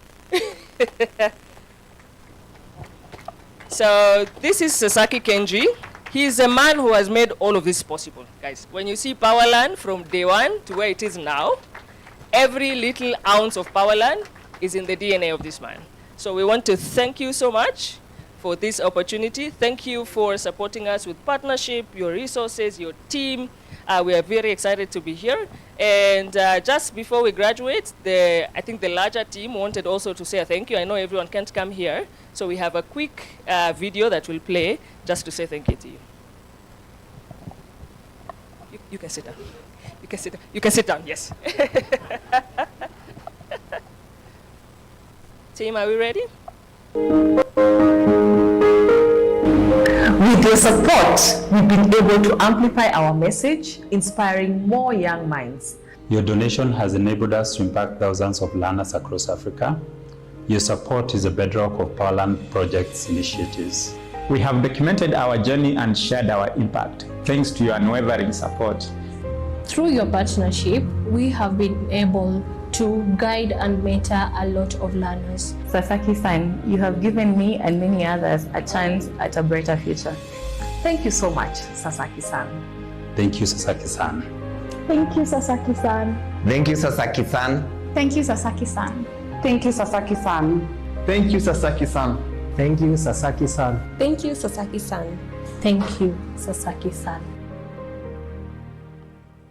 S15: So this is Sasaki Kenji. He's a man who has made all of this possible, guys. When you see Powerland from day one to where it is now, every little ounce of Powerland is in the DNA of this man. So we want to thank you so much for this opportunity. Thank you for supporting us with partnership, your resources, your team. We are very excited to be here. And just before we graduate, I think the larger team wanted also to say a thank you. I know everyone can't come here, so we have a quick video that will play just to say thank you to you. You can sit down. You can sit down. You can sit down, yes. Team, are we ready?
S22: With your support, we've been able to amplify our message, inspiring more young minds.
S23: Your donation has enabled us to impact thousands of learners across Africa. Your support is a bedrock of Powerland Project's initiatives. We have documented our journey and shared our impact, thanks to your unwavering support.
S24: Through your partnership, we have been able to guide and mentor a lot of learners.
S22: Sasaki-san, you have given me and many others a chance at a brighter future. Thank you so much, Sasaki-san.
S23: Thank you, Sasaki-san.
S24: Thank you, Sasaki-san.
S23: Thank you, Sasaki-san.
S24: Thank you, Sasaki-san.
S22: Thank you, Sasaki-san.
S23: Thank you, Sasaki-san.
S7: Thank you, Sasaki-san.
S24: Thank you, Sasaki-san. Thank you, Sasaki-san.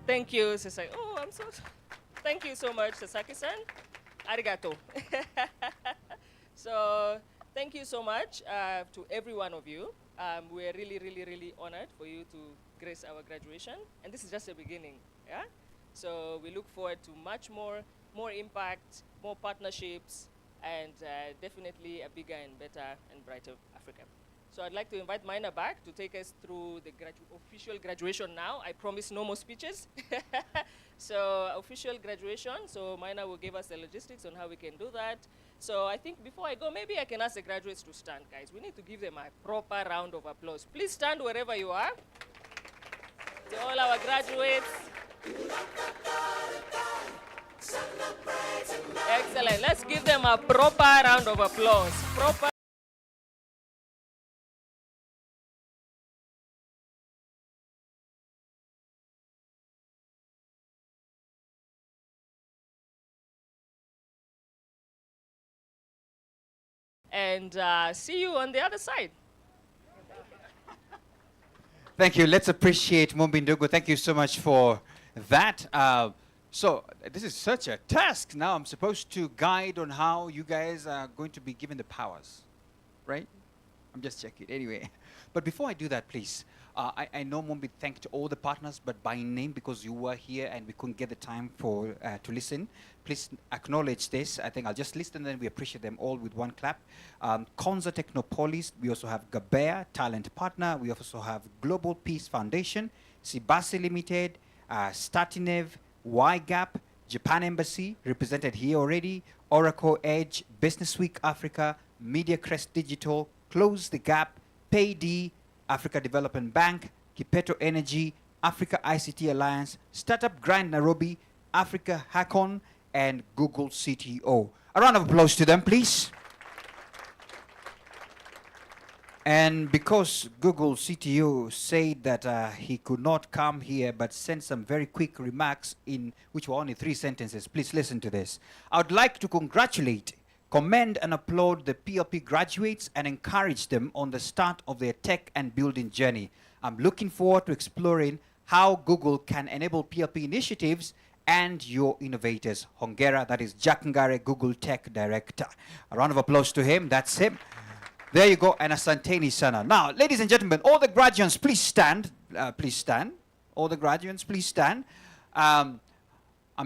S15: Thank you, Sasaki. Oh, thank you so much, Sasaki-san. Arigato. So, thank you so much to every one of you. We're really, really, really honored for you to grace our graduation. And this is just the beginning, yeah? So we look forward to much more impact, more partnerships, and definitely a bigger and better and brighter Africa. So I'd like to invite Mina back to take us through the official graduation now. I promise no more speeches. So official graduation, so Mina will give us the logistics on how we can do that. So I think before I go, maybe I can ask the graduates to stand, guys. We need to give them a proper round of applause. Please stand wherever you are. To all our graduates. Excellent. Let's give them a proper round of applause. Proper. And see you on the other side.
S2: Thank you. Let's appreciate Mumbi Ndogo. Thank you so much for that. So this is such a task. Now I'm supposed to guide on how you guys are going to be given the powers, right? I'm just checking. Anyway, but before I do that, please, I know Mumbi thanked all the partners, but by name because you were here and we couldn't get the time for to listen. Please acknowledge this. I think I'll just list and then we appreciate them all with one clap. Konza Technopolis. We also have Gabea, talent partner. We also have Global Peace Foundation, Sibasi Limited, Statinev, YGAP, Japan Embassy, represented here already, Oracle Edge, Business Week Africa, Media Crest Digital, Close the Gap, PayD, Africa Development Bank, Kipeto Energy, Africa ICT Alliance, Startup Grind Nairobi, Africa Hackon, and Google CTO. A round of applause to them, please. And because Google CTO said that he could not come here but sent some very quick remarks in which were only 3 sentences, please listen to this. I would like to congratulate, commend and applaud the PLP graduates and encourage them on the start of their tech and building journey. I'm looking forward to exploring how Google can enable PLP initiatives and your innovators. Hongera, that is Jack Ngare, Google Tech Director. A round of applause to him, that's him. There you go, and Asanteni Sana. Now, ladies and gentlemen, all the graduates, please stand. Please stand. All the graduates, please stand. I'm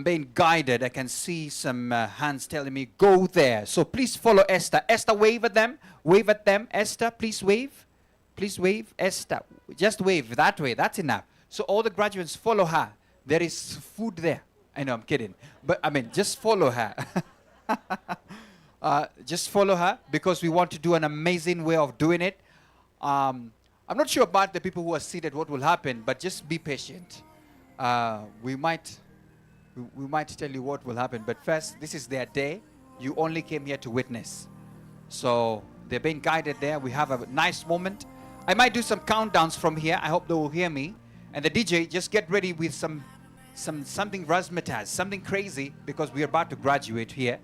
S2: being guided. I can see some hands telling me, go there. So please follow Esther. Esther, wave at them. Wave at them. Esther, please wave. Please wave. Esther, just wave that way. That's enough. So all the graduates, follow her. There is food there. I know, I'm kidding. But, I mean, just follow her. Just follow her because we want to do an amazing way of doing it. I'm not sure about the people who are seated what will happen, but just be patient. We might tell you what will happen, but first, this is their day. You only came here to witness. So they're being guided there. We have a nice moment. I might do some countdowns from here. I hope they will hear me. And the DJ, just get ready with something razzmatazz, something crazy, because we're about to graduate here.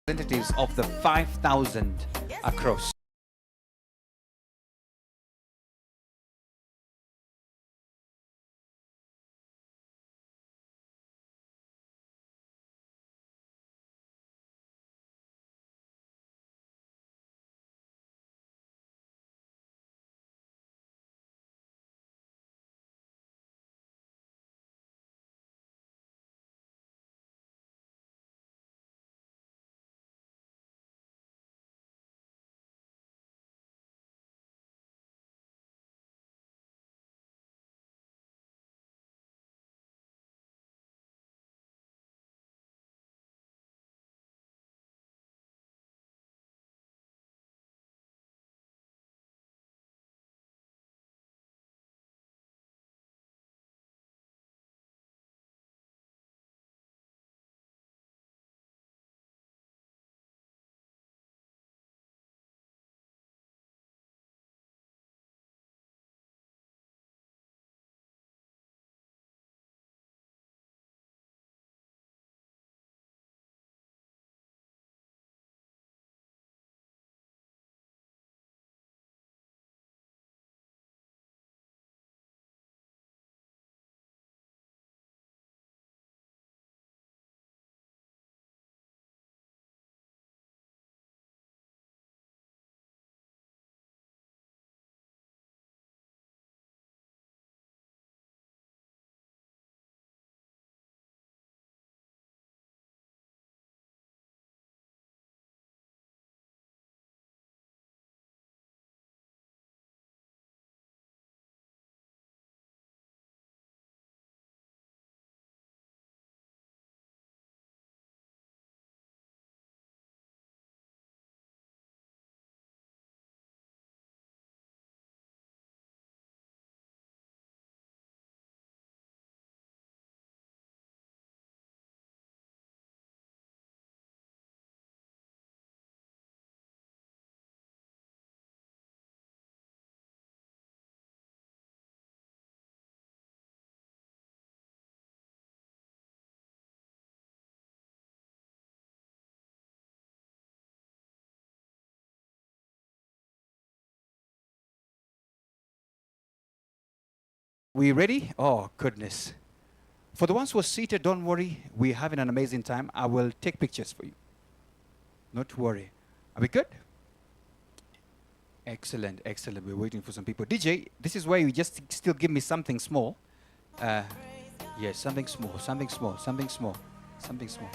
S2: Representatives of the 5,000 across. We ready? Oh, goodness. For the ones who are seated, don't worry. We're having an amazing time. I will take pictures for you. Not to worry. Are we good? Excellent, excellent. We're waiting for some people. DJ, this is why you just still give me something small. Yes, something small, something small, something small, something small.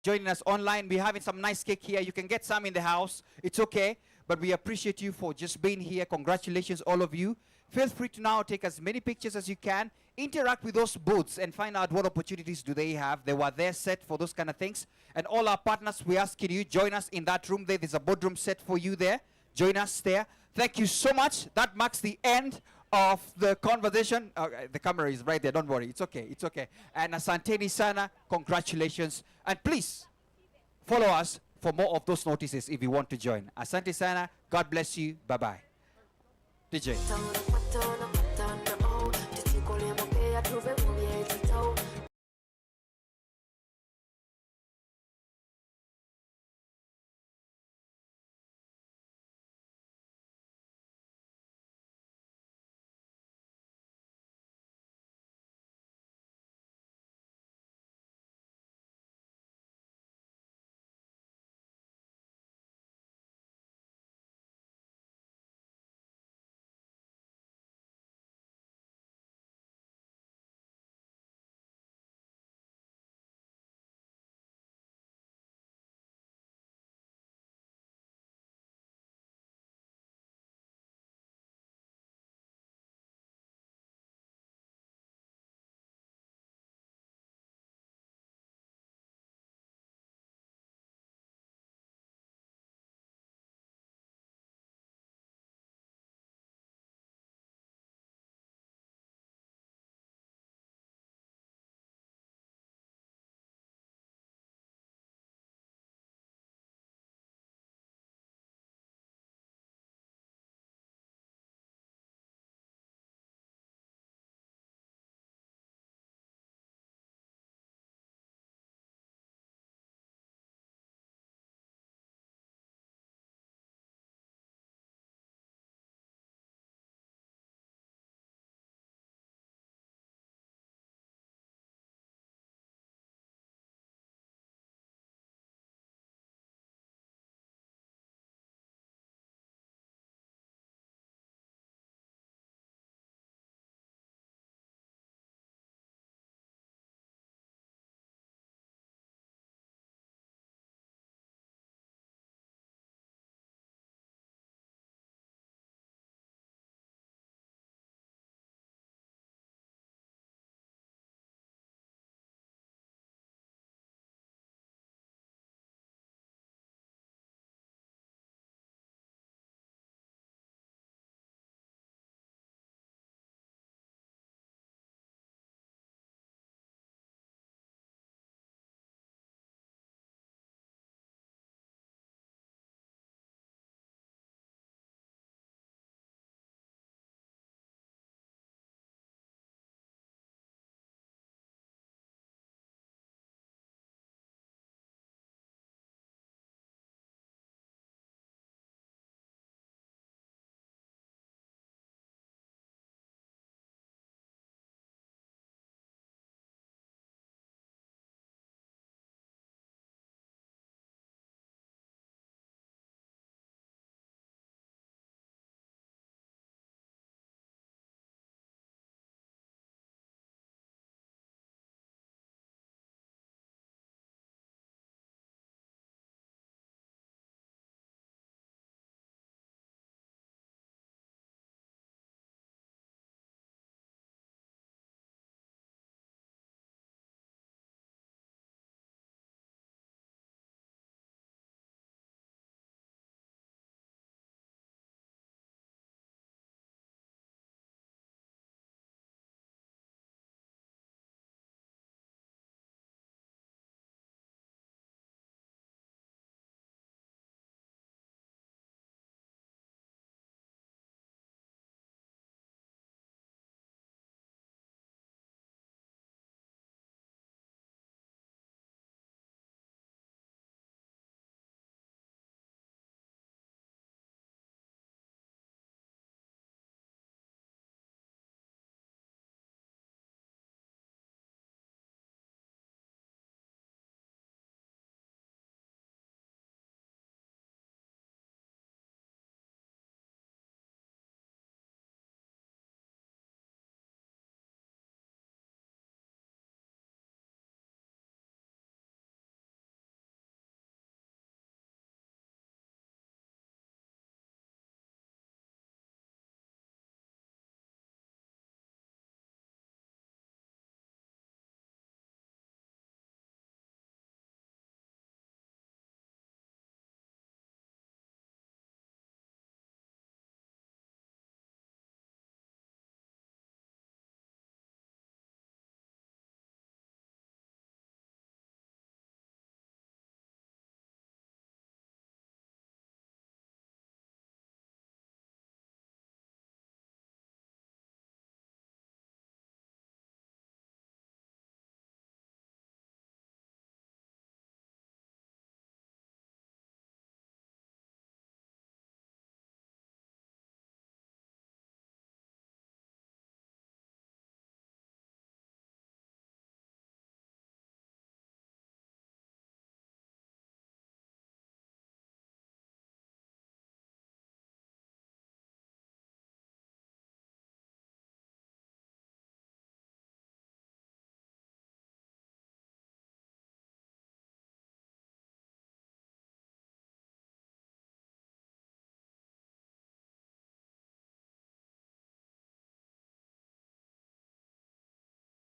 S2: joining us online. We're having some nice cake here. You can get some in the house. It's okay. But we appreciate you for just being here. Congratulations, all of you. Feel free to now take as many pictures as you can. Interact with those booths and find out what opportunities do they have. They were there set for those kind of things. And all our partners, we're asking you, join us in that room there. There's a boardroom set for you there. Join us there. Thank you so much. That marks the end of the conversation. The camera is right there. Don't worry. It's okay. It's okay. And asanteni sana. Congratulations. And please follow us for more of those notices if you want to join. Asante sana. God bless you. Bye-bye. DJ.